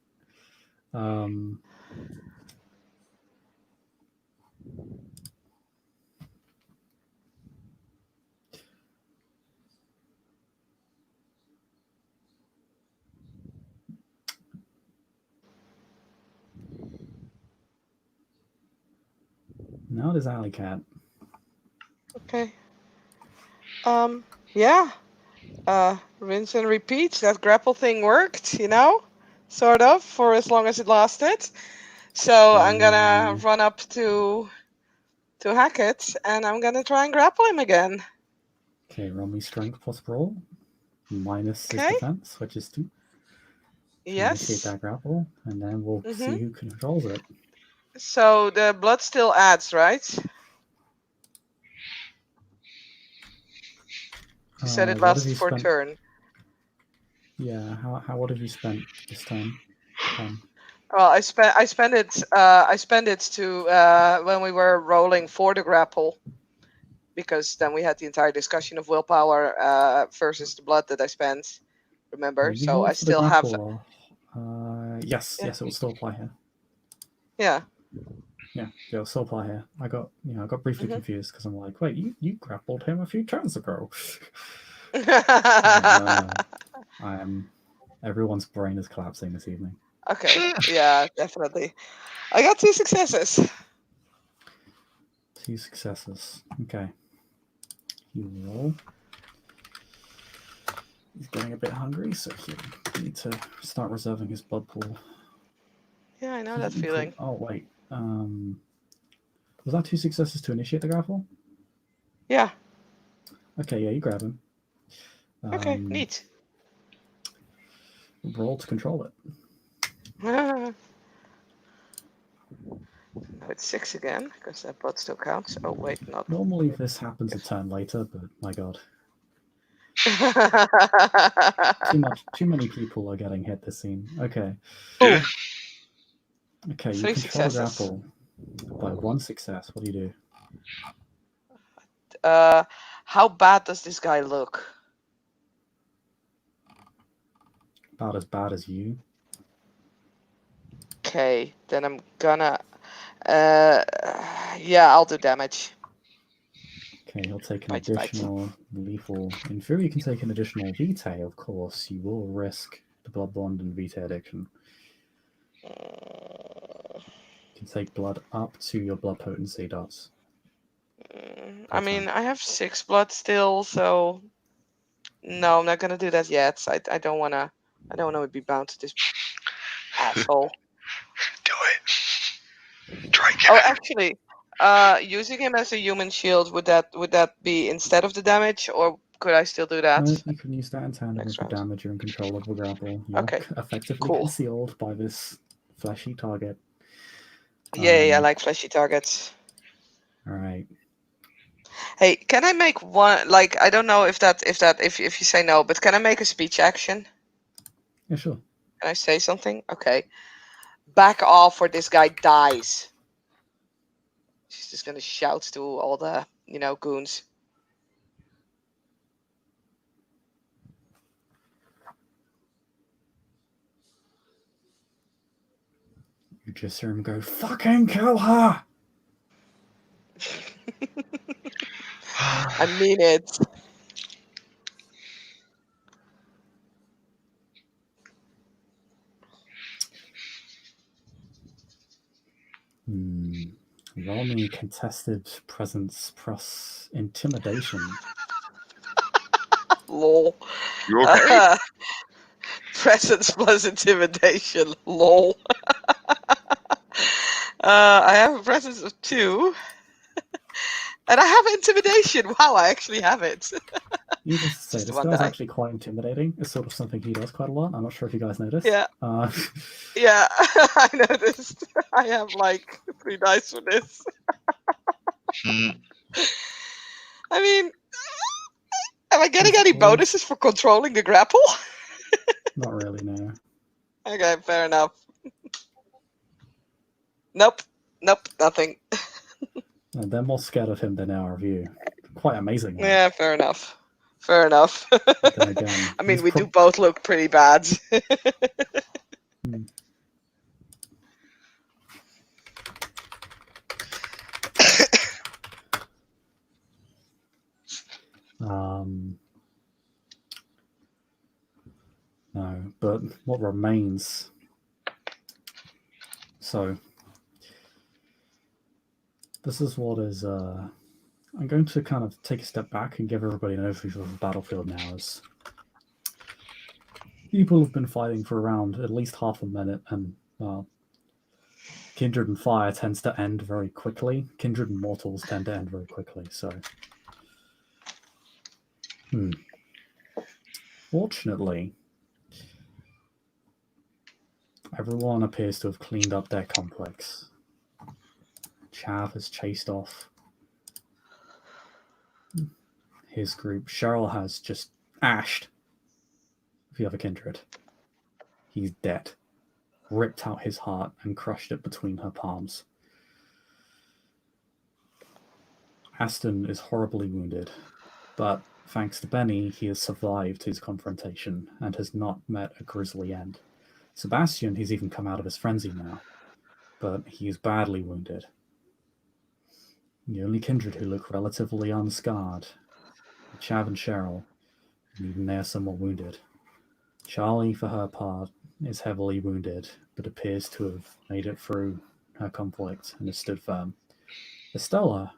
S1: Now it is Aly Cat.
S2: Okay. Yeah. Rinse and repeat. That grapple thing worked, sort of, for as long as it lasted. So I'm gonna run up to Hackett, and I'm gonna try and grapple him again.
S1: Okay, roll me strength plus brawl. Minus his
S2: Okay.
S1: defense, which is 2. Initiate
S2: Yes.
S1: that grapple, and then we'll see who controls it.
S2: So the blood still adds, right? You said it
S1: What have
S2: lasts
S1: you
S2: for a
S1: spent?
S2: turn.
S1: Yeah. What have you spent this time?
S2: Well, I spent it to when we were rolling for the grapple, because then we had the entire discussion of willpower versus the blood that I spent. Remember?
S1: You
S2: So I
S1: rolled for the
S2: still have.
S1: grapple. Yes, it will still apply here.
S2: Yeah.
S1: Yeah, it'll still apply here. I got briefly confused because I'm like, wait, you grappled him a few turns ago. Everyone's brain is collapsing this evening.
S2: Okay. Yeah, definitely. I got 2 successes.
S1: 2 successes. Okay. You roll. He's getting a bit hungry, so he needs to start reserving his blood pool.
S2: Yeah, I know that feeling.
S1: Oh wait. Was that 2 successes to initiate the grapple?
S2: Yeah.
S1: Okay, yeah, you grab him.
S2: Okay, neat.
S1: Roll to control it.
S2: Now it's 6 again, because that blood still counts. Oh wait, not.
S1: Normally this happens a turn later, but my god. Too many people are getting hit this scene. Okay.
S3: Yeah.
S1: Okay, you
S2: 3
S1: control the
S2: successes.
S1: grapple by 1 success. What do you do?
S2: How bad does this guy look?
S1: About as bad as you.
S2: Okay, then I'm gonna. Yeah, I'll do damage.
S1: Okay, he'll take an
S2: Bite.
S1: additional lethal. In theory, you can take an additional vitae, of course. You will risk the blood bond and vitae addiction. You can take blood up to your blood potency dots.
S2: I mean, I have 6 blood still, so no, I'm not gonna do that yet. I don't wanna be bound to this asshole.
S3: Do it. Drink it.
S2: Oh, actually, using him as a human shield, would that be instead of the damage, or could I still do that?
S1: No, you can use that in tandem with the
S2: round.
S1: damage. You're in control of the grapple. You're
S2: Okay,
S1: effectively
S2: cool.
S1: concealed by this fleshy target.
S2: Yeah, I like fleshy targets.
S1: All right.
S2: Hey, can I make one? Like, I don't know if you say no, but can I make a speech action?
S1: Yeah, sure.
S2: Can I say something? Okay. Back off, or this guy dies. She's just gonna shout to all the goons.
S1: You just hear him go, "Fucking kill her!"
S2: I mean it.
S1: Roll me contested presence plus intimidation.
S2: Lol.
S3: You okay?
S2: Presence plus intimidation. Lol. I have a presence of 2. And I have intimidation. Wow, I actually have it.
S1: Needless to say,
S2: Just
S1: this
S2: one
S1: guy's
S2: die.
S1: actually quite intimidating. It's sort of something he does quite a lot. I'm not sure if you guys noticed.
S2: Yeah. Yeah, I noticed. I have like 3 dice for this.
S3: Hmm.
S2: I mean, am I getting
S1: It's
S2: any
S1: always-
S2: bonuses for controlling the grapple?
S1: Not really, no.
S2: Okay, fair enough. Nope, nothing.
S1: They're more scared of him than they are of you. Quite amazingly.
S2: Yeah, fair enough. Fair enough.
S1: But then again,
S2: I mean,
S1: he's
S2: we do both look pretty bad.
S1: No, but what remains? So, this is what is. I'm going to kind of take a step back and give everybody an overview of the battlefield now. As people have been fighting for around at least half a minute, and Kindred and Fire tends to end very quickly. Kindred and Mortals tend to end very quickly. So, fortunately, everyone appears to have cleaned up their complex. Chav has chased off his group. Cheryl has just ashed the other Kindred. He's dead. Ripped out his heart and crushed it between her palms. Aston is horribly wounded, but thanks to Benny, he has survived his confrontation and has not met a grisly end. Sebastian, he's even come out of his frenzy now, but he is badly wounded. The only Kindred who look relatively unscarred are Chav and Cheryl, and even they are somewhat wounded. Charlie, for her part, is heavily wounded, but appears to have made it through her conflict and has stood firm. Estella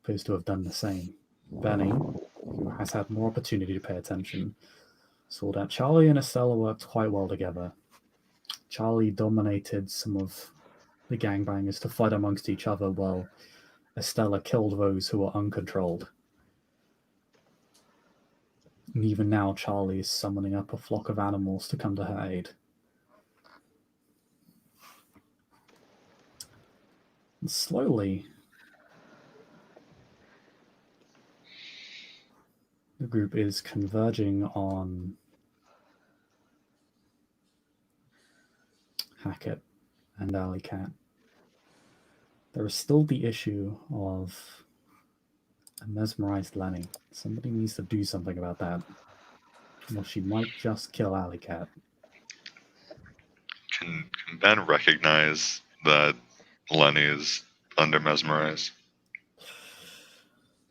S1: appears to have done the same. Benny, who has had more opportunity to pay attention, saw that Charlie and Estella worked quite well together. Charlie dominated some of the gangbangers to fight amongst each other while Estella killed those who were uncontrolled. And even now, Charlie is summoning up a flock of animals to come to her aid. And slowly, the group is converging on Hackett and Aly Cat. There is still the issue of a mesmerized Lenny. Somebody needs to do something about that. Or she might just kill Aly Cat.
S3: Can Ben recognize that Lenny is under mesmerized?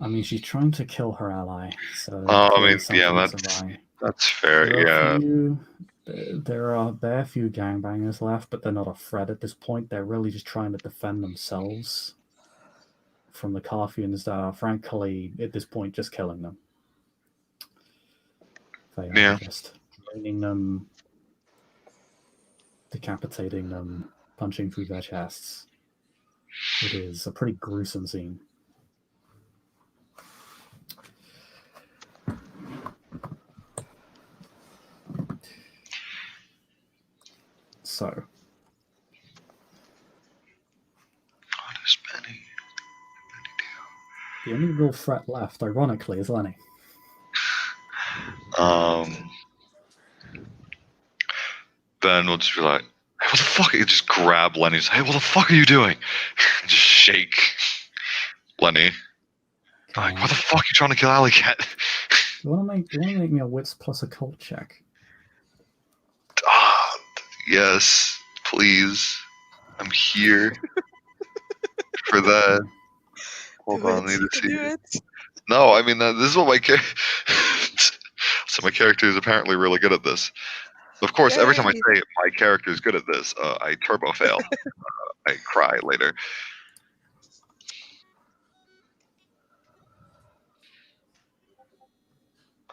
S1: I mean, she's trying to kill her ally, so
S3: I mean,
S1: something
S3: yeah,
S1: is awry.
S3: that's fair.
S1: There are bare few gangbangers left, but they're not a threat at this point. They're really just trying to defend themselves from the Carthians that are, frankly, at this point, just killing them. They are just draining them, decapitating them, punching through their chests. It is a pretty gruesome scene. So,
S3: What is Benny?
S1: the only real threat left, ironically, is Lenny.
S3: Ben will just be like, "Hey, what the fuck?" You just grab Lenny's. "Hey, what the fuck are you doing?" Just shake Lenny. Like, what the fuck are you trying to kill Aly Cat?
S1: You want to make me a wits plus a cult check?
S3: Yes, please. I'm here for that. Hold on, I need to see. No, I mean, this is what my character. So my character is apparently really good at this. Of course, every time I say my character is good at this, I turbo fail. I cry later.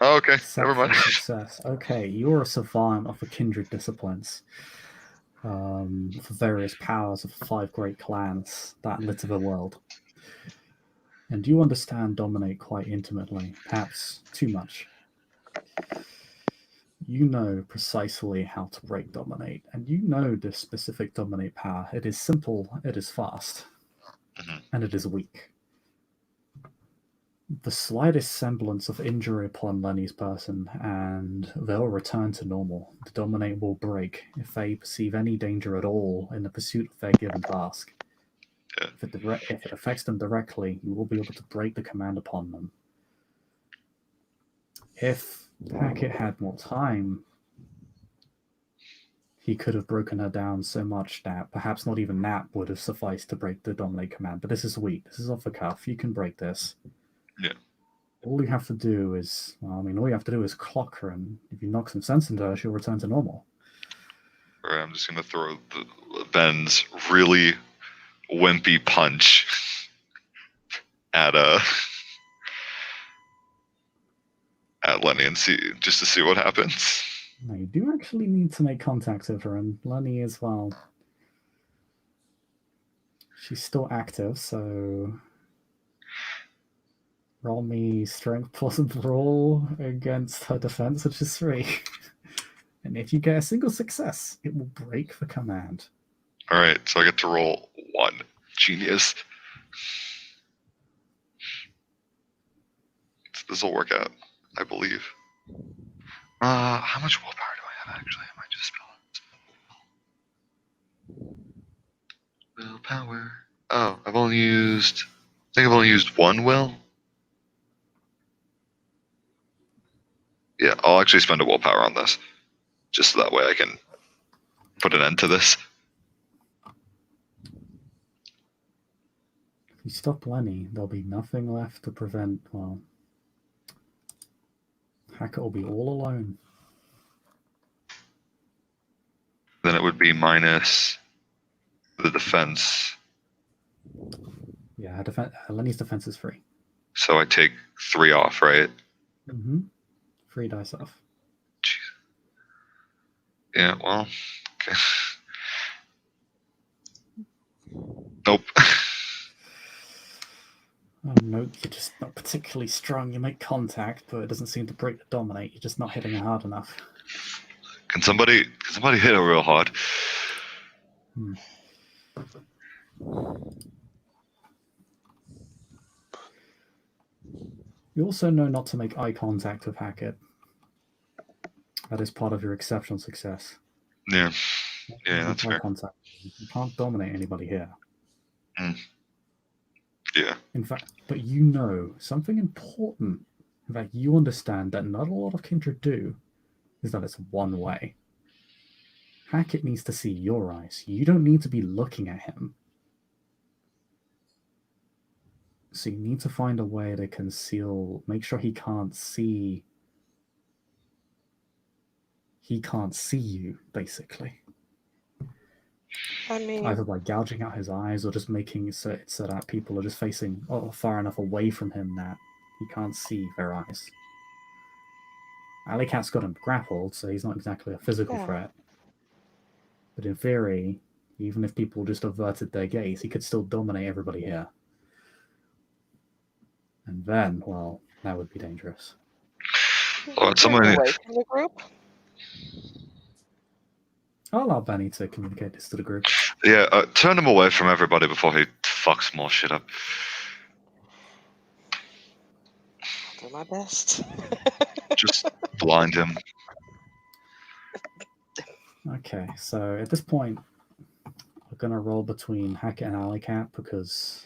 S3: Oh, okay, never mind.
S1: Success. Okay, you're a savant of the kindred disciplines. for various powers of 5 great clans that litter the world. And you understand Dominate quite intimately, perhaps too much. You know precisely how to break Dominate, and you know this specific Dominate power. It is simple, it is fast, and it is weak. The slightest semblance of injury upon Lenny's person, and they'll return to normal. The Dominate will break if they perceive any danger at all in the pursuit of their given task.
S3: Yeah.
S1: If it affects them directly, you will be able to break the command upon them. If Hackett had more time, he could have broken her down so much that perhaps not even that would have sufficed to break the Dominate command. But this is weak. This is off the cuff. You can break this.
S3: Yeah.
S1: All you have to do is, all you have to do is clock her, and if you knock some sense into her, she'll return to normal.
S3: All right, I'm just gonna throw Ben's really wimpy punch at Lenny and see what happens.
S1: Now, you do actually need to make contact with her, and Lenny as well. She's still active, so roll me strength plus brawl against her defense, which is 3. And if you get a single success, it will break the command.
S3: All right, so I get to roll 1. Genius. This will work out, I believe. How much willpower do I have, actually? I might just spell it. Willpower. Oh, I think I've only used 1 will. Yeah, I'll actually spend a willpower on this. Just so that way I can put an end to this.
S1: If you stop Lenny, there'll be nothing left to prevent, Hackett will be all alone.
S3: Then it would be minus the defense.
S1: Yeah, Lenny's defense is 3.
S3: So I take 3 off, right?
S1: 3 dice off.
S3: Jeez. Yeah, well, okay. Nope.
S1: No, you're just not particularly strong. You make contact, but it doesn't seem to break the Dominate. You're just not hitting it hard enough.
S3: Can somebody hit her real hard?
S1: You also know not to make eye contact with Hackett. That is part of your exceptional success.
S3: Yeah, that's fair.
S1: Contact. You can't dominate anybody here.
S3: Yeah.
S1: In fact, but you know something important. In fact, you understand that not a lot of Kindred do is that it's one way. Hackett needs to see your eyes. You don't need to be looking at him. So you need to find a way to conceal, make sure he can't see you, basically.
S2: I mean,
S1: either by gouging out his eyes or just making it so that people are just facing far enough away from him that he can't see their eyes. Aly Cat's got him grappled, so he's not exactly a physical threat. But in theory, even if people just averted their gaze, he could still dominate everybody here. And then, well, that would be dangerous.
S3: Well, somebody
S2: away from the group.
S1: I'll allow Benny to communicate this to the group.
S3: Yeah, turn him away from everybody before he fucks more shit up.
S2: I'll do my best.
S3: Just blind him.
S1: Okay, so at this point, we're going to roll between Hackett and Aly Cat because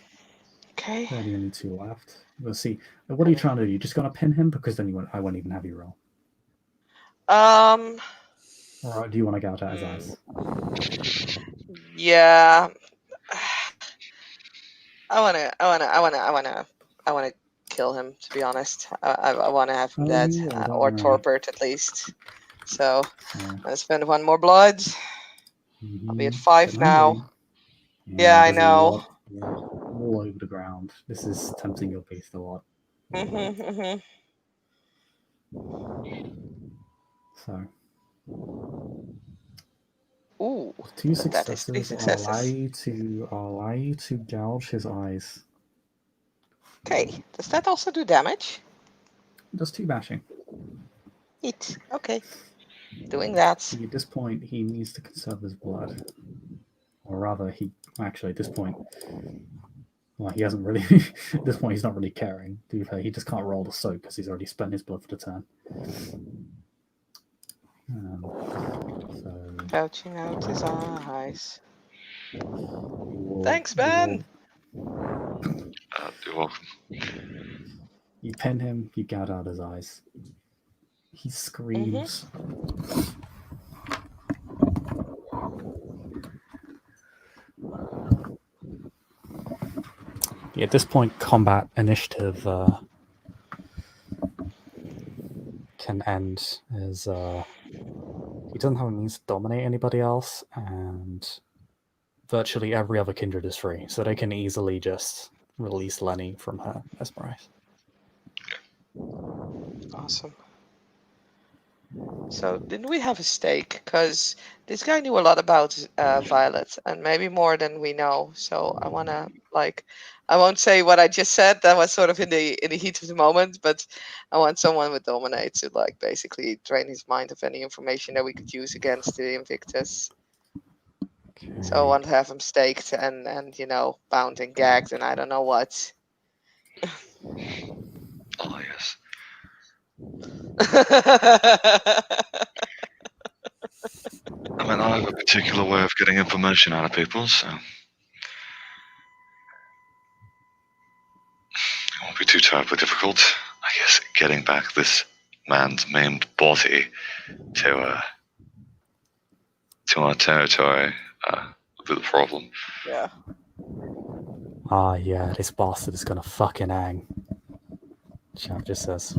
S2: okay.
S1: there are only 2 left. We'll see. What are you trying to do? You just going to pin him? Because then I won't even have you roll. Or do you want to gouge out his eyes?
S2: Yeah. I wanna kill him, to be honest. I wanna have him dead. Or torpid at least. So I'm gonna spend 1 more blood. I'll be at 5 now. Yeah, I know.
S1: All over the ground. This is tempting your beast a lot. So
S2: Ooh,
S1: With 2
S2: that is 3
S1: successes, I'll
S2: successes.
S1: allow you to gouge his eyes.
S2: Okay, does that also do damage?
S1: Does 2 bashing.
S2: Neat. Okay, doing that.
S1: See, at this point, he needs to conserve his blood. Or rather, actually, at this point, well, he hasn't really. At this point, he's not really caring. To be fair, he just can't roll the soak because he's already spent his blood for the turn. So
S2: Pouching out his eyes.
S1: will,
S2: Thanks, Ben.
S3: You're welcome.
S1: You pin him, you gouge out his eyes. He screams. Yeah, at this point, combat initiative can end as he doesn't have a means to dominate anybody else, and virtually every other kindred is free, so they can easily just release Lenny from her mesmerize.
S2: Awesome. So didn't we have a stake? Because this guy knew a lot about Violet, and maybe more than we know. So I wanna I won't say what I just said. That was sort of in the heat of the moment, but I want someone with dominate to basically drain his mind of any information that we could use against the Invictus.
S1: Okay.
S2: So I want to have him staked and bound and gagged and I don't know what.
S3: Oh, yes. I mean, I have a particular way of getting information out of people, so it won't be too terribly difficult. I guess getting back this man's maimed body to our territory would be the problem.
S2: Yeah.
S1: Ah, yeah, this bastard is gonna fucking hang. Champ just says.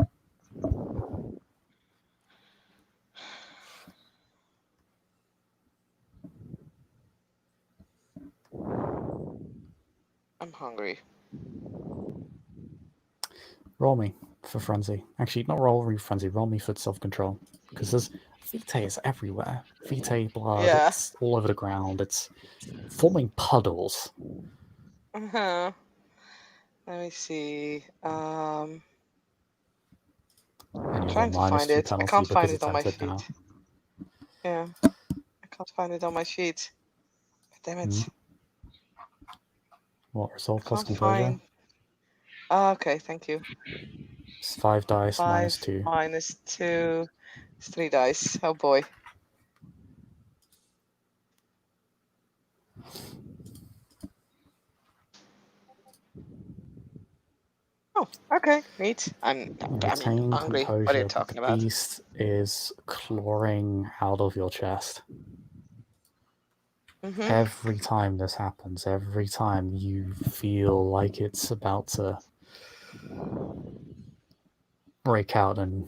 S2: I'm hungry.
S1: Roll me for frenzy. Actually, not roll me for frenzy. Roll me for self-control, because there's vitae is everywhere. Vitae blood.
S2: Yeah.
S1: It's all over the ground. It's forming puddles.
S2: Uh-huh. Let me see.
S1: And you
S2: Trying to find it. I can't find it on my sheet.
S1: Now.
S2: Yeah. I can't find it on my sheet. Damn it.
S1: What resolve
S2: I
S1: plus
S2: can't
S1: composure?
S2: find. Oh, okay, thank you.
S1: It's 5 dice
S2: 5
S1: minus 2.
S2: minus 2. It's 3 dice. Oh boy. Oh, okay, neat. I'm
S1: Retain
S2: hungry.
S1: composure.
S2: What are you talking about?
S1: The beast is clawing out of your chest.
S2: Mm-hmm.
S1: Every time this happens, every time you feel like it's about to break out and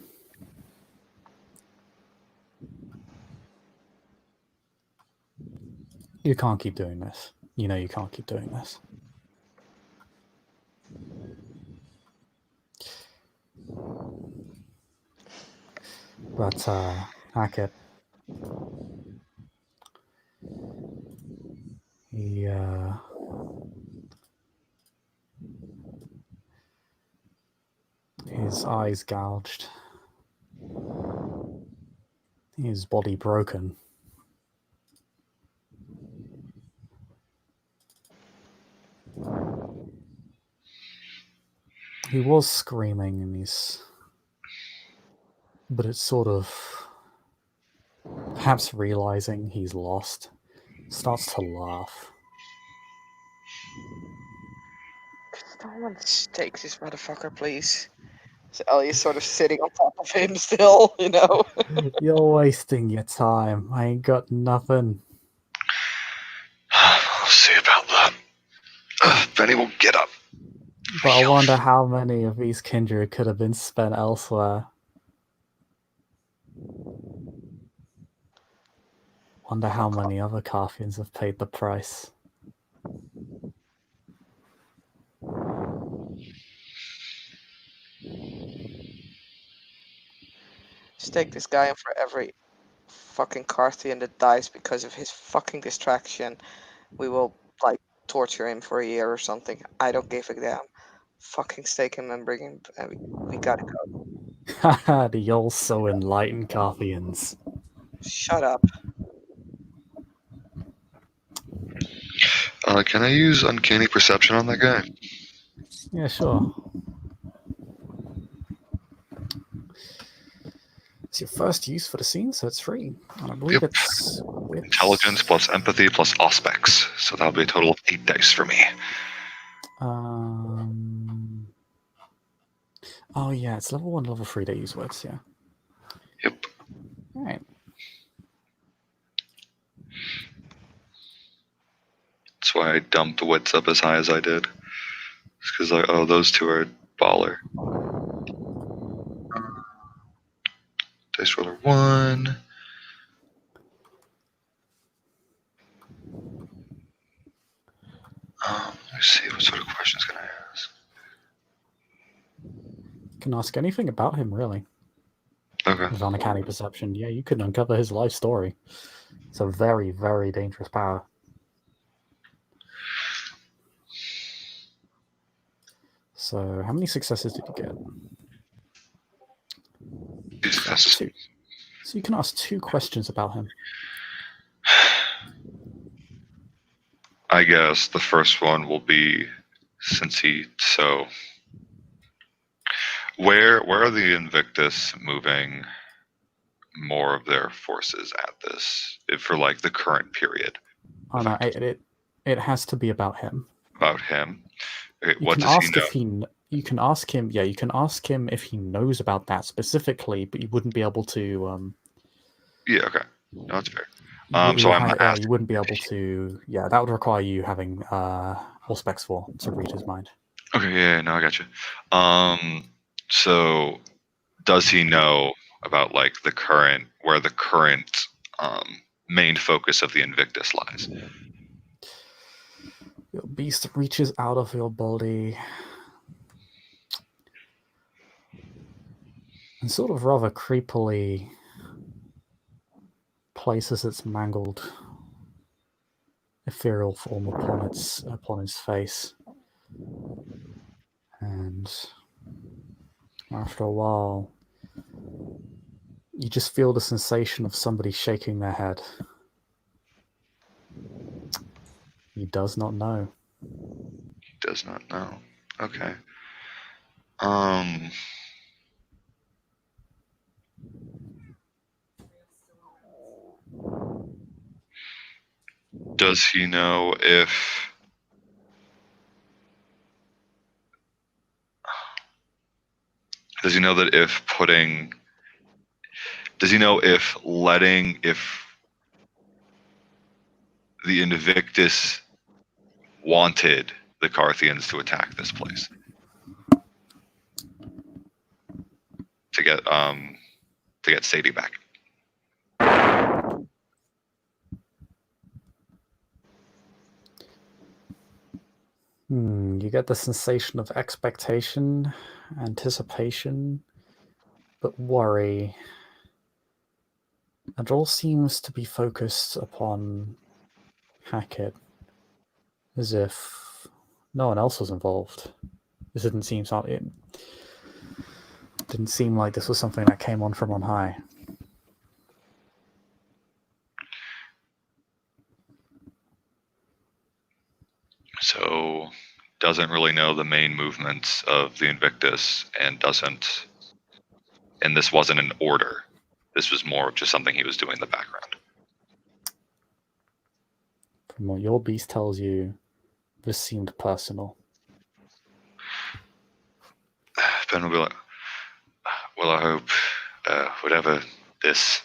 S1: you can't keep doing this. You know you can't keep doing this. But Hackett, he his eyes gouged, his body broken. He was screaming and but it's sort of perhaps realizing he's lost, starts to laugh.
S2: Someone stake this motherfucker, please. So Ellie's sort of sitting on top of him still,
S1: You're wasting your time. I ain't got nothing.
S3: I'll see about that. Benny will get up.
S1: But I wonder how many of these kindred could have been spent elsewhere. Wonder how many other Carthians have paid the price.
S2: Stake this guy in for every fucking Carthian that dies because of his fucking distraction, we will like torture him for a year or something. I don't give a damn. Fucking stake him and bring him. We gotta go.
S1: Haha, the old so enlightened Carthians.
S2: Shut up.
S3: Can I use uncanny perception on that guy?
S1: Yeah, sure. It's your first use for the scene, so it's free. And I believe
S3: Yep.
S1: it's
S3: Intelligence plus empathy plus auspex. So that'll be a total of 8 dice for me.
S1: Oh yeah, it's level 1, level 3 they use wits, yeah.
S3: Yep.
S1: Alright.
S3: That's why I dumped wits up as high as I did. It's because those two are baller. Dice roller 1. Let's see, what sort of questions can I ask?
S1: You can ask anything about him, really.
S3: Okay.
S1: With uncanny perception, yeah, you can uncover his life story. It's a very, very dangerous power. So, how many successes did you get?
S3: 2 successes.
S1: 2. So you can ask 2 questions about him.
S3: I guess the first one will be, where are the Invictus moving more of their forces at this, for like the current period?
S1: Oh no, it has to be about him.
S3: About him. Okay,
S1: You
S3: what
S1: can
S3: does
S1: ask
S3: he know?
S1: if he. You can ask him. Yeah, you can ask him if he knows about that specifically, but you wouldn't be able to.
S3: Yeah. Okay. No, that's fair.
S1: You wouldn't be able to. Yeah, that would require you having Auspex for to read his mind.
S3: Okay. Yeah. No, I got you. So, does he know about like where the current main focus of the Invictus lies?
S1: Your beast reaches out of your body and sort of rather creepily places its mangled ethereal form upon his face. And after a while, you just feel the sensation of somebody shaking their head. He does not know.
S3: He does not know. Okay. Does he know if Does he know that if the Invictus wanted the Carthians to attack this place to get Sadie back?
S1: You get the sensation of expectation, anticipation, but worry. And it all seems to be focused upon Hackett, as if no one else was involved. It didn't seem like this was something that came on from on high.
S3: So, doesn't really know the main movements of the Invictus, and this wasn't an order. This was more of just something he was doing in the background.
S1: From what your beast tells you, this seemed personal.
S3: Ben will be like, well, I hope whatever this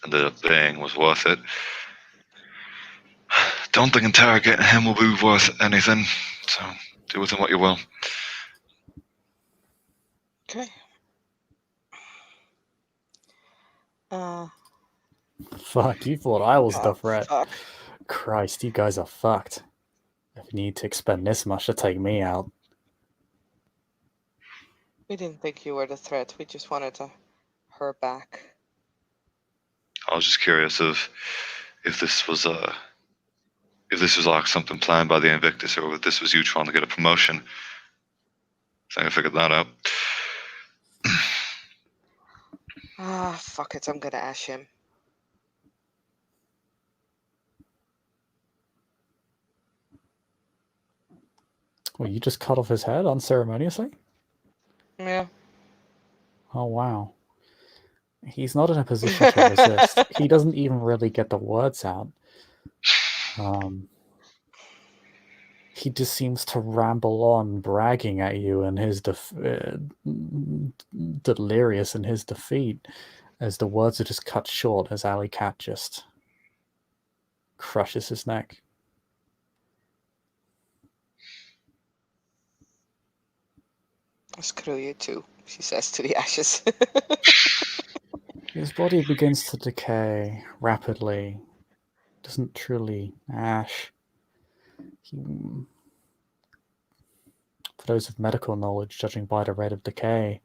S3: ended up being was worth it. Don't think interrogating him will be worth anything, so do with him what you will.
S2: Okay.
S1: Fuck, you thought I was the threat.
S2: Fuck.
S1: Christ, you guys are fucked. If you need to expend this much to take me out.
S2: We didn't think you were the threat. We just wanted her back.
S3: I was just curious if this was like something planned by the Invictus, or if this was you trying to get a promotion. I think I figured that out.
S2: Ah, fuck it. I'm gonna ash him.
S1: Well, you just cut off his head unceremoniously?
S2: Yeah.
S1: Oh, wow. He's not in a position to resist. He doesn't even really get the words out. He just seems to ramble on, bragging at you and his delirious in his defeat, as the words are just cut short as Aly Cat just crushes his neck.
S2: Screw you too, she says to the ashes.
S1: His body begins to decay rapidly. Doesn't truly ash. For those of medical knowledge, judging by the rate of decay,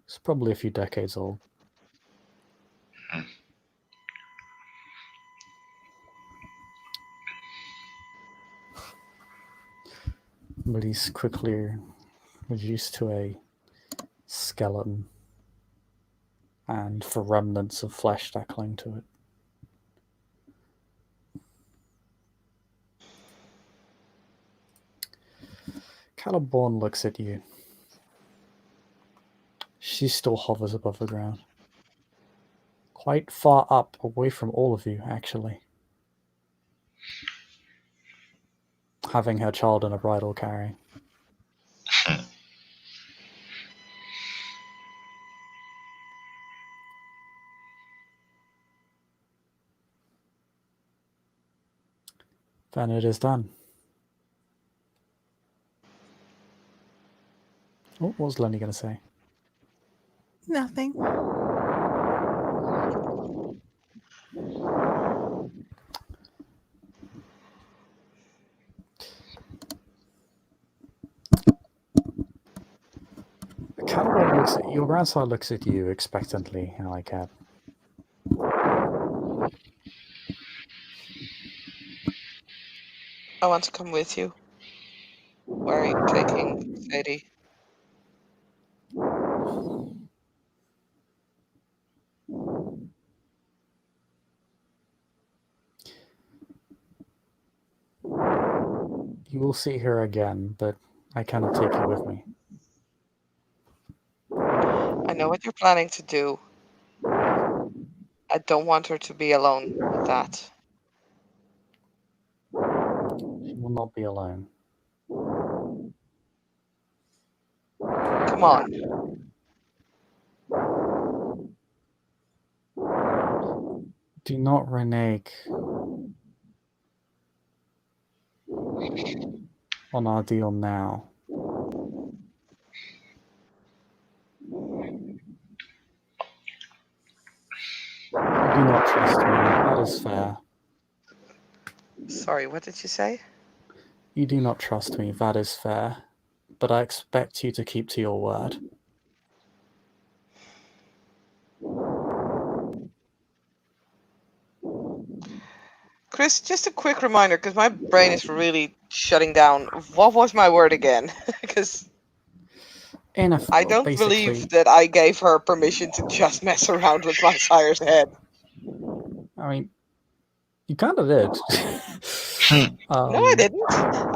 S1: he's probably a few decades old. But he's quickly reduced to a skeleton, and for remnants of flesh that cling to it. Caliborn looks at you. She still hovers above the ground. Quite far up, away from all of you, actually. Having her child in a bridal carry. Then it is done. Oh, what was Lenny going to say?
S5: Nothing.
S1: Caliborn looks at your grandson looks at you expectantly, Aly Cat.
S2: I want to come with you. Where are you taking Sadie?
S1: You will see her again, but I cannot take you with me.
S2: I know what you're planning to do. I don't want her to be alone with that.
S1: She will not be alone.
S2: Come on.
S1: Do not renege on our deal now. You do not trust me. That is fair.
S2: Sorry, what did you say?
S1: You do not trust me. That is fair. But I expect you to keep to your word.
S2: Chris, just a quick reminder, because my brain is really shutting down. What was my word again? Because I don't believe that I gave her permission to just mess around with my sire's head.
S1: I mean, you kind of did.
S2: No, I didn't.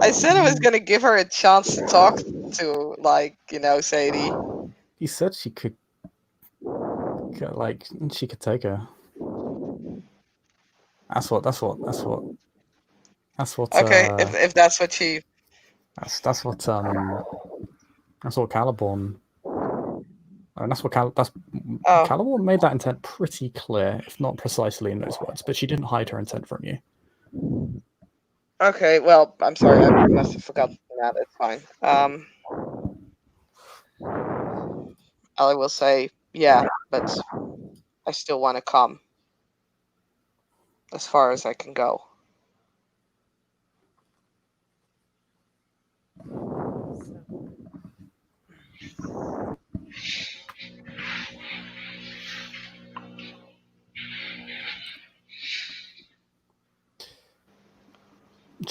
S2: I said I was going to give her a chance to talk to, like, you know, Sadie.
S1: You said she could, like, she could take her. That's what.
S2: Okay, if that's what she.
S1: That's what Caliborn. And that's what Caliborn made that intent pretty clear, if not precisely in those words. But she didn't hide her intent from you.
S2: Okay, well, I'm sorry, I must have forgotten that. It's fine. Aly will say, yeah, but I still want to come as far as I can go.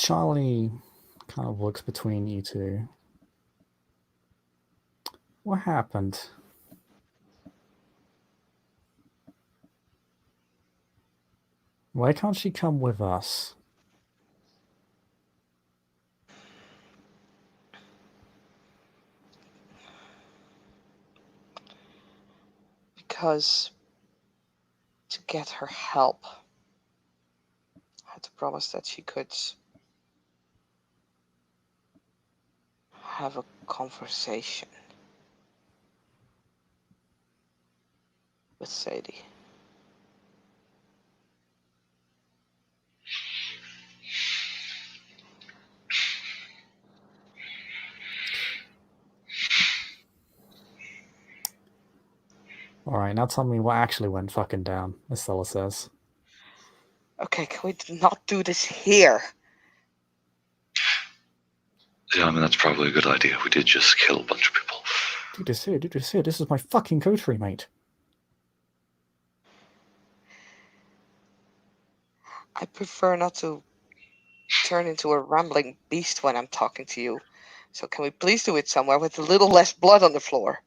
S1: Charlie kind of looks between you two. What happened? Why can't she come with us?
S2: Because to get her help, I had to promise that she could have a conversation with Sadie.
S1: Alright, now tell me what actually went fucking down, as Stella says.
S2: Okay, can we not do this here?
S3: Yeah, I mean, that's probably a good idea. We did just kill a bunch of people.
S1: Dude, this is my fucking coterie, mate.
S2: I prefer not to turn into a rambling beast when I'm talking to you. So can we please do it somewhere with a little less blood on the floor?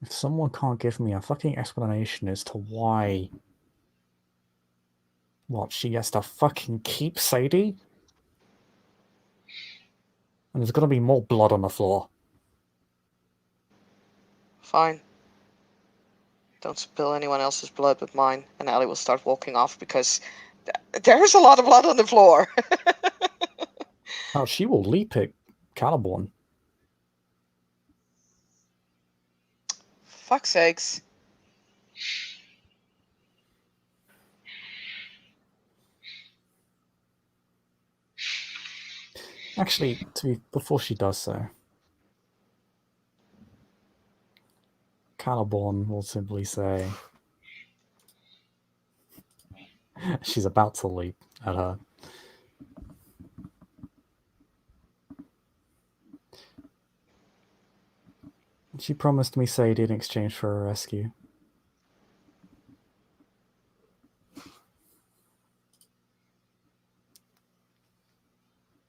S1: If someone can't give me a fucking explanation as to why... What, she gets to fucking keep Sadie? And there's gonna be more blood on the floor.
S2: Fine. Don't spill anyone else's blood but mine. And Aly will start walking off because there's a lot of blood on the floor.
S1: Oh, she will leap at Caliborn.
S2: Fuck's sakes.
S1: Actually, before she does so, Caliborn will simply say... She's about to leap at her. She promised me Sadie in exchange for a rescue.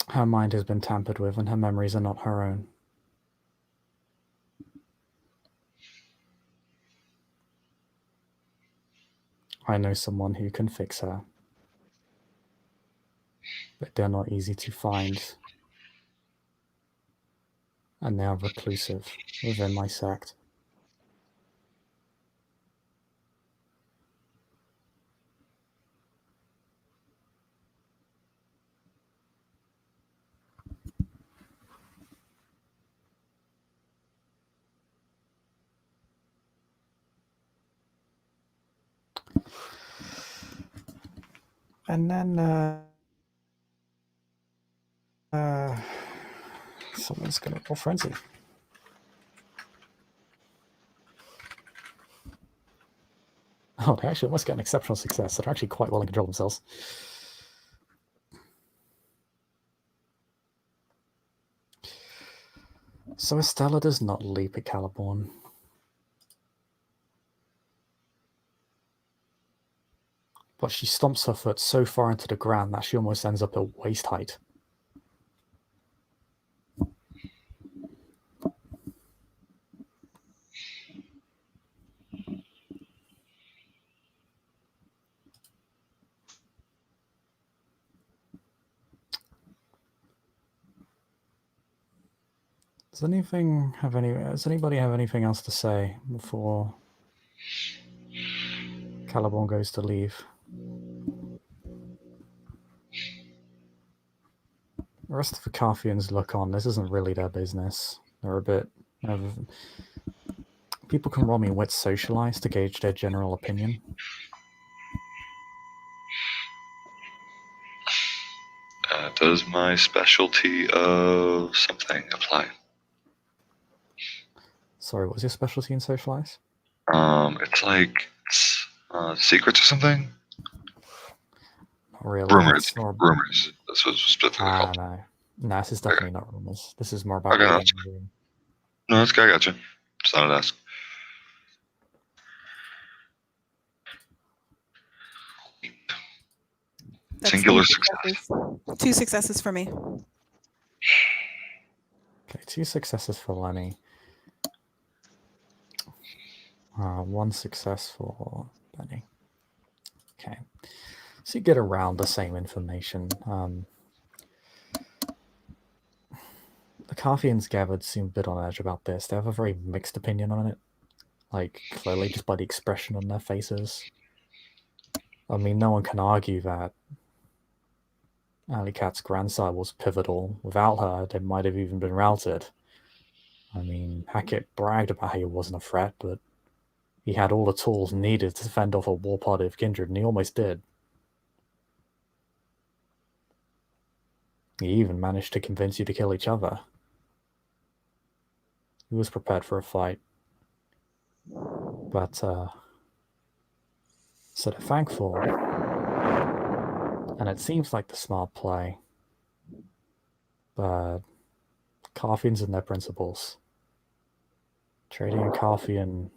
S1: Her mind has been tampered with and her memories are not her own. I know someone who can fix her. But they're not easy to find. And they are reclusive within my sect. And then, someone's gonna roll frenzy. Oh, they actually must get an exceptional success. They're actually quite well in control of themselves. So Estella does not leap at Caliborn. But she stomps her foot so far into the ground that she almost ends up at waist height. Does anybody have anything else to say before Caliborn goes to leave? The rest of the Carthians look on. This isn't really their business. They're a bit... people can roll me wit socialize to gauge their general opinion.
S3: Does my specialty of something apply?
S1: Sorry, what was your specialty in socialize?
S3: It's like secrets or something.
S1: Not really.
S3: Rumors. Rumors. That's what it's specifically called.
S1: No. No, this is definitely not rumors. This is more about
S3: Okay,
S1: reading
S3: that's
S1: the room.
S3: No, that's good. I gotcha. Just thought I'd ask.
S5: That's
S3: Singular
S5: two
S3: success.
S5: 2 successes for me.
S1: Okay, 2 successes for Lenny. 1 success for Benny. Okay. So you get around the same information. The Carthians gathered seem a bit on edge about this. They have a very mixed opinion on it. Like, clearly just by the expression on their faces. I mean, no one can argue that Aly Cat's grandsire was pivotal. Without her, they might have even been routed. I mean, Hackett bragged about how he wasn't a threat, but he had all the tools needed to fend off a war party of kindred, and he almost did. He even managed to convince you to kill each other. He was prepared for a fight. But, so they're thankful. And it seems like the smart play. But Carthians and their principles. Trading a Carthian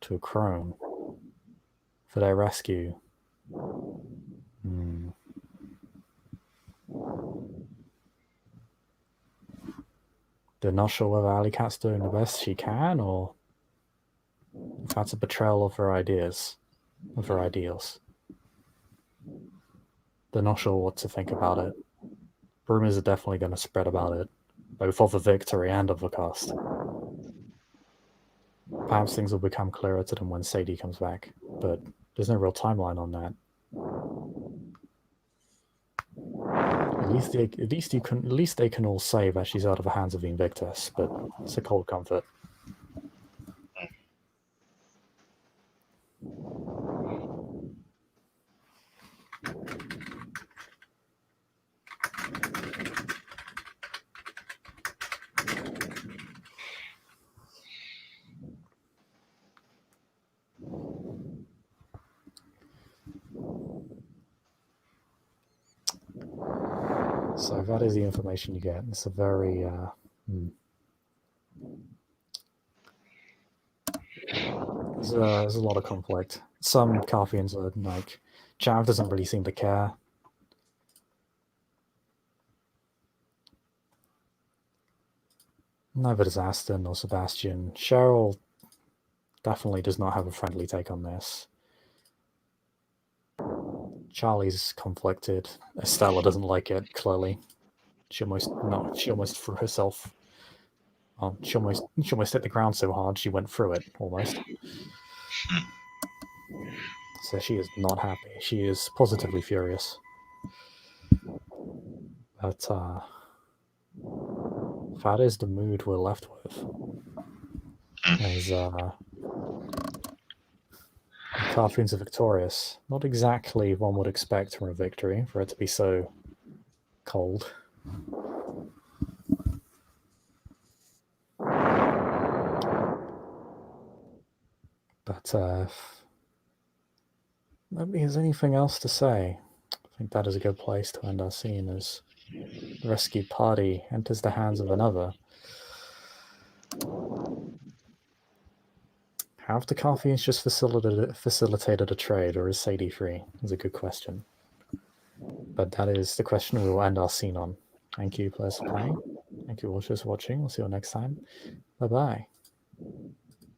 S1: to a crone for their rescue. They're not sure whether Aly Cat's doing the best she can, or if that's a betrayal of her ideas, of her ideals. They're not sure what to think about it. Rumors are definitely going to spread about it, both of the victory and of the cost. Perhaps things will become clearer to them when Sadie comes back, but there's no real timeline on that. At least they can all say that she's out of the hands of the Invictus, but it's a cold comfort. So that is the information you get. It's a very there's a lot of conflict. Some Carthians are like, Jav doesn't really seem to care. Neither does Aston or Sebastian. Cheryl definitely does not have a friendly take on this. Charlie's conflicted. Estella doesn't like it, clearly. She almost threw herself. She almost hit the ground so hard she went through it, almost. So she is not happy. She is positively furious. But that is the mood we're left with. As Carthians are victorious. Not exactly one would expect from a victory, for it to be so cold. But maybe there's anything else to say. I think that is a good place to end our scene as the rescued party enters the hands of another. Have the Carthians just facilitated a trade, or is Sadie free? Is a good question. But that is the question we will end our scene on. Thank you, players, for playing. Thank you, watchers, for watching. We'll see you all next time. Bye-bye.